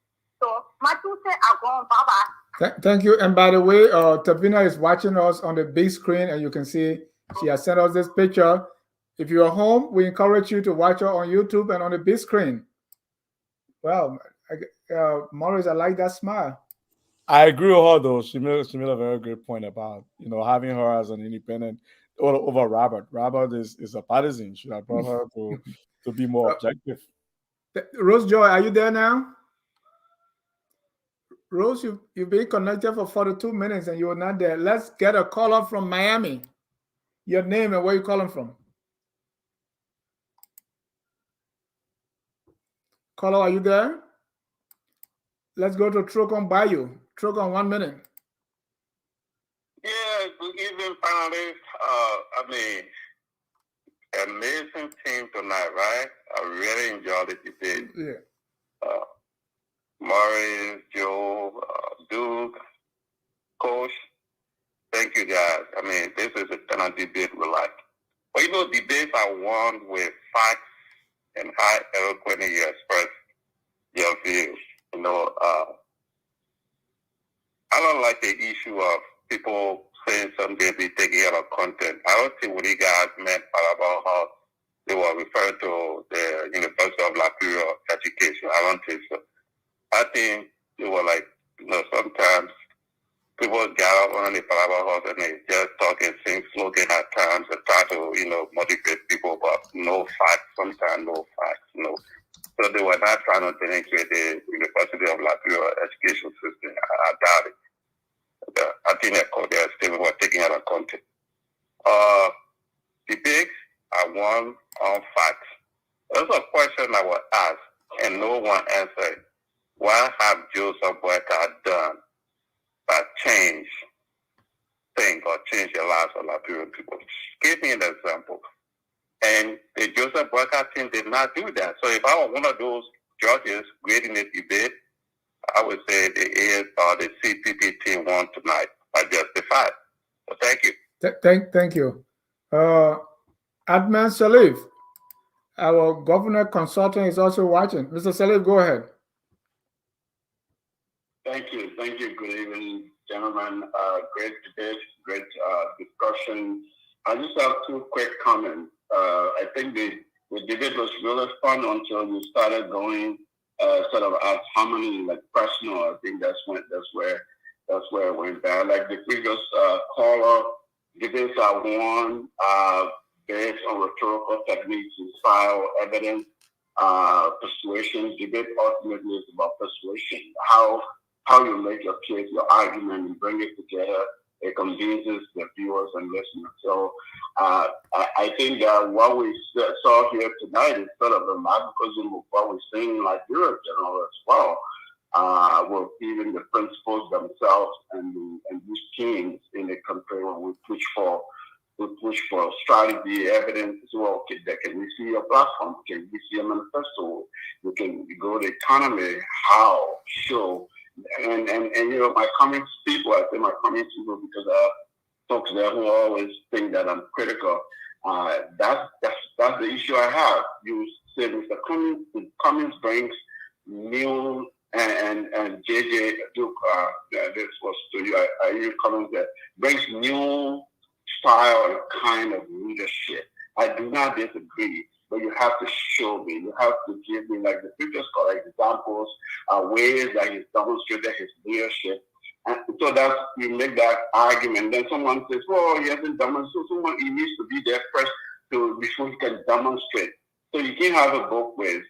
So my 2 cents are going bye-bye. Thank you. And by the way, Tavina is watching us on the big screen, and you can see she has sent us this picture. If you're home, we encourage you to watch her on YouTube and on the big screen. Well, Maurice, I like that smile. I agree with her, though. She made a very good point about, having her as an independent over Robert. Robert is a partisan. Should have brought her to be more objective. Rose Joy, are you there now? Rose, you've been connected for 42 minutes and you were not there. Let's get a caller from Miami. Your name and where you calling from. Caller, are you there? Let's go to Trocon Bayou. Trocon, 1 minute. Yeah, good evening, panelists. Amazing team tonight, right? I really enjoyed the debate. Yeah. Maurice, Joe, Duke, Coach, thank you guys. This is the kind of debate we like. But debates are won with facts and how eloquently you express your views. I don't like the issue of people saying something be taken out of content. I don't think what you guys meant about how they were referring to the University of Liberia education. I don't think so. I think they were like, sometimes people gather on the Palabra and they just talk and sing slogan at times and try to, motivate people, but no facts, sometimes no facts, So they were not trying to penetrate the University of Liberia education system. I doubt it. I think they still were taking out of content. Debates are one on facts. There's a question I was asked and no one answered. What have Joseph Boakai done that change things or change the lives of Liberian people? Give me an example. And the Joseph Boakai team did not do that. So if I were one of those judges grading the debate, I would say the AS or the CPP team won tonight. I justified. So thank you. Thank you. Adman Salif, our governor consultant, is also watching. Mr. Salif, go ahead. Thank you. Good evening, gentlemen. Great debate, great discussion. I just have 2 quick comments. I think the debate was really fun until you started going sort of at harmony, like personal. I think that's where it went bad. Like the previous caller, debates are won based on rhetorical techniques, style, evidence, persuasion. Debate ultimately is about persuasion. How you make your case, your argument, and bring it together. It convinces the viewers and listeners. So I think that what we saw here tonight is sort of a microcosm of what we're seeing in Liberia general as well. With even the principals themselves and these teams in the country when we push for strategy, evidence as well. Can we see a platform? Can we see a manifesto? We can go to the economy, how, show. And my Cummings people, I say my Cummings people because folks there who always think that I'm critical. That's the issue I have. You said Mr. Cummings brings new and Jayjay Duke, this was to you. I hear Cummings that brings new style and kind of leadership. I do not disagree. But you have to show me. You have to give me, like the previous caller, examples, ways that he's demonstrated his leadership. And so that you make that argument. Then someone says, "Well, he hasn't demonstrated." He needs to be there first before he can demonstrate. So you can't have it both ways.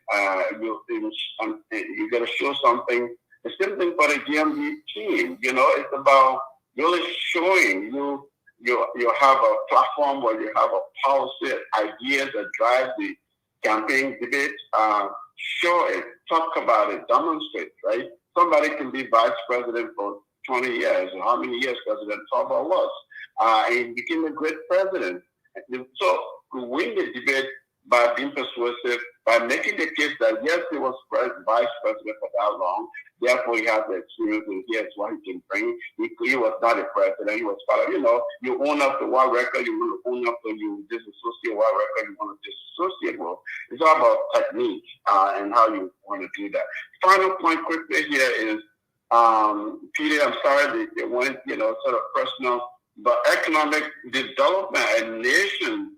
You got to show something. The same thing for the GMB team. It's about really showing you have a platform where you have a policy, ideas that drive the campaign debate. Show it, talk about it, demonstrate, right? Somebody can be vice president for 20 years, or how many years President Tauber was. And he became a great president. So to win the debate by being persuasive, by making the case that yes, he was vice president for that long, therefore he has the experience and here's what he can bring. He was not a president, he was part of, you own up to what record you want to own up to, you disassociate what record you want to disassociate with. It's all about technique and how you want to do that. Final point quickly here is, Peter, I'm sorry it went, sort of personal, but economic development, a nation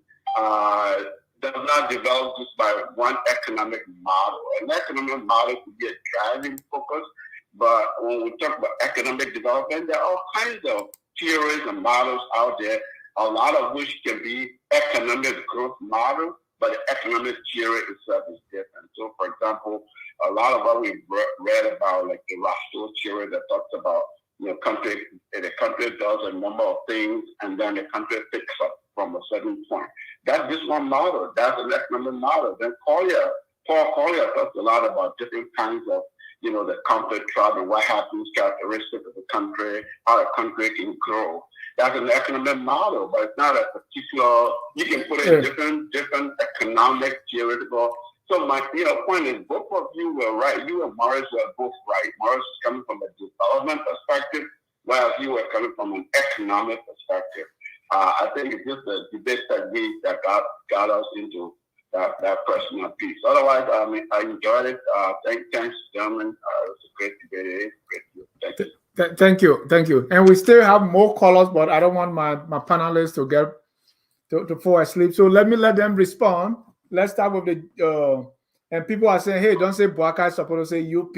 does not develop just by one economic model. An economic model could be a driving focus, but when we talk about economic development, there are all kinds of theories and models out there, a lot of which can be economic growth models, but the economic theory itself is different. So, for example, a lot of what we've read about, like the Rothschild theory that talks about, the country does a number of things, and then the country picks up from a certain point. That's just one model. That's an economic model. Then Paul Collier talks a lot about different kinds of, the conflict tribe and what happens, characteristics of the country, how a country can grow. That's an economic model, but it's not a particular. You can put it in different economic theoretical. So my point is, both of you were right. You and Morris were both right. Morris is coming from a development perspective, whereas you were coming from an economic perspective. I think it's just a debate technique that got us into that personal piece. Otherwise, I enjoyed it. Thanks, gentlemen. It was a great debate. Great. Thank you. And we still have more callers, but I don't want my panelists to get to fall asleep. So let them respond. Let's start with the and people are saying, hey, don't say Boakai, supposed to say UP.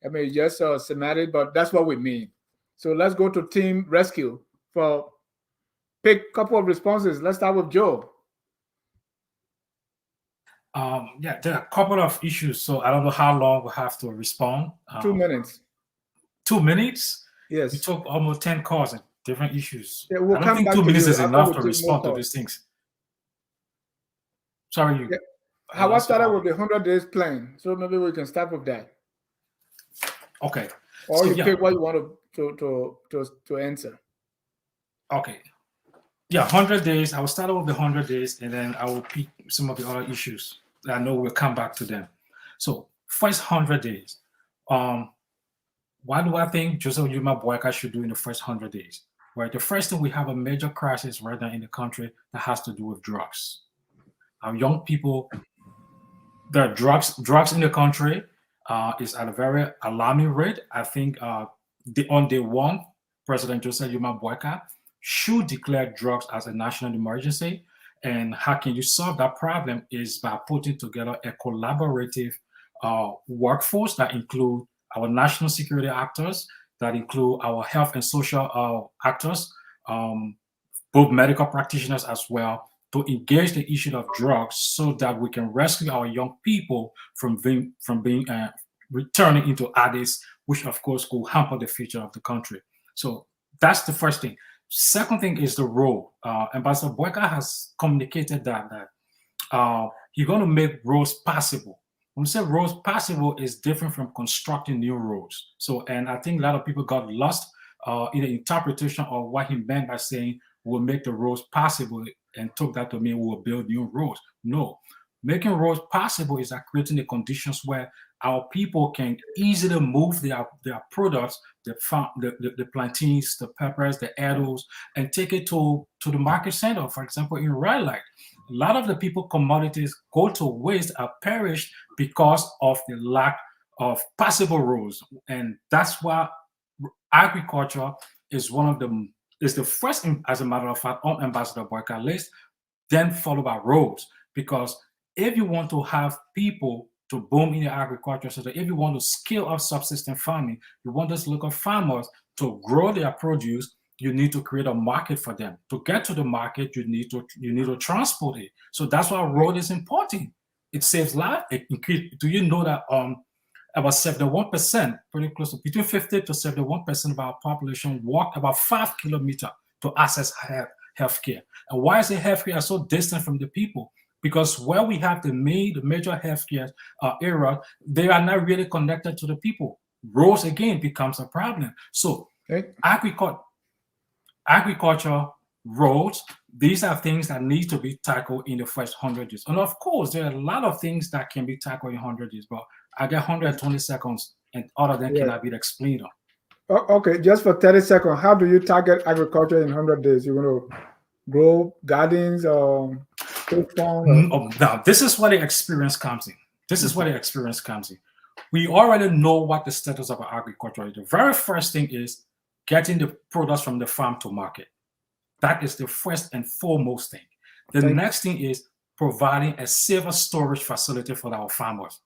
I mean, just semantic, but that's what we mean. So let's go to Team Rescue for pick a couple of responses. Let's start with Joe. Yeah, there are a couple of issues, so I don't know how long we'll have to respond. 2 minutes. 2 minutes? Yes. We took almost 10 calls and different issues. Yeah, we'll I don't think 2 minutes is enough to respond to calls. these things. Sorry, you. Yeah. How I started with the 100 days plan, so maybe we can start with that. Okay. Or so, you pick what you want to answer. Okay. Yeah, 100 days. I will start with the 100 days, and then I will pick some of the other issues. I know we'll come back to them. So, first 100 days. What do I think Joseph Yuma Boakai should do in the first 100 days? Right. The first thing, we have a major crisis right now in the country that has to do with drugs. Our young people, the drugs in the country is at a very alarming rate. I think on day one, President Joseph Yuma Boakai should declare drugs as a national emergency. And how can you solve that problem is by putting together a collaborative workforce that include our national security actors, that include our health and social actors, both medical practitioners as well, to engage the issue of drugs so that we can rescue our young people from being returning into addicts, which of course could hamper the future of the country. So that's the first thing. Second thing is the role. Ambassador Boakai has communicated that he's going to make roads passable. When we say roads passable, is different from constructing new roads. So, and I think a lot of people got lost in the interpretation of what he meant by saying we'll make the roads passable and took that to mean we'll build new roads. No, making roads passable is like creating the conditions where our people can easily move their products, the plantains, the peppers, the edibles, and take it to the market center. For example, in Red Light, a lot of the people commodities go to waste are perished because of the lack of passable roads, and that's why agriculture is the first, as a matter of fact, on Ambassador Boakai list, then followed by roads. Because if you want to have people to boom in the agriculture, so that if you want to scale up subsistence farming, you want those local farmers to grow their produce, you need to create a market for them. To get to the market, you need to transport it. So that's why road is important. It saves life. It increase. Do you know that about 71%, pretty close to between 50 to 71% of our population walk about 5 kilometers to access healthcare? And why is the healthcare so distant from the people? Because where we have the major healthcare area, they are not really connected to the people. Roads again becomes a problem. So agriculture, roads, these are things that need to be tackled in the first 100 years. And of course, there are a lot of things that can be tackled in 100 years, but I got 120 seconds and all of them cannot be explained on. Okay, just for 30 seconds, how do you target agriculture in 100 days? You're going to grow gardens or now, this is where the experience comes in. We already know what the status of our agriculture is. The very first thing is getting the products from the farm to market. That is the first and foremost thing. The next thing is providing a safer storage facility for our farmers.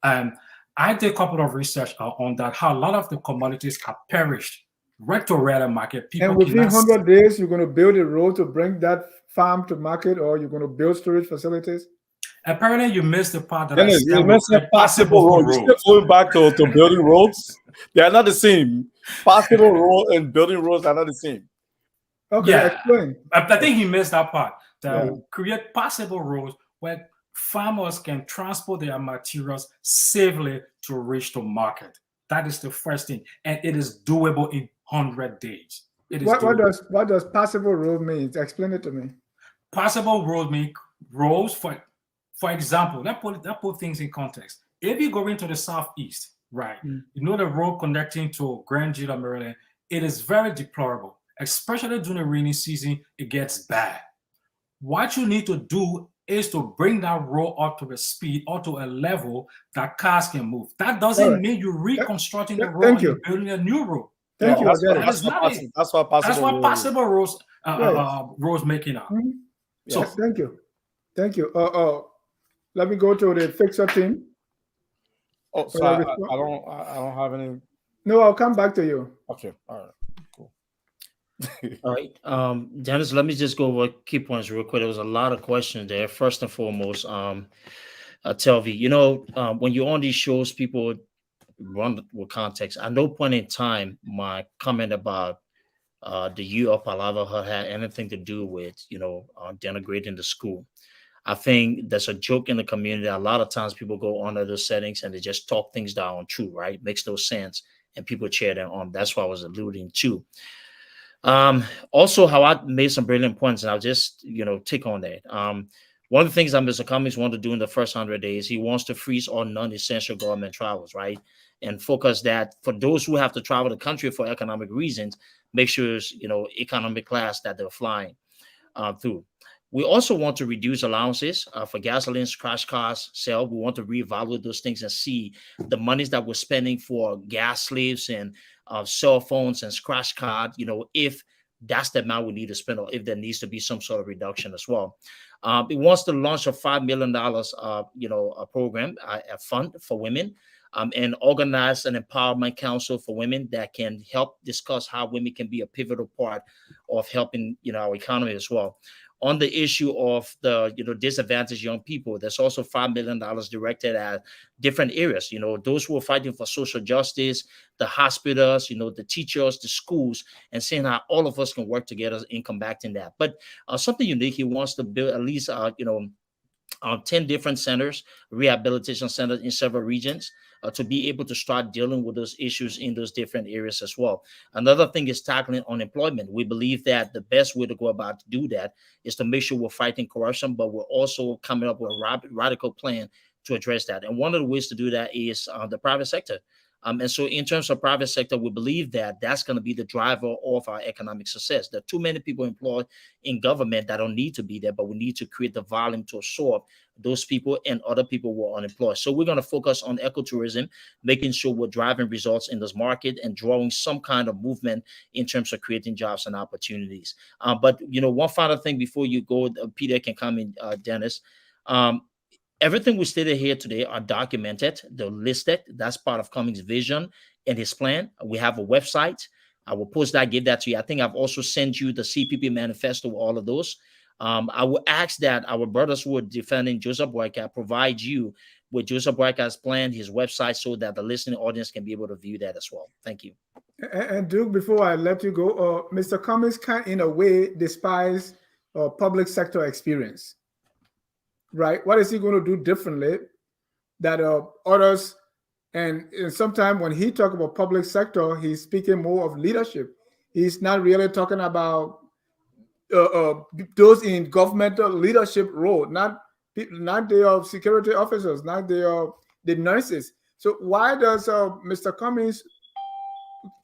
And I did a couple of research on that, how a lot of the commodities have perished right to red market. People and within 100 days, you're going to build a road to bring that farm to market, or you're going to build storage facilities? Apparently, you missed the part that you missed the passable roads. You're still going back to building roads. They are not the same. Passable road and building roads are not the same. Okay, yeah. Explain. I think he missed that part. Create passable roads where farmers can transport their materials safely to reach the market. That is the first thing, and it is doable in 100 days. What does passable road mean? Explain it to me. Passable road means roads, for example, that put things in context. If you go into the southeast, right, you know the road connecting to Grand Gila, Maryland, it is very deplorable, especially during the rainy season. It gets bad. What you need to do is to bring that road up to the speed or to a level that cars can move. That doesn't mean you're reconstructing the road and building a new road. Thank you. That's what passable roads roads making up. So thank you. Let me go to the fixer team. Oh, so I don't have any. No, I'll come back to you. Okay, all right. All right, Dennis, let me just go over key points real quick. There was a lot of questions there. First and foremost, Telvi, when you're on these shows, people run with context. At no point in time, my comment about the U of Palava had anything to do with, denigrating the school. I think there's a joke in the community. A lot of times people go under those settings and they just talk things down true, right? Makes no sense. And people cheer them on. That's what I was alluding to. Also, how I made some brilliant points, and I'll just, take on that. One of the things that Mr. Cummings wanted to do in the first 100 days, he wants to freeze all non-essential government travels, right? And focus that for those who have to travel the country for economic reasons, make sure it's, economic class that they're flying through. We also want to reduce allowances for gasoline, crash cars, sale. We want to reevaluate those things and see the monies that we're spending for gas slaves and cell phones and scratch card, if that's the amount we need to spend, or if there needs to be some sort of reduction as well. It wants to launch a $5 million, a program, a fund for women and organize an empowerment council for women that can help discuss how women can be a pivotal part of helping our economy as well. On the issue of the disadvantaged young people, there's also $5 million directed at different areas. Those who are fighting for social justice, the hospitals, the teachers, the schools, and seeing how all of us can work together in combating that. But something unique, he wants to build at least 10 different centers, rehabilitation centers in several regions, to be able to start dealing with those issues in those different areas as well. Another thing is tackling unemployment. We believe that the best way to go about to do that is to make sure we're fighting corruption, but we're also coming up with a radical plan to address that. And one of the ways to do that is the private sector. And so in terms of private sector, we believe that that's going to be the driver of our economic success. There are too many people employed in government that don't need to be there, but we need to create the volume to absorb those people and other people who are unemployed. So we're going to focus on ecotourism, making sure we're driving results in this market and drawing some kind of movement in terms of creating jobs and opportunities. But, one final thing before you go, Peter can come in, Dennis. Everything we stated here today are documented. They're listed. That's part of Cummings' vision and his plan. We have a website. I will post that, give that to you. I think I've also sent you the CPP manifesto, all of those. I will ask that our brothers who are defending Joseph Boakai provide you with Joseph Boakai's plan, his website, so that the listening audience can be able to view that as well. Thank you. And Duke, before I let you go, Mr. Cummings can, in a way, despise public sector experience. Right? What is he going to do differently that others? And sometimes when he talks about public sector, he's speaking more of leadership. He's not really talking about those in governmental leadership role, not the security officers, not the nurses. So why does Mr. Cummings,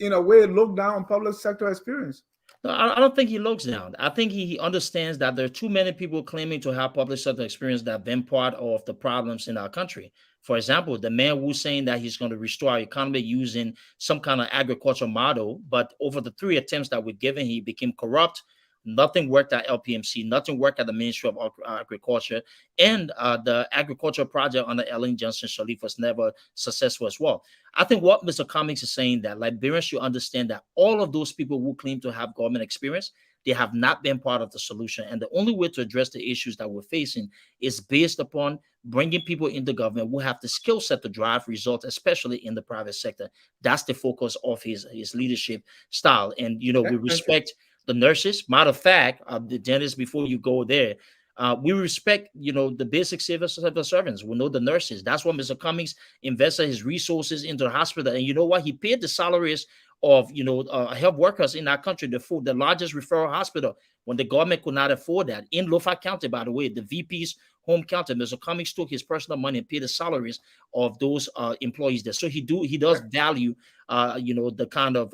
in a way, look down on public sector experience? No, I don't think he looks down. I think he understands that there are too many people claiming to have public sector experience that have been part of the problems in our country. For example, the man who's saying that he's going to restore our economy using some kind of agricultural model, but over the 3 attempts that were given, he became corrupt. Nothing worked at LPMC, nothing worked at the Ministry of Agriculture, and the agricultural project under Ellen Johnson Sirleaf was never successful as well. I think what Mr. Cummings is saying that Liberians should understand that all of those people who claim to have government experience, they have not been part of the solution. And the only way to address the issues that we're facing is based upon bringing people into government who have the skill set to drive results, especially in the private sector. That's the focus of his leadership style. And, we respect the nurses. Matter of fact, the dentist, before you go there, we respect, the basic civil servants. We know the nurses. That's why Mr. Cummings invested his resources into the hospital. And you know what? He paid the salaries of, health workers in our country, the largest referral hospital, when the government could not afford that. In Lofa County, by the way, the VP's home county, Mr. Cummings took his personal money and paid the salaries of those employees there. So he does value, the kind of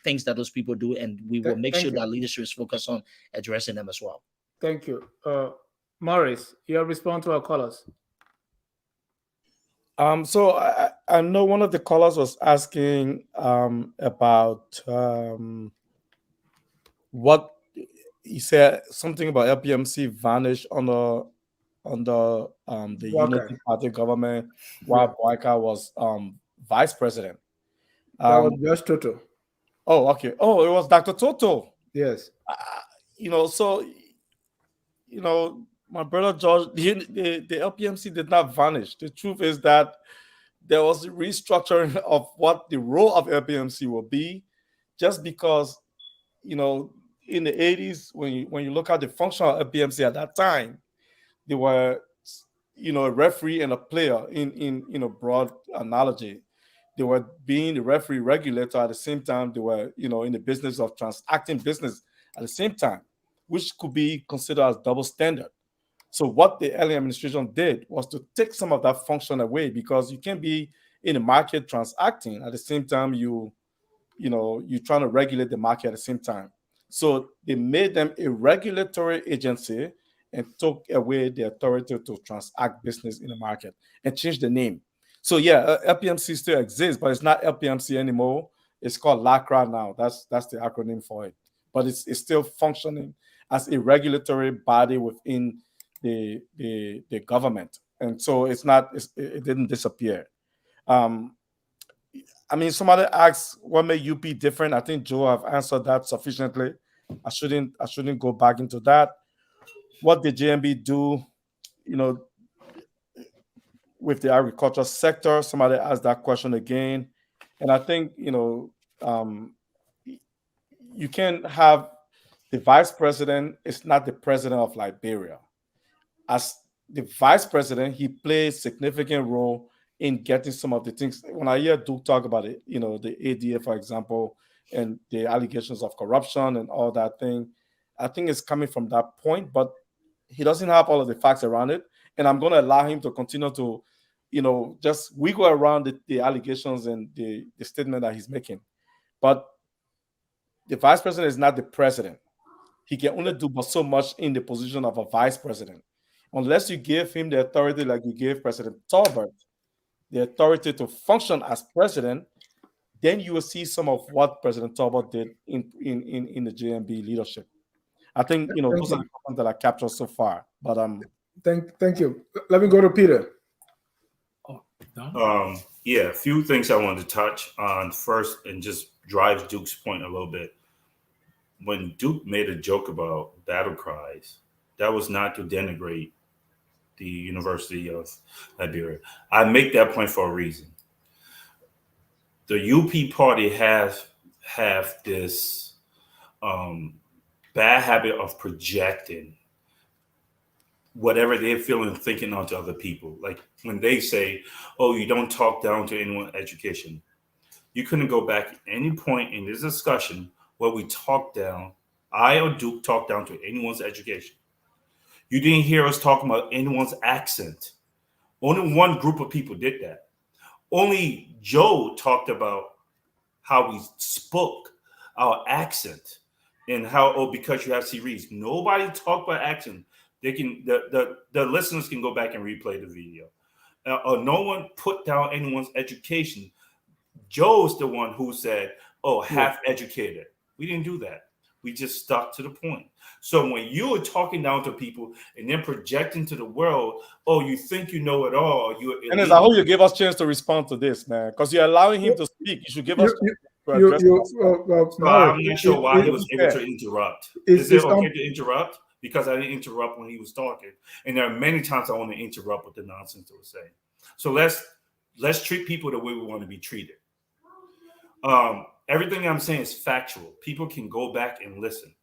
things that those people do, and we will make sure that leadership is focused on addressing them as well. Thank you. Morris, your response to our callers. So I know one of the callers was asking about what he said, something about LPMC vanished under the Unity Party government while Boakai was vice president. That was just Toto. Oh, okay. Oh, it was Dr. Toto. Yes. My brother George, the LPMC did not vanish. The truth is that there was a restructuring of what the role of LPMC will be, just because, in the 80s, when you look at the function of LPMC at that time, they were, a referee and a player in a broad analogy. They were being the referee regulator at the same time. They were, in the business of transacting business at the same time, which could be considered as double standard. So what the early administration did was to take some of that function away, because you can't be in the market transacting at the same time you're trying to regulate the market at the same time. So they made them a regulatory agency and took away the authority to transact business in the market and changed the name. So LPMC still exists, but it's not LPMC anymore. It's called LACRA now. That's the acronym for it. But it's still functioning as a regulatory body within the government. And so it didn't disappear. I mean, somebody asked what made UP different. I think Joe have answered that sufficiently. I shouldn't go back into that. What did JMB do, with the agriculture sector? Somebody asked that question again. And I think, you can't have the vice president is not the president of Liberia. As the vice president, he plays a significant role in getting some of the things. When I hear Duke talk about it, the ADA, for example, and the allegations of corruption and all that thing, I think it's coming from that point, but he doesn't have all of the facts around it. And I'm going to allow him to continue to, just wiggle around the allegations and the statement that he's making. But the vice president is not the president. He can only do but so much in the position of a vice president. Unless you give him the authority like you gave President Tolbert, the authority to function as president, then you will see some of what President Tolbert did in the JMB leadership. I think, those are the comments that I captured so far. But Thank you. Let me go to Peter. Yeah, a few things I wanted to touch on first and just drive Duke's point a little bit. When Duke made a joke about battle cries, that was not to denigrate the University of Liberia. I make that point for a reason. The UP party have this bad habit of projecting whatever they're feeling, thinking onto other people. Like when they say, "Oh, you don't talk down to anyone's education," you couldn't go back at any point in this discussion where we talk down, I or Duke talk down to anyone's education. You didn't hear us talking about anyone's accent. Only one group of people did that. Only Joe talked about how we spoke, our accent, and how, because you have series. Nobody talked about accent. They can the listeners can go back and replay the video. No one put down anyone's education. Joe's the one who said, "Oh, half educated." We didn't do that. We just stuck to the point. So when you are talking down to people and then projecting to the world, "Oh, you think you know it all." And I hope you give us a chance to respond to this, man, because you're allowing him to speak. You should give us. I'm not sure why he was able to interrupt. Is it okay to interrupt? Because I didn't interrupt when he was talking, and there are many times I want to interrupt with the nonsense they were saying. So let's treat people the way we want to be treated. Everything I'm saying is factual. People can go back and listen.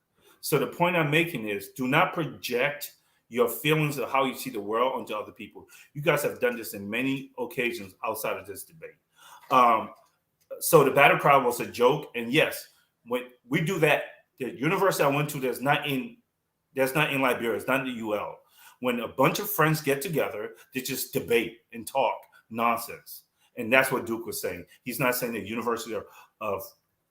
So the point I'm making is, do not project your feelings of how you see the world onto other people. You guys have done this in many occasions outside of this debate. So the battle cry was a joke, and yes, when we do that, the university I went to, that's not in Liberia, it's not in the UL. When a bunch of friends get together, they just debate and talk nonsense. And that's what Duke was saying. He's not saying the University of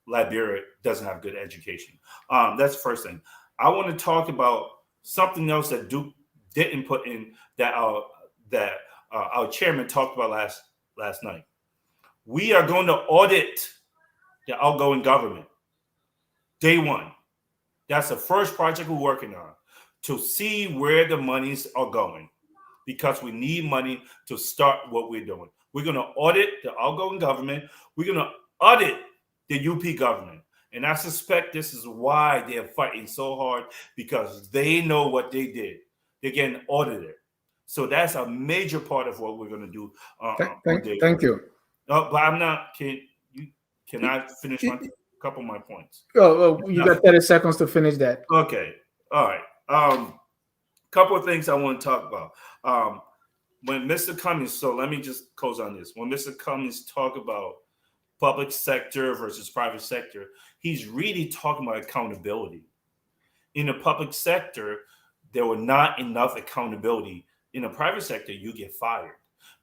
Liberia doesn't have good education. That's the first thing. I want to talk about something else that Duke didn't put in that our chairman talked about last night. We are going to audit the outgoing government. Day one. That's the first project we're working on, to see where the monies are going, because we need money to start what we're doing. We're going to audit the outgoing government. We're going to audit the UP government. And I suspect this is why they're fighting so hard, because they know what they did. They're getting audited. So that's a major part of what we're going to do. Thank you. But I'm not. Can I finish a couple of my points? Oh, you got 30 seconds to finish that. Okay. All right. Couple of things I want to talk about. When Mr. Cummings, so let me just close on this. When Mr. Cummings talk about public sector versus private sector, he's really talking about accountability. In the public sector, there were not enough accountability. In the private sector, you get fired.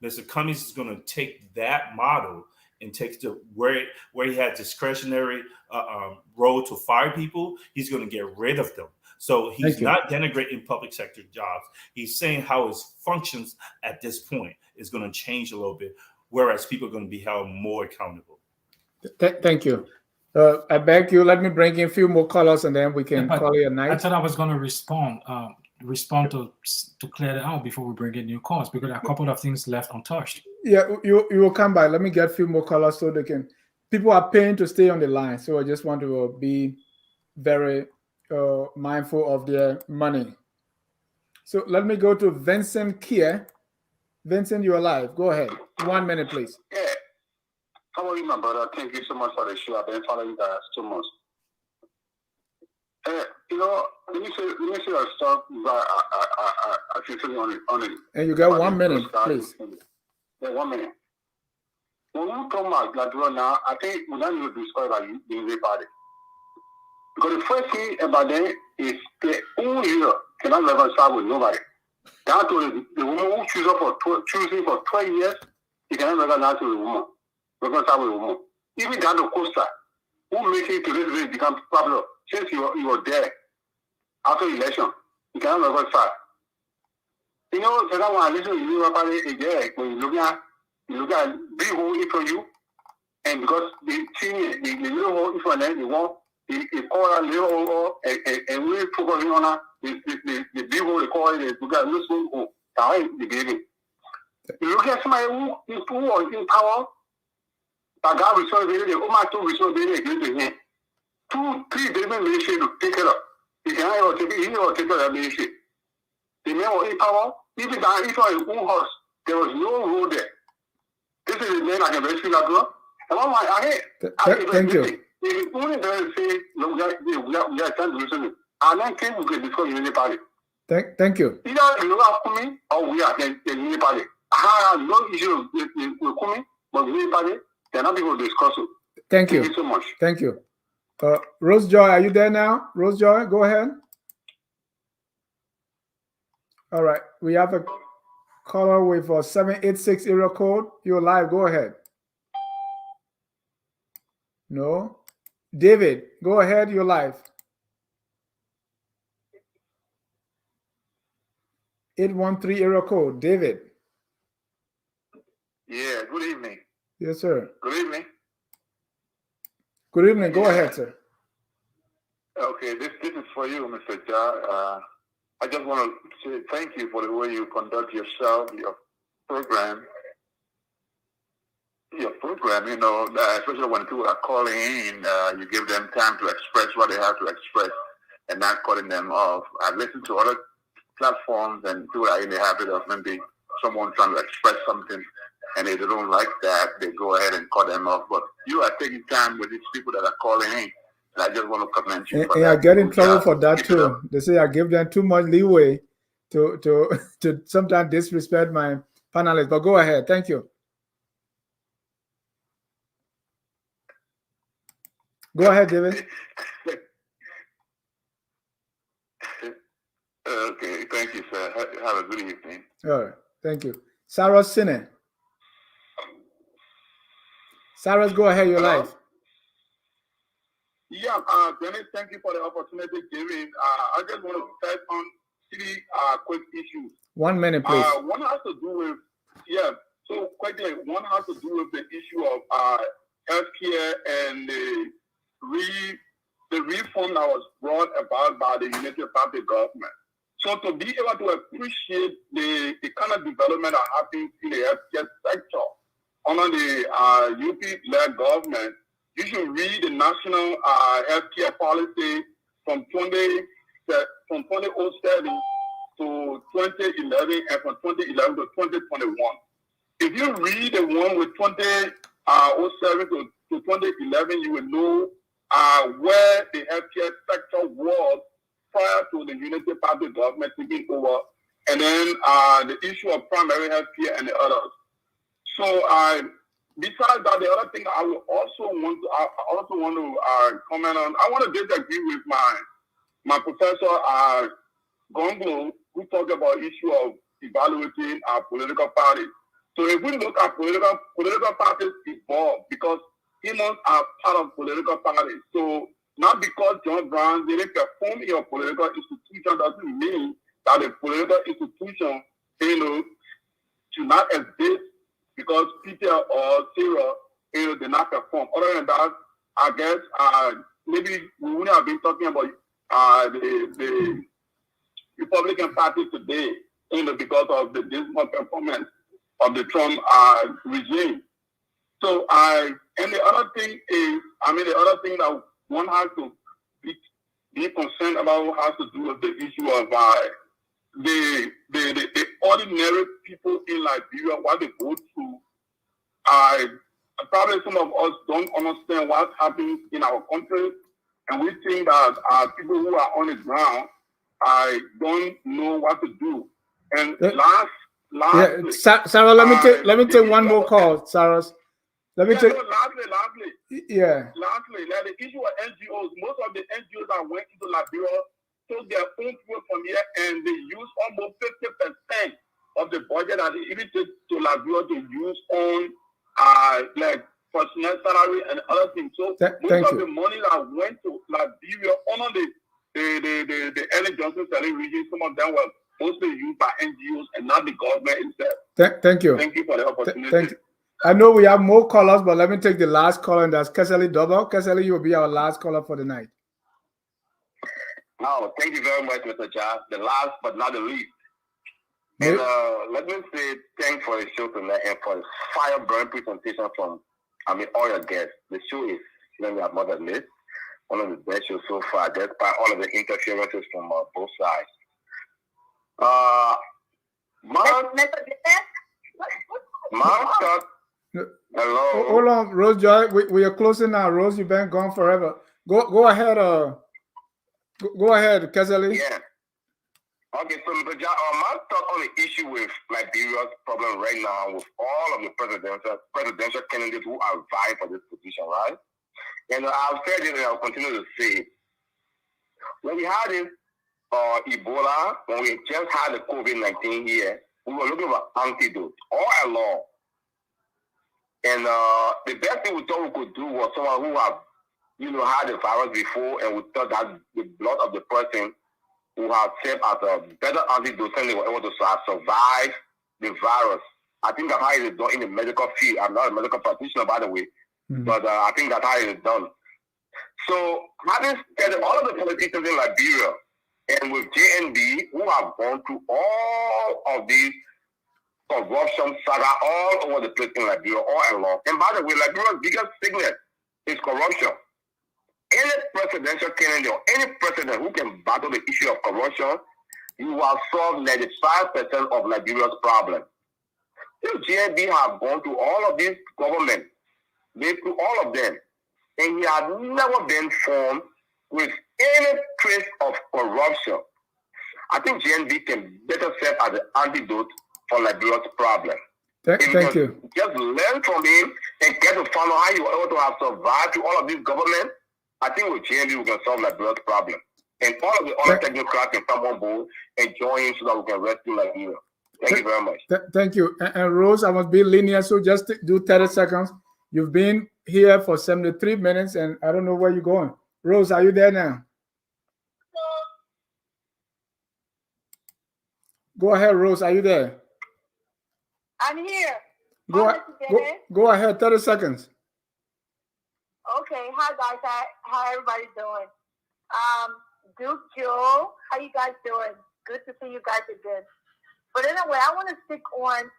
Mr. Cummings is going to take that model and take to where he had discretionary role to fire people. He's going to get rid of them. So he's not denigrating public sector jobs. He's saying how his functions at this point is going to change a little bit, whereas people are going to be held more accountable. Thank you. I beg you, let me bring in a few more callers and then we can call it a night. I thought I was going to respond to clear it out before we bring in new calls, because there are a couple of things left untouched. Yeah, you will come by. Let me get a few more colors so they can. People are paying to stay on the line, so I just want to be very mindful of their money. So let me go to Vincent Kier. Vincent, you're alive. Go ahead. 1 minute, please. Yeah. How are you, my brother? Thank you so much for the show. I've been following you guys too much. You know, let me say a stuff I sincerely on it. And you got 1 minute, please. Yeah, 1 minute. When we talk about Garguah now, I think we don't need to discuss about the Unity Party. Because the first thing about them is the only leader cannot reconcile with nobody. Down to the woman who choosing for 12 years, he cannot reconcile with the woman. Reconcile with the woman. Even down to Costa, who makes it to this race become popular since you were there after election, he cannot reconcile. You know, second one, I listen to you about it again. When you look at big hole in front of you, and because the little hole in front of them, they want they call that little hole and we focusing on the big hole, they call it the guy who's hole. That's the baby. You look at somebody who was in power, that got responsibility, the woman took responsibility against him. 2-3 different ministries to take it up. He cannot take care of that ministry. The man was in power, even down in front of his own house, there was no road there. This is the man I can rescue that girl. And I'm like, thank you. If only they say, no, we are trying to listen. And then came we can discuss Unity Party. Thank you. Either you are coming or we are the Unity Party. I have no issue with coming, but Unity Party, they're not people to discuss it. Thank you so much. Thank you. Rose Joy, are you there now? Rose Joy, go ahead. All right, we have a caller with a 786 area code. You're live. Go ahead. No. David, go ahead. You're live. 813 area code. David. Yeah, good evening. Yes, sir. Good evening. Good evening. Go ahead, sir. Okay, this is for you, Mr. Jha. I just want to say thank you for the way you conduct yourself, your program, you know, especially when people are calling in, you give them time to express what they have to express and not cutting them off. I've listened to other platforms and people are in the habit of maybe someone trying to express something and if they don't like that, they go ahead and cut them off. But you are taking time with these people that are calling in. I just want to commend you. And I get in trouble for that too. They say I give them too much leeway to sometimes disrespect my panelists. But go ahead. Thank you. Go ahead, David. Okay, thank you, sir. Have a good evening. All right, thank you. Sarah Sine. Sarah, go ahead. You're live. Yeah, Dennis, thank you for the opportunity given. I just want to touch on 3 quick issues. 1 minute, please. One has to do with, so quickly, one has to do with the issue of healthcare and the reform that was brought about by the Unity Party government. So to be able to appreciate the kind of development that happens in the healthcare sector under the UP-led government, you should read the national healthcare policy from 2007 to 2011 and from 2011 to 2021. If you read the one with 2007 to 2011, you will know where the healthcare sector was prior to the Unity Party government taking over, and then the issue of primary healthcare and the others. So besides that, the other thing I would also want to comment on, I want to disagree with my professor Garguah, who talked about issue of evaluating our political parties. So if we look at political parties evolve because humans are part of political parties. So not because John Brown didn't perform in your political institution doesn't mean that the political institution, should not exist because Peter or Sarah, did not perform. Other than that, I guess maybe we wouldn't have been talking about the Republican Party today, because of the dismal performance of the Trump regime. So and the other thing is, the other thing that one has to be concerned about has to do with the issue of the ordinary people in Liberia, what they go through. Probably some of us don't understand what's happening in our country, and we think that people who are on the ground don't know what to do. And lastly, Sarah, let me take one more call, Sarah. Lastly, like the issue of NGOs, most of the NGOs that went into Liberia took their own people from here, and they used almost 50% of the budget that they even took to Liberia to use on like personnel salary and other things. So most of the money that went to Liberia under the Ellen Johnson Sirleaf region, some of them were mostly used by NGOs and not the government itself. Thank you. Thank you for the opportunity. Thank you. I know we have more callers, but let me take the last caller, and that's Keseli Double. Keseli, you will be our last caller for the night. Oh, thank you very much, Mr. Josh. The last but not the least. And let me say thanks for the show tonight and for the fireburn presentation from, all your guests. The show is our mother list, one of the best shows so far, despite all of the interferences from both sides. Hello. Hold on, Rose Joy. We are closing now. Rose, you've been gone forever. Go ahead. Go ahead, Keseli. Yeah. Okay, so Mr. John, my thought on the issue with Liberia's problem right now with all of the presidential candidates who are vying for this position, right? And I've said it and I'll continue to say it. When we had this Ebola, when we just had the COVID-19 here, we were looking for antidote all along. And the best thing we thought we could do was someone who had, had the virus before, and we thought that the blood of the person who had served as a better antidote, and they were able to survive the virus. I think that's how it is done in the medical field. I'm not a medical practitioner, by the way, but I think that's how it is done. So, having said all of the politicians in Liberia, and with JNB, who have gone through all of these corruption saga all over the place in Liberia, all along. And by the way, Liberia's biggest sickness is corruption. Any presidential candidate or any president who can battle the issue of corruption, you will solve 95% of Liberia's problem. The JNB have gone through all of these governments, been through all of them, and he has never been formed with any trace of corruption. I think JNB can better serve as an antidote for Liberia's problem. Thank you. Just learn from him and get to find out how you were able to have survived through all of these governments. I think with JNB we can solve Liberia's problem. And all of the other technocrats can come on board and join in so that we can rescue Liberia. Thank you very much. Thank you. And Rose, I must be linear, so just do 30 seconds. You've been here for 73 minutes, and I don't know where you're going. Rose, are you there now? Go ahead, Rose. Are you there? I'm here. Go ahead. 30 seconds. Okay. Hi, guys. How everybody doing? Duke, Joe, how you guys doing? Good to see you guys again. But anyway, I want to stick on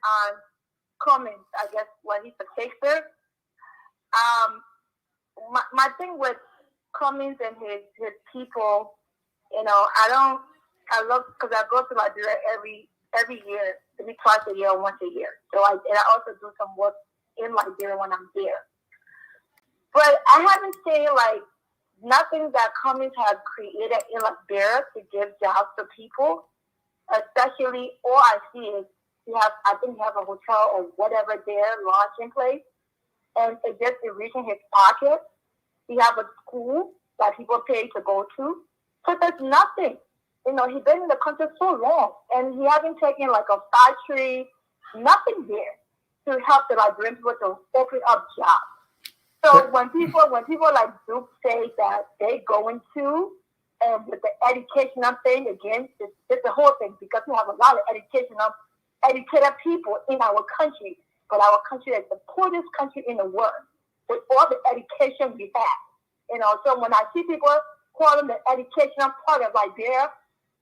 Cummings, I guess, when he's a Shakespeare. My thing with Cummings and his people, I love, because I go to Liberia every year, maybe twice a year or once a year. So I also do some work in Liberia when I'm there. But I haven't seen nothing that Cummings has created in Liberia to give jobs to people. Especially, all I see is I think he has a hotel or whatever there, launching place, and it just is reaching his pocket. He has a school that people pay to go to. So there's nothing. He's been in the country so long, and he hasn't taken a factory, nothing there to help the Liberian people to open up jobs. So when people like Duke say that they going to, and with the educational thing, again, it's the whole thing, because we have a lot of educated people in our country, but our country is the poorest country in the world with all the education we have. So when I see people calling the educational part of Liberia,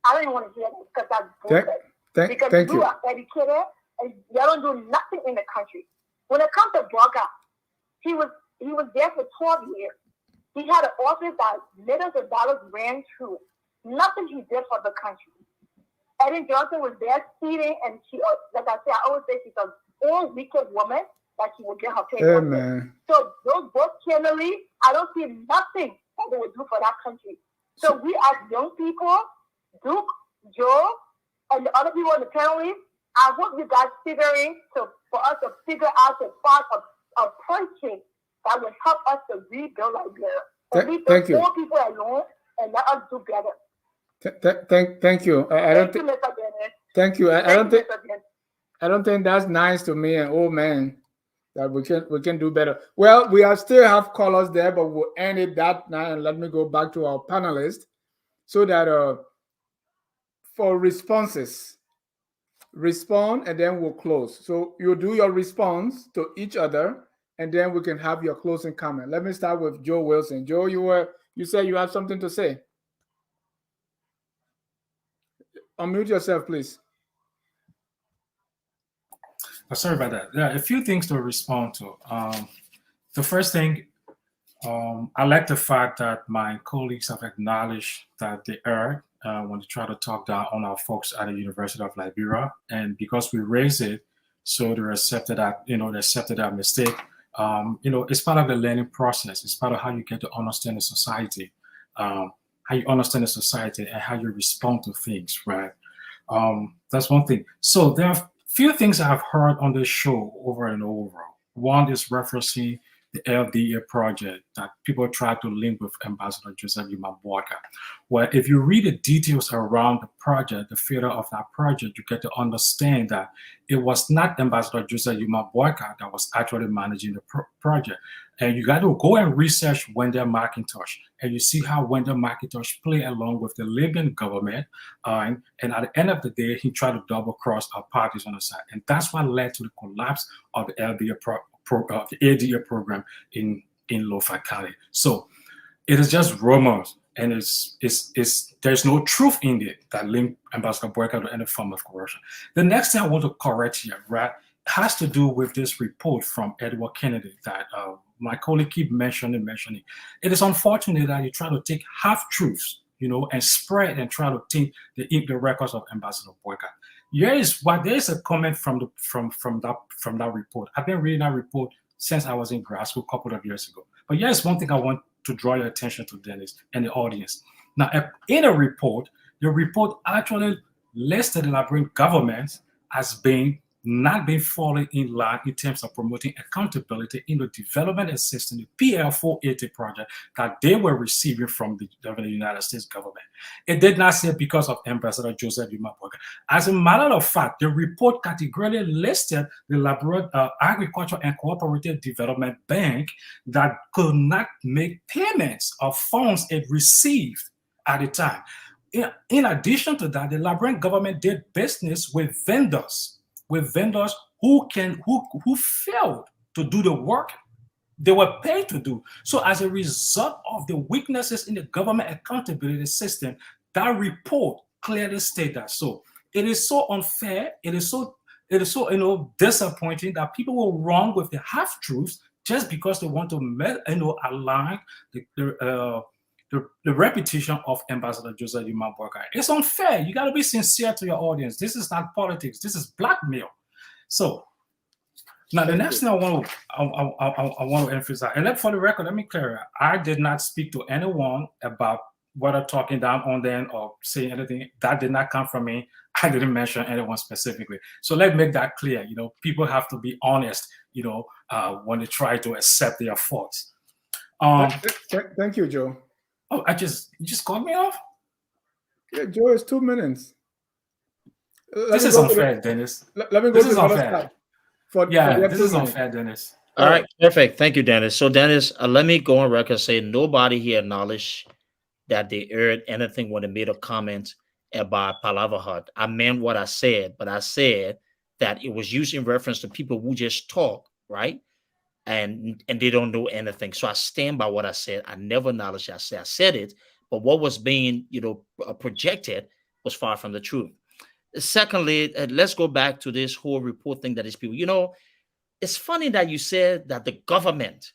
I don't even want to hear that, because that's bullshit. Because you are educated, and they don't do nothing in the country. When it comes to Boakai, he was there for 12 years. He had an office that millions of dollars ran through. Nothing he did for the country. Ellen Johnson was there speeding, and she, like I said, I always say she's an old wicked woman that she will get her pay. Amen. So those both Kennedy, I don't see nothing that they would do for that country. So we as young people, Duke, Joe, and the other people in the panelists, I hope you guys for us to figure out to find a person that will help us to rebuild Liberia. Thank you. More people alone and let us do better. Thank you. I don't think. Thank you. I don't think that's nice to me, an old man, that we can do better. Well, we are still have callers there, but we'll end it that now. And let me go back to our panelists so that for responses, respond and then we'll close. So you do your response to each other, and then we can have your closing comment. Let me start with Joe Wilson. Joe, you said you have something to say. Unmute yourself, please. Sorry about that. Yeah, a few things to respond to. The first thing, I like the fact that my colleagues have acknowledged that they erred when they try to talk down on our folks at the University of Liberia, and because we raised it, so they accepted that mistake. It's part of the learning process. It's part of how you get to understand the society, how you understand the society, and how you respond to things, right? That's one thing. So there are few things I've heard on this show over and over. One is referencing the LDA project that people try to link with Ambassador Joseph Boakai. Well, if you read the details around the project, the failure of that project, you get to understand that it was not Ambassador Joseph Boakai that was actually managing the project. And you got to go and research Wendell McIntosh, and you see how Wendell McIntosh played along with the Libyan government. And at the end of the day, he tried to double cross our parties on the side. And that's what led to the collapse of the LDA the ADA program in Lofa County. So it is just rumors, and there's no truth in it that link Ambassador Boakai to any form of corruption. The next thing I want to correct here, right, has to do with this report from Edward Kennedy that my colleague keep mentioning. It is unfortunate that you try to take half truths, and spread and try to take the records of Ambassador Boakai. There is a comment from that report. I've been reading that report since I was in grad school a couple of years ago. But here's one thing I want to draw your attention to, Dennis, and the audience. Now, in a report, the report actually listed the Liberian government as not being falling in line in terms of promoting accountability in the development assistance, the PL480 project that they were receiving from the United States government. It did not say because of Ambassador Joseph Boakai. As a matter of fact, the report categorically listed the Liberian Agriculture and Cooperative Development Bank that could not make payments of funds it received at the time. In addition to that, the Liberian government did business with vendors who failed to do the work they were paid to do. So as a result of the weaknesses in the government accountability system, that report clearly states that. So it is so unfair, it is so disappointing that people will run with the half-truths just because they want to align the reputation of Ambassador Joseph Boakai. It's unfair. You got to be sincere to your audience. This is not politics. This is blackmail. So now the next thing I want to emphasize, and for the record, let me clear. I did not speak to anyone about whether talking down on them or saying anything. That did not come from me. I didn't mention anyone specifically. So let's make that clear. People have to be honest. When they try to accept their faults. Thank you, Joe. Oh, you just called me off? Yeah, Joe, it's 2 minutes. This is unfair, Dennis. Let me go this to is the other unfair. side. This is unfair, Dennis. All right, perfect. Thank you, Dennis. So, Dennis, let me go on record and say nobody here acknowledged that they aired anything when they made a comment about Palava Hut. I meant what I said, but I said that it was used in reference to people who just talk, right? And they don't know anything. So I stand by what I said. I never acknowledged I said it, but what was being projected was far from the truth. Secondly, let's go back to this whole report thing that is people. You know, it's funny that you said that the government,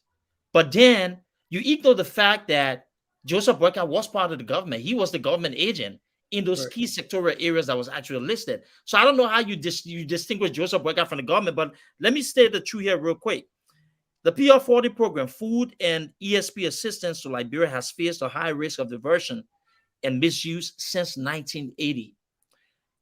but then you ignore the fact that Joseph Boakai was part of the government. He was the government agent in those key sectorial areas that was actually listed. So I don't know how you distinguish Joseph Boakai from the government, but let me state the truth here real quick. The PR40 program, food and ESP assistance to Liberia, has faced a high risk of diversion and misuse since 1980.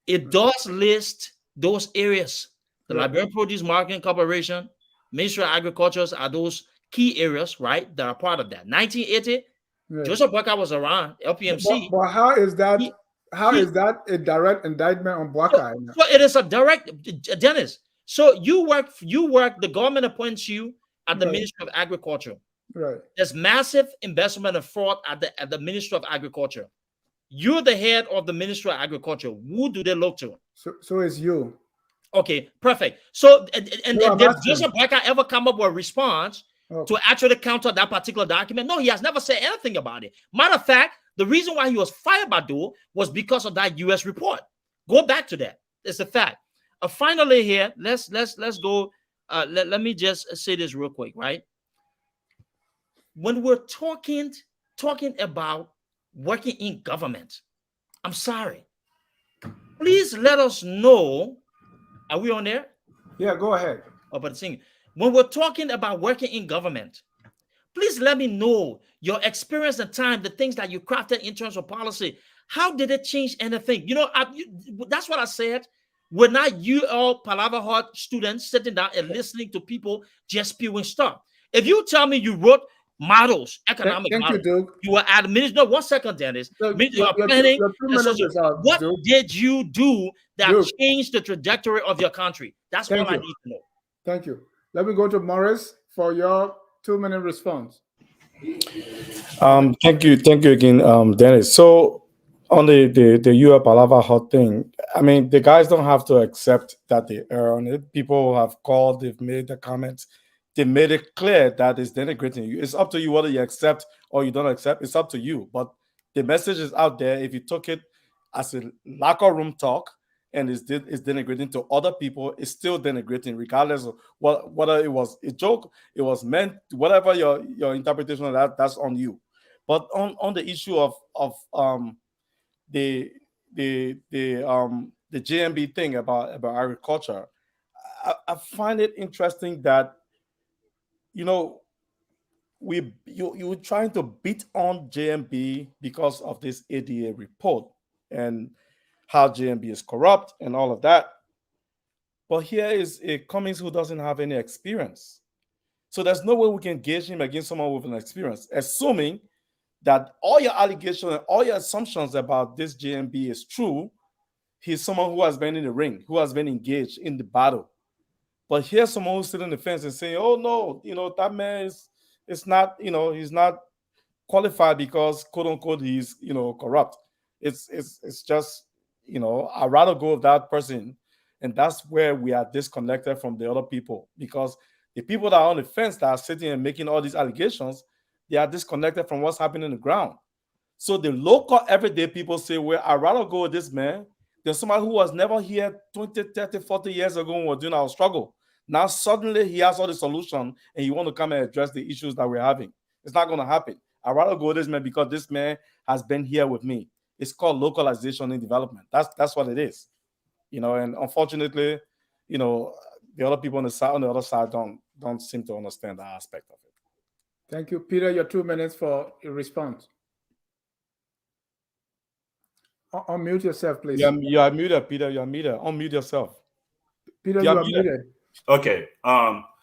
It does list those areas. The Liberian Produce Marketing Corporation, Ministry of Agriculture are those key areas, right, that are part of that. 1980, Joseph Boakai was around, LPMC. But how is that? How is that a direct indictment on Boakai? So it is a direct, Dennis. So you work. The government appoints you at the Ministry of Agriculture. Right. There's massive investment and fraud at the Ministry of Agriculture. You're the head of the Ministry of Agriculture. Who do they look to? So it's you. Okay, perfect. So and did Joseph Boakai ever come up with a response to actually counter that particular document? No, he has never said anything about it. Matter of fact, the reason why he was fired by Dole was because of that U.S. report. Go back to that. It's a fact. Finally, here, let's go. Let me just say this real quick, right? When we're talking about working in government, I'm sorry. Please let us know. Are we on there? Yeah, go ahead. Oh, but sing. When we're talking about working in government, please let me know your experience and time, the things that you crafted in terms of policy. How did it change anything? You know, that's what I said. We're not you all Palava Hut students sitting down and listening to people just spewing stuff. If you tell me you wrote models, economic models, you were administrating. No, 1 second, Dennis. You are planning. What did you do that changed the trajectory of your country? That's all I need to know. Thank you. Let me go to Morris for your 2-minute response. Thank you again, Dennis. So on the UL Palava Hot thing, I mean, the guys don't have to accept that they err on it. People have called, they've made the comments, they made it clear that it's denigrating you. It's up to you whether you accept or you don't accept. It's up to you. But the message is out there. If you took it as a locker room talk and it's denigrating to other people, it's still denigrating, regardless of whether it was a joke, it was meant, whatever your interpretation of that, that's on you. But on the issue of the JMB thing about agriculture, I find it interesting that, you know, you're trying to beat on JMB because of this ADA report and how JMB is corrupt and all of that. But here is a Cummings who doesn't have any experience. So there's no way we can gauge him against someone with an experience, assuming that all your allegations and all your assumptions about this JMB is true. He's someone who has been in the ring, who has been engaged in the battle. But here's someone who's sitting on the fence and saying, oh, no, you know, that man is not, you know, he's not qualified because, quote unquote, he's, you know, corrupt. It's just, you know, I'd rather go with that person. And that's where we are disconnected from the other people, because the people that are on the fence that are sitting and making all these allegations, they are disconnected from what's happening on the ground. So the local everyday people say, well, I'd rather go with this man than somebody who was never here 20, 30, 40 years ago when we were doing our struggle. Now suddenly he has all the solution and you want to come and address the issues that we're having. It's not going to happen. I'd rather go with this man because this man has been here with me. It's called localization and development. That's what it is. You know, and unfortunately, you know, the other people on the other side don't seem to understand that aspect of it. Thank you. Peter, your 2 minutes for your response. Unmute yourself, please. You are muted, Peter. You are muted. Unmute yourself. Peter, you are muted. Okay.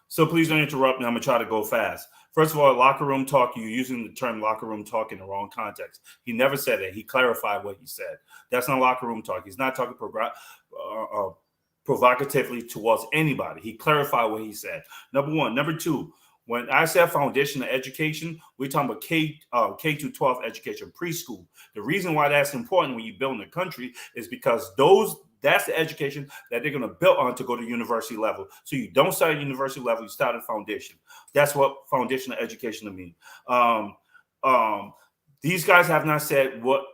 So please don't interrupt me. I'm going to try to go fast. First of all, locker room talk, you're using the term locker room talk in the wrong context. He never said that. He clarified what he said. That's not locker room talk. He's not talking provocatively towards anybody. He clarified what he said. Number one. Number two, when I said foundational education, we're talking about K to 12 education, preschool. The reason why that's important when you build a country is because that's the education that they're going to build on to go to university level. So you don't start at university level, you start at foundation. That's what foundational education means. These guys have not said what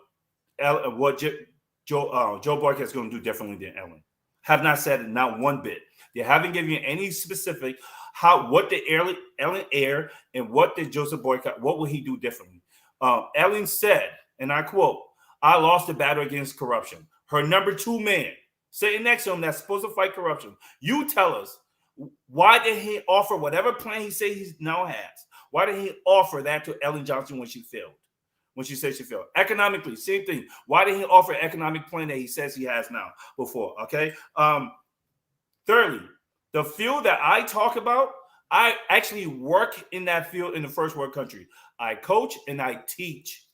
Joe Boakai is going to do differently than Ellen. Have not said it, not one bit. They haven't given you any specific what did Ellen air and what did Joseph Boakai, what will he do differently? Ellen said, and I quote, "I lost the battle against corruption." Her number 2 man sitting next to him that's supposed to fight corruption. You tell us, why did he offer whatever plan he said he now has? Why did he offer that to Ellen Johnson when she failed? When she said she failed. Economically, same thing. Why did he offer an economic plan that he says he has now before? Okay. Thirdly, the field that I talk about, I actually work in that field in the first world country. I coach and I teach.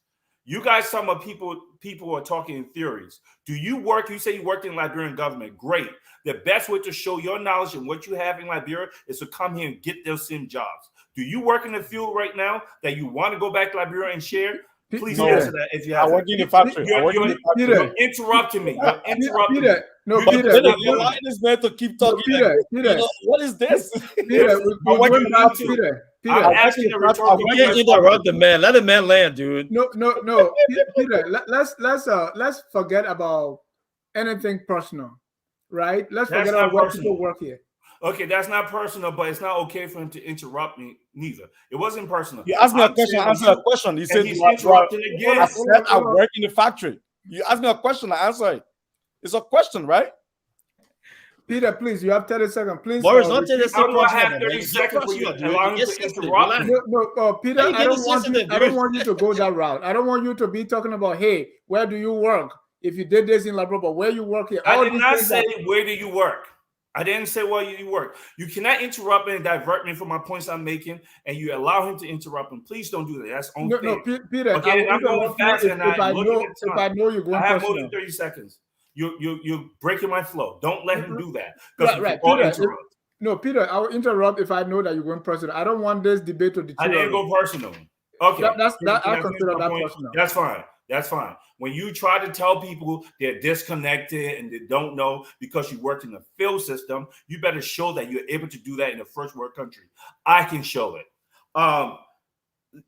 You guys, some of people are talking in theories. Do you work? You say you worked in Liberian government. Great. The best way to show your knowledge and what you have in Liberia is to come here and get those same jobs. Do you work in the field right now that you want to go back to Liberia and share? Please answer that if you have. I work in the factory. You're interrupting me. You're interrupting me. No, Peter, you're allowing this man to keep talking. Peter, what is this? Peter, I'm asking a rhetorical question. You can't interrupt the man. Let the man land, dude. No. Peter, let's forget about anything personal, right? Let's forget about what people work here. Okay, that's not personal, but it's not okay for him to interrupt me neither. It wasn't personal. You asked me a question, I answered a question. You said he's interrupting again. I said I work in the factory. You asked me a question, I answered it. It's a question, right? Peter, please, you have 30 seconds. Please. Boris, don't take this. How do I have 30 seconds for you to allow him to interrupt me? No, Peter, I don't want you to go that route. I don't want you to be talking about, hey, where do you work? If you did this in Liberia, but where you work here? I did not say where do you work. I didn't say where you work. You cannot interrupt me and divert me from my points I'm making, and you allow him to interrupt him. Please don't do that. That's unfair. No, Peter. Okay, I'm going fast, and if I know you're going. I have more than 30 seconds. You're breaking my flow. Don't let him do that. Right, Peter. Peter, I will interrupt if I know that you're going personal. I don't want this debate to deteriorate. I didn't go personal. Okay, I consider that personal. That's fine. That's fine. When you try to tell people they're disconnected and they don't know because you worked in the field system, you better show that you're able to do that in a first world country. I can show it.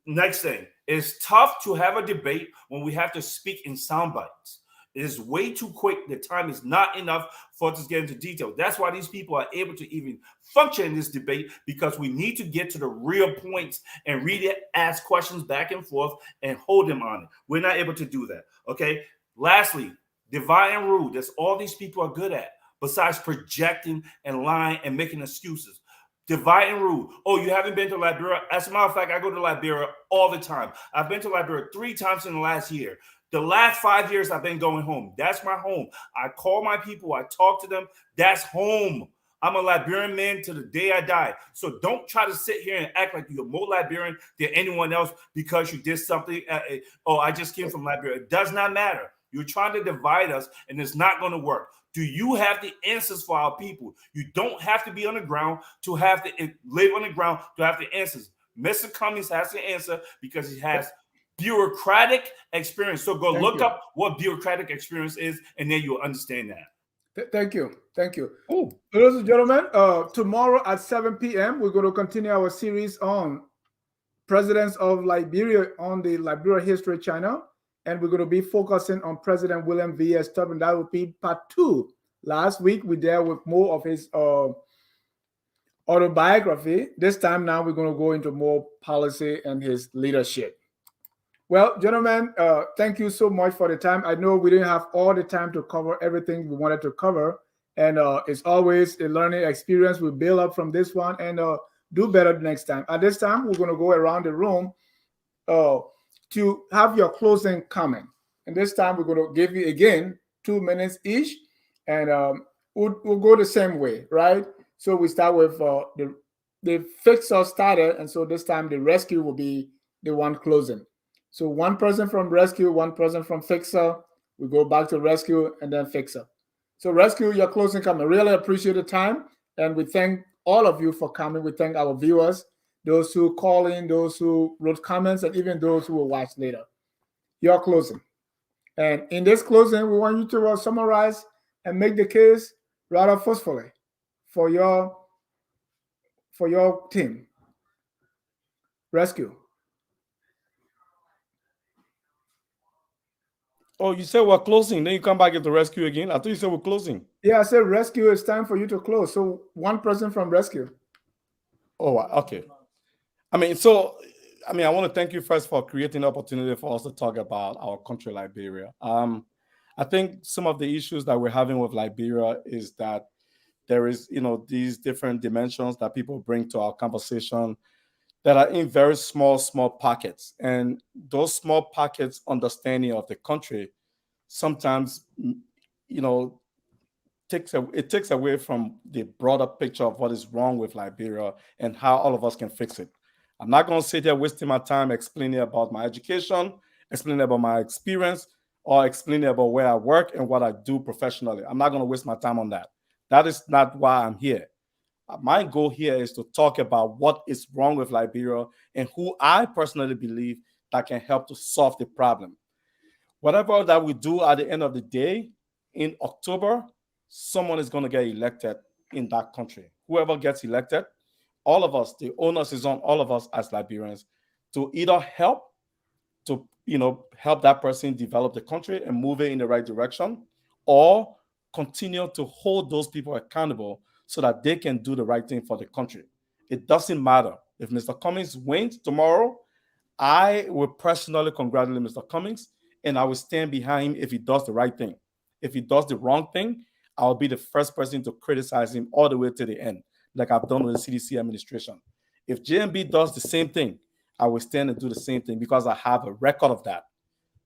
Next thing, it's tough to have a debate when we have to speak in sound bites. It is way too quick. The time is not enough for us to get into detail. That's why these people are able to even function in this debate, because we need to get to the real points and read it, ask questions back and forth, and hold them on it. We're not able to do that. Okay. Lastly, divide and rule. That's all these people are good at, besides projecting and lying and making excuses. Divide and rule. Oh, you haven't been to Liberia? As a matter of fact, I go to Liberia all the time. I've been to Liberia 3 times in the last year. The last 5 years I've been going home. That's my home. I call my people. I talk to them. That's home. I'm a Liberian man to the day I die. So don't try to sit here and act like you're more Liberian than anyone else because you did something. I just came from Liberia. It does not matter. You're trying to divide us, and it's not going to work. Do you have the answers for our people? You don't have to be on the ground to have to live on the ground to have the answers. Mr. Cummings has the answer because he has bureaucratic experience. So go look up what bureaucratic experience is, and then you'll understand that. Thank you. Ladies and gentlemen, tomorrow at 7 p.m., we're going to continue our series on presidents of Liberia on the Liberia History Channel. And we're going to be focusing on President William V.S. Tubman. That will be part 2. Last week, we dealt with more of his autobiography. This time now, we're going to go into more policy and his leadership. Well, gentlemen, thank you so much for the time. I know we didn't have all the time to cover everything we wanted to cover. And it's always a learning experience. We build up from this one and do better next time. At this time, we're going to go around the room to have your closing comment. And this time, we're going to give you, again, 2 minutes each. And we'll go the same way, right? So we start with the fixer starter. And so this time, the rescue will be the one closing. So one person from rescue, one person from fixer. We go back to rescue and then fixer. So rescue, your closing comment. Really appreciate the time. And we thank all of you for coming. We thank our viewers, those who call in, those who wrote comments, and even those who will watch later. Your closing. And in this closing, we want you to summarize and make the case rather forcefully for your team. Rescue. Oh, you said we're closing. Then you come back into rescue again. I thought you said we're closing. Yeah, I said rescue. It's time for you to close. So one person from rescue. Oh, okay. I want to thank you first for creating the opportunity for us to talk about our country, Liberia. I think some of the issues that we're having with Liberia is that there is, these different dimensions that people bring to our conversation that are in very small pockets. And those small pockets understanding of the country sometimes, takes away from the broader picture of what is wrong with Liberia and how all of us can fix it. I'm not going to sit here wasting my time explaining about my education, explaining about my experience, or explaining about where I work and what I do professionally. I'm not going to waste my time on that. That is not why I'm here. My goal here is to talk about what is wrong with Liberia and who I personally believe that can help to solve the problem. Whatever that we do at the end of the day, in October, someone is going to get elected in that country. Whoever gets elected, all of us, the onus is on all of us as Liberians to either help that person develop the country and move it in the right direction, or continue to hold those people accountable so that they can do the right thing for the country. It doesn't matter. If Mr. Cummings wins tomorrow, I will personally congratulate Mr. Cummings, and I will stand behind him if he does the right thing. If he does the wrong thing, I'll be the first person to criticize him all the way to the end, like I've done with the CDC administration. If JMB does the same thing, I will stand and do the same thing because I have a record of that.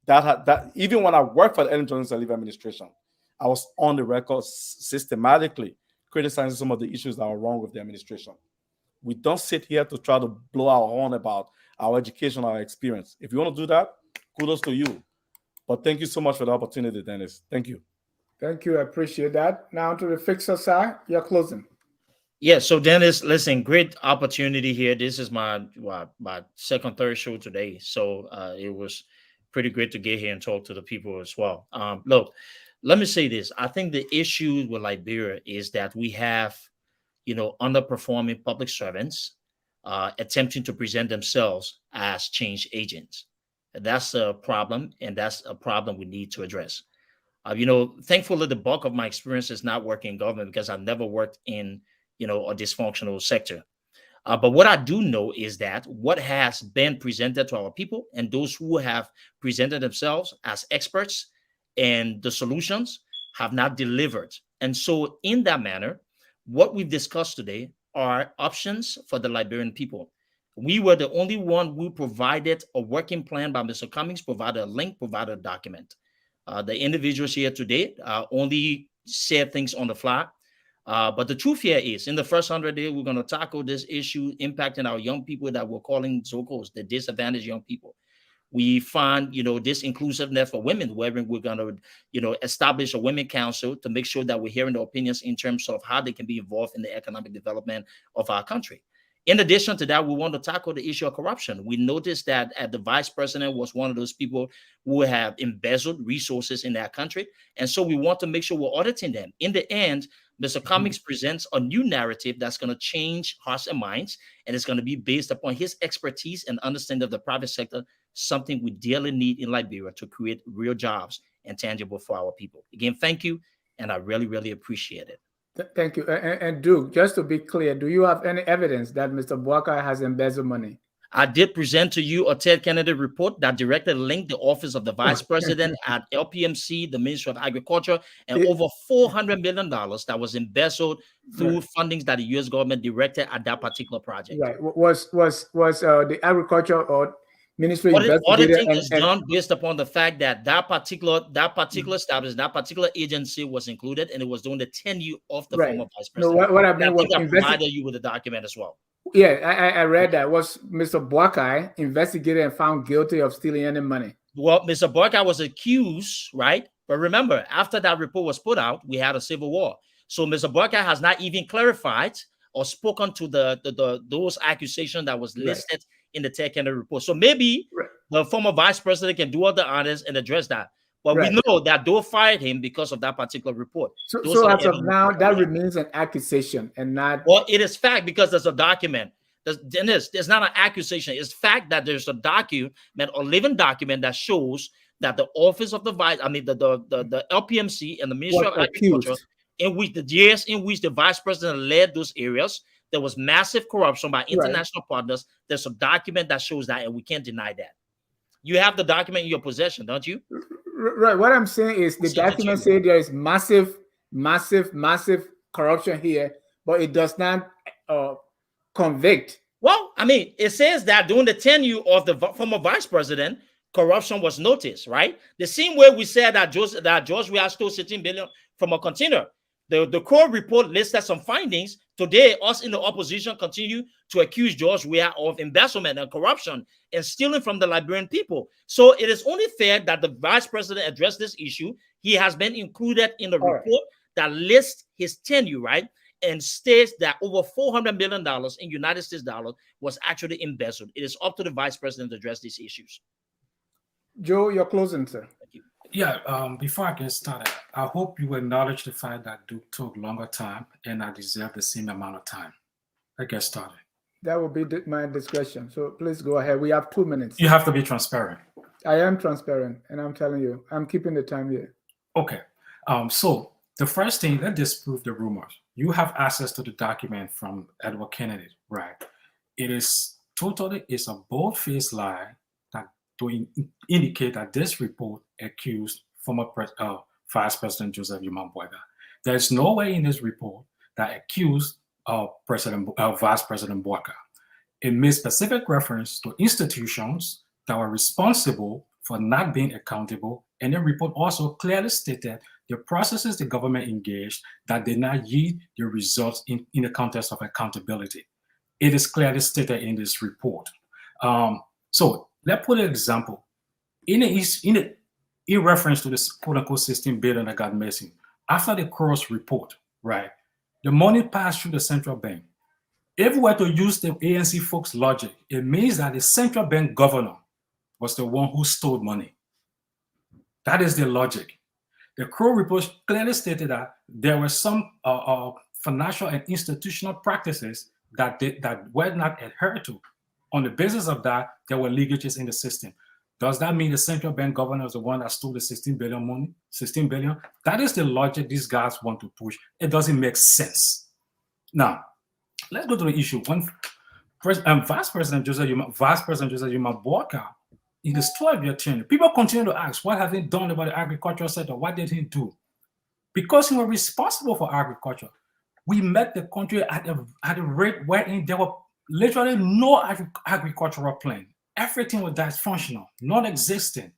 That even when I worked for the Ellen Johnson Sirleaf administration, I was on the record systematically criticizing some of the issues that are wrong with the administration. We don't sit here to try to blow our horn about our education, our experience. If you want to do that, kudos to you. But thank you so much for the opportunity, Dennis. Thank you. Thank you. I appreciate that. Now to the fixer side, you're closing. Yeah, so Dennis, listen, great opportunity here. This is my second, third show today. So it was pretty great to get here and talk to the people as well. Look, let me say this. I think the issue with Liberia is that we have, underperforming public servants attempting to present themselves as change agents. That's a problem, and that's a problem we need to address. Thankfully, the bulk of my experience is not working in government because I've never worked in, a dysfunctional sector. But what I do know is that what has been presented to our people and those who have presented themselves as experts and the solutions have not delivered. And so in that manner, what we've discussed today are options for the Liberian people. We were the only one who provided a working plan by Mr. Cummings, provided a link, provided a document. The individuals here today only said things on the fly. But the truth here is, in the first 100 days, we're going to tackle this issue impacting our young people that we're calling Zocos, the disadvantaged young people. We find, this inclusiveness for women, where we're going to, establish a women council to make sure that we're hearing the opinions in terms of how they can be involved in the economic development of our country. In addition to that, we want to tackle the issue of corruption. We noticed that the vice president was one of those people who have embezzled resources in that country. And so we want to make sure we're auditing them. In the end, Mr. Cummings presents a new narrative that's going to change hearts and minds, and it's going to be based upon his expertise and understanding of the private sector, something we dearly need in Liberia to create real jobs and tangible for our people. Again, thank you, and I really, really appreciate it. Thank you. And Duke, just to be clear, do you have any evidence that Mr. Boakai has embezzled money? I did present to you a Ted Kennedy report that directly linked the office of the vice president at LPMC, the Ministry of Agriculture, and over $400 million that was embezzled through fundings that the U.S. government directed at that particular project. Right. Was the agriculture or ministry auditing is done based upon the fact that that particular establishment, that particular agency was included, and it was during the tenure of the former vice president. No, what I mean was I provided you with a document as well. Yeah, I read that. Was Mr. Boakai investigated and found guilty of stealing any money? Well, Mr. Boakai was accused, right? But remember, after that report was put out, we had a civil war. So Mr. Boakai has not even clarified or spoken to those accusations that was listed in the Ted Kennedy report. So maybe the former vice president can do all the honors and address that. But we know that they fired him because of that particular report. So as of now, that remains an accusation and not... Well, it is fact because there's a document There's not an accusation. It's fact that there's a document, a living document that shows that the office of the the LPMC and the Ministry of Agriculture, in which the years in which the vice president led those areas, there was massive corruption by international partners. There's a document that shows that, and we can't deny that. You have the document in your possession, don't you? Right. What I'm saying is the document says there is massive corruption here, but it does not convict. Well, I mean, it says that during the tenure of the former vice president, corruption was noticed, right? The same way we said that George Weah stole 16 billion from a container. The core report listed some findings. Today, us in the opposition continue to accuse George Weah of embezzlement and corruption and stealing from the Liberian people. So it is only fair that the vice president address this issue. He has been included in the report that lists his tenure, right? And states that over $400 million in United States dollars was actually embezzled. It is up to the vice president to address these issues. Joe, you're closing, sir. Thank you. Yeah, before I get started, I hope you acknowledge the fact that Duke took longer time and I deserve the same amount of time. Let's get started. That will be my discretion. So please go ahead. We have 2 minutes. You have to be transparent. I am transparent, and I'm telling you, I'm keeping the time here. Okay. So the first thing, let's disprove the rumors. You have access to the document from Edward Kennedy, right? It's a bold-faced lie that to indicate that this report accused former Vice President Joseph Yuma Boakai. There's no way in this report that accused Vice President Boakai. It made specific reference to institutions that were responsible for not being accountable, and the report also clearly stated the processes the government engaged that did not yield the results in the context of accountability. It is clearly stated in this report. So let's put an example. In reference to this quote-unquote 16 billion that got missing, after the Cross report, right, the money passed through the central bank. If we were to use the ANC folks' logic, it means that the central bank governor was the one who stole money. That is the logic. The Crow report clearly stated that there were some financial and institutional practices that were not adhered to. On the basis of that, there were leakages in the system. Does that mean the central bank governor is the one that stole the 16 billion money? 16 billion? That is the logic these guys want to push. It doesn't make sense. Now, let's go to the issue. When Vice President Joseph Yuma Boakai, in his 12-year tenure, people continue to ask, what have he done about the agricultural sector? What did he do? Because he was responsible for agriculture. We met the country at a rate wherein there were literally no agricultural plan. Everything was dysfunctional, non-existent.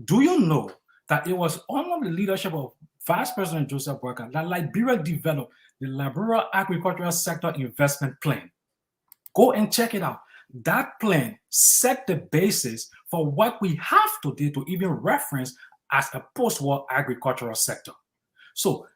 Do you know that it was under the leadership of Vice President Joseph Boakai that Liberia developed the Liberia Agricultural Sector Investment Plan? Go and check it out. That plan set the basis for what we have today to even reference as a post-war agricultural sector. So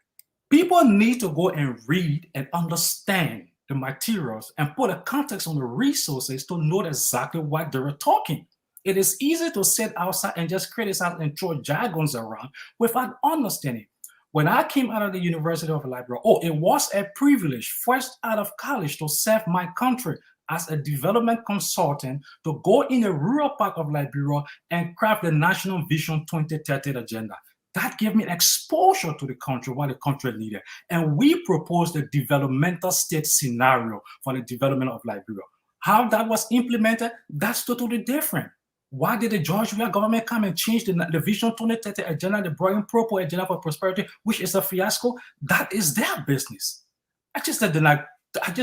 people need to go and read and understand the materials and put a context on the resources to know exactly what they were talking. It is easy to sit outside and just criticize and throw jargons around without understanding. When I came out of the University of Liberia, it was a privilege, fresh out of college, to serve my country as a development consultant, to go in the rural part of Liberia and craft the National Vision 2030 agenda. That gave me exposure to the country, what the country needed. And we proposed a developmental state scenario for the development of Liberia. How that was implemented, that's totally different. Why did the George Weah government come and change the Vision 2030 agenda, the Brian Propo agenda for prosperity, which is a fiasco? That is their business. I just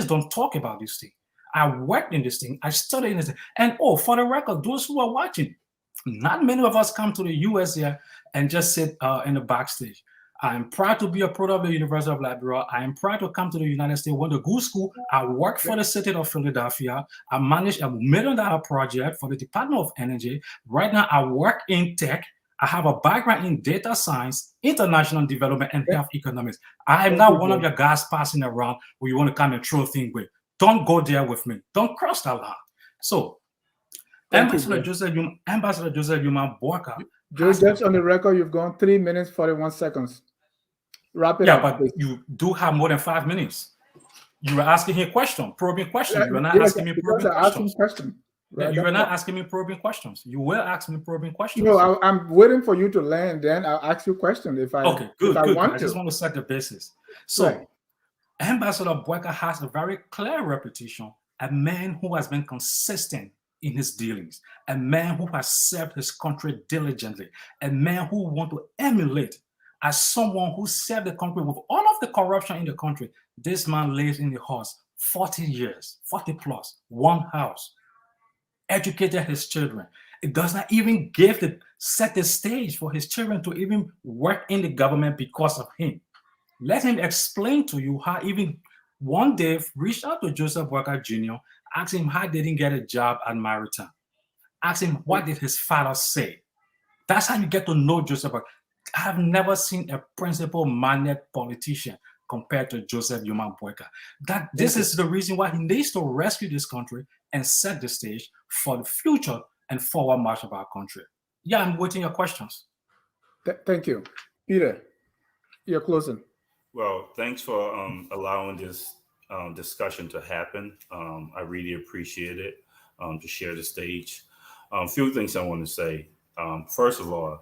don't talk about this thing. I worked in this thing. I studied in this thing. And for the record, those who are watching, not many of us come to the US here and just sit in the backstage. I am proud to be a product of the University of Liberia. I am proud to come to the United States. Went to good school. I worked for the city of Philadelphia. I managed a $1 million project for the Department of Energy. Right now, I work in tech. I have a background in data science, international development, and health economics. I am not one of your guys passing around where you want to come and throw things with. Don't go there with me. Don't cross that line. So, Ambassador Joseph Yuma Boakai. Just on the record, you've gone 3 minutes, 41 seconds. Wrap it up. Yeah, but you do have more than 5 minutes. You were asking him question, probing question. You were not Yes, asking me because probing I asked him questions. question. Yeah, Right? you were not asking me probing questions. You will ask me probing questions. No, I'm waiting for you to land. Then I'll ask you a question if I Okay, good, if I good. want I to. just want to set the basis. So, Right. Ambassador Boakai has a very clear reputation, a man who has been consistent in his dealings, a man who has served his country diligently, a man who want to emulate as someone who served the country with all of the corruption in the country. This man lives in the house 40 years, 40 plus, one house, educated his children. It does not even set the stage for his children to even work in the government because of him. Let him explain to you how even one day reached out to Joseph Boakai Jr., asked him how did he get a job at Maritime. Asked him what did his father say. That's how you get to know Joseph Boakai. I have never seen a principle-minded politician compared to Joseph Yuma Boakai. This is the reason why he needs to rescue this country and set the stage for the future and forward march of our country. Yeah, I'm waiting your questions. Thank you. Peter, you're closing. Well, thanks for allowing this discussion to happen. I really appreciate it to share the stage. A few things I want to say. First of all,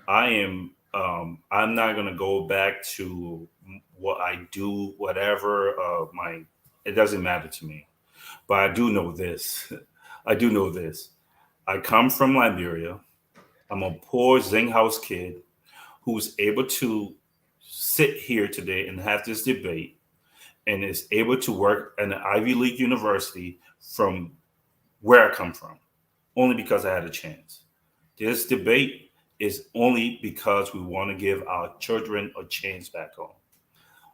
I'm not going to go back to what I do, whatever. It doesn't matter to me. But I do know this. I come from Liberia. I'm a poor Zing House kid who's able to sit here today and have this debate and is able to work at an Ivy League university from where I come from, only because I had a chance. This debate is only because we want to give our children a chance back home.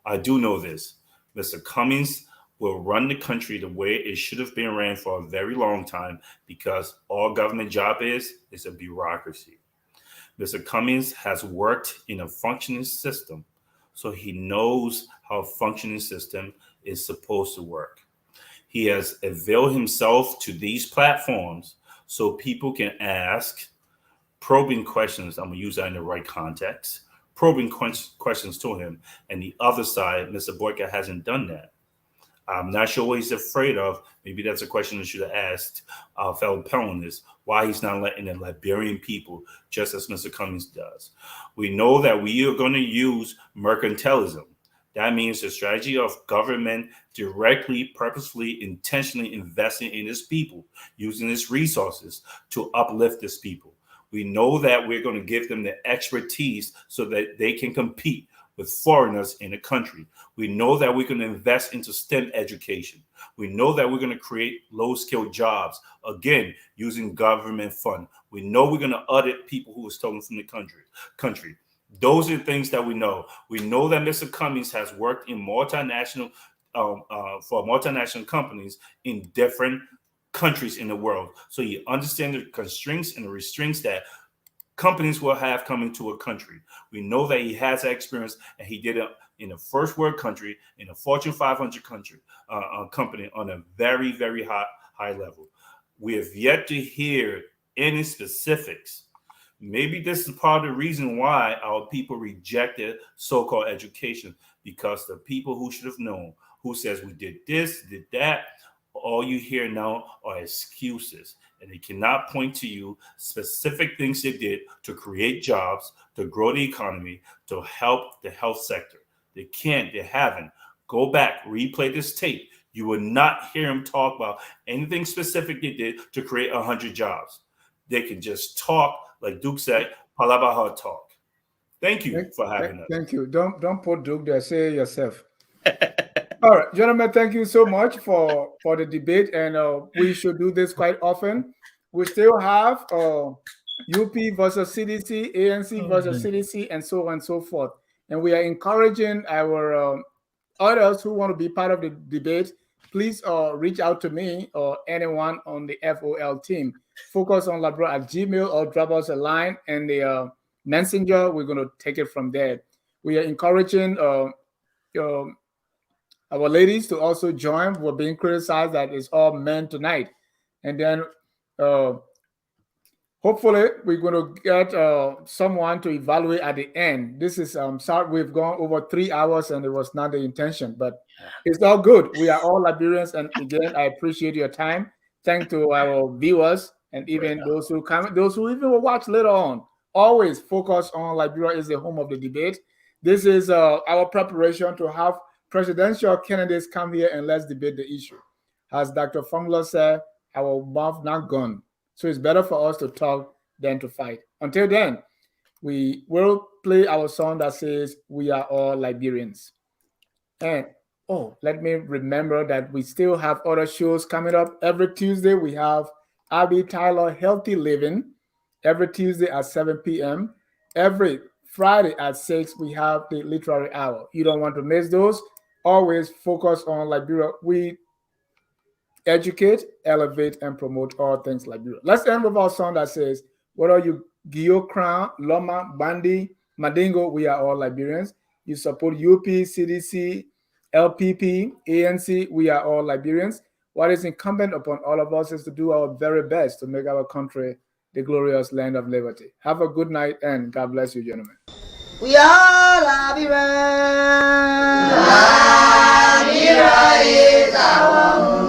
I do know this. Mr. Cummings will run the country the way it should have been ran for a very long time, because all government job is a bureaucracy. Mr. Cummings has worked in a functioning system, so he knows how a functioning system is supposed to work. He has availed himself to these platforms so people can ask probing questions. I'm going to use that in the right context. Probing questions to him. And the other side, Mr. Boakai hasn't done that. I'm not sure what he's afraid of. Maybe that's a question I should have asked our fellow panelists, why he's not letting the Liberian people, just as Mr. Cummings does. We know that we are going to use mercantilism. That means the strategy of government directly, purposefully, intentionally investing in its people, using its resources to uplift its people. We know that we're going to give them the expertise so that they can compete with foreigners in the country. We know that we're going to invest into STEM education. We know that we're going to create low-skilled jobs, again, using government fund. We know we're going to audit people who are stolen from the country. Those are the things that we know. We know that Mr. Cummings has worked in for multinational companies in different countries in the world. So you understand the constraints and the restraints that companies will have coming to a country. We know that he has that experience, and he did it in a first world country, in a Fortune 500 company on a very, very high level. We have yet to hear any specifics. Maybe this is part of the reason why our people rejected so-called education, because the people who should have known, who says we did this, did that, all you hear now are excuses, and they cannot point to you specific things they did to create jobs, to grow the economy, to help the health sector. They can't, they haven't. Go back, replay this tape. You will not hear them talk about anything specific they did to create 100 jobs. They can just talk, like Duke said, palabaha talk. Thank you for having us. Thank you. Don't put Duke there. Say it yourself. All right, gentlemen, thank you so much for the debate, and we should do this quite often. We still have UP versus CDC, ANC versus CDC, and so on and so forth. And we are encouraging our others who want to be part of the debate. Please reach out to me or anyone on the FOL team. Focus on Labro at Gmail, or drop us a line and the messenger. We're going to take it from there. We are encouraging our ladies to also join. We're being criticized that it's all men tonight. And then hopefully we're going to get someone to evaluate at the end. This is sorry, we've gone over 3 hours and it was not the intention, but it's all good. We are all Liberians, and again, I appreciate your time. Thanks to our viewers and even those who come, those who even will watch later on. Always focus on Liberia is the home of the debate. This is our preparation to have presidential candidates come here and let's debate the issue. As Dr. Fongler said, our mouth not gone. So it's better for us to talk than to fight. Until then, we will play our song that says we are all Liberians. And let me remember that we still have other shows coming up. Every Tuesday, we have Abby Tyler Healthy Living. Every Tuesday at 7 p.m. Every Friday at 6, we have the Literary Hour. You don't want to miss those. Always focus on Liberia. We educate, elevate, and promote all things Liberia. Let's end with our song that says, whether you Gio Crown, Loma, Bandi, Madingo, we are all Liberians. You support UP, CDC, LPP, ANC, we are all Liberians. What is incumbent upon all of us is to do our very best to make our country the glorious land of liberty. Have a good night, and God bless you, gentlemen. We are Liberians. Liberia is our home.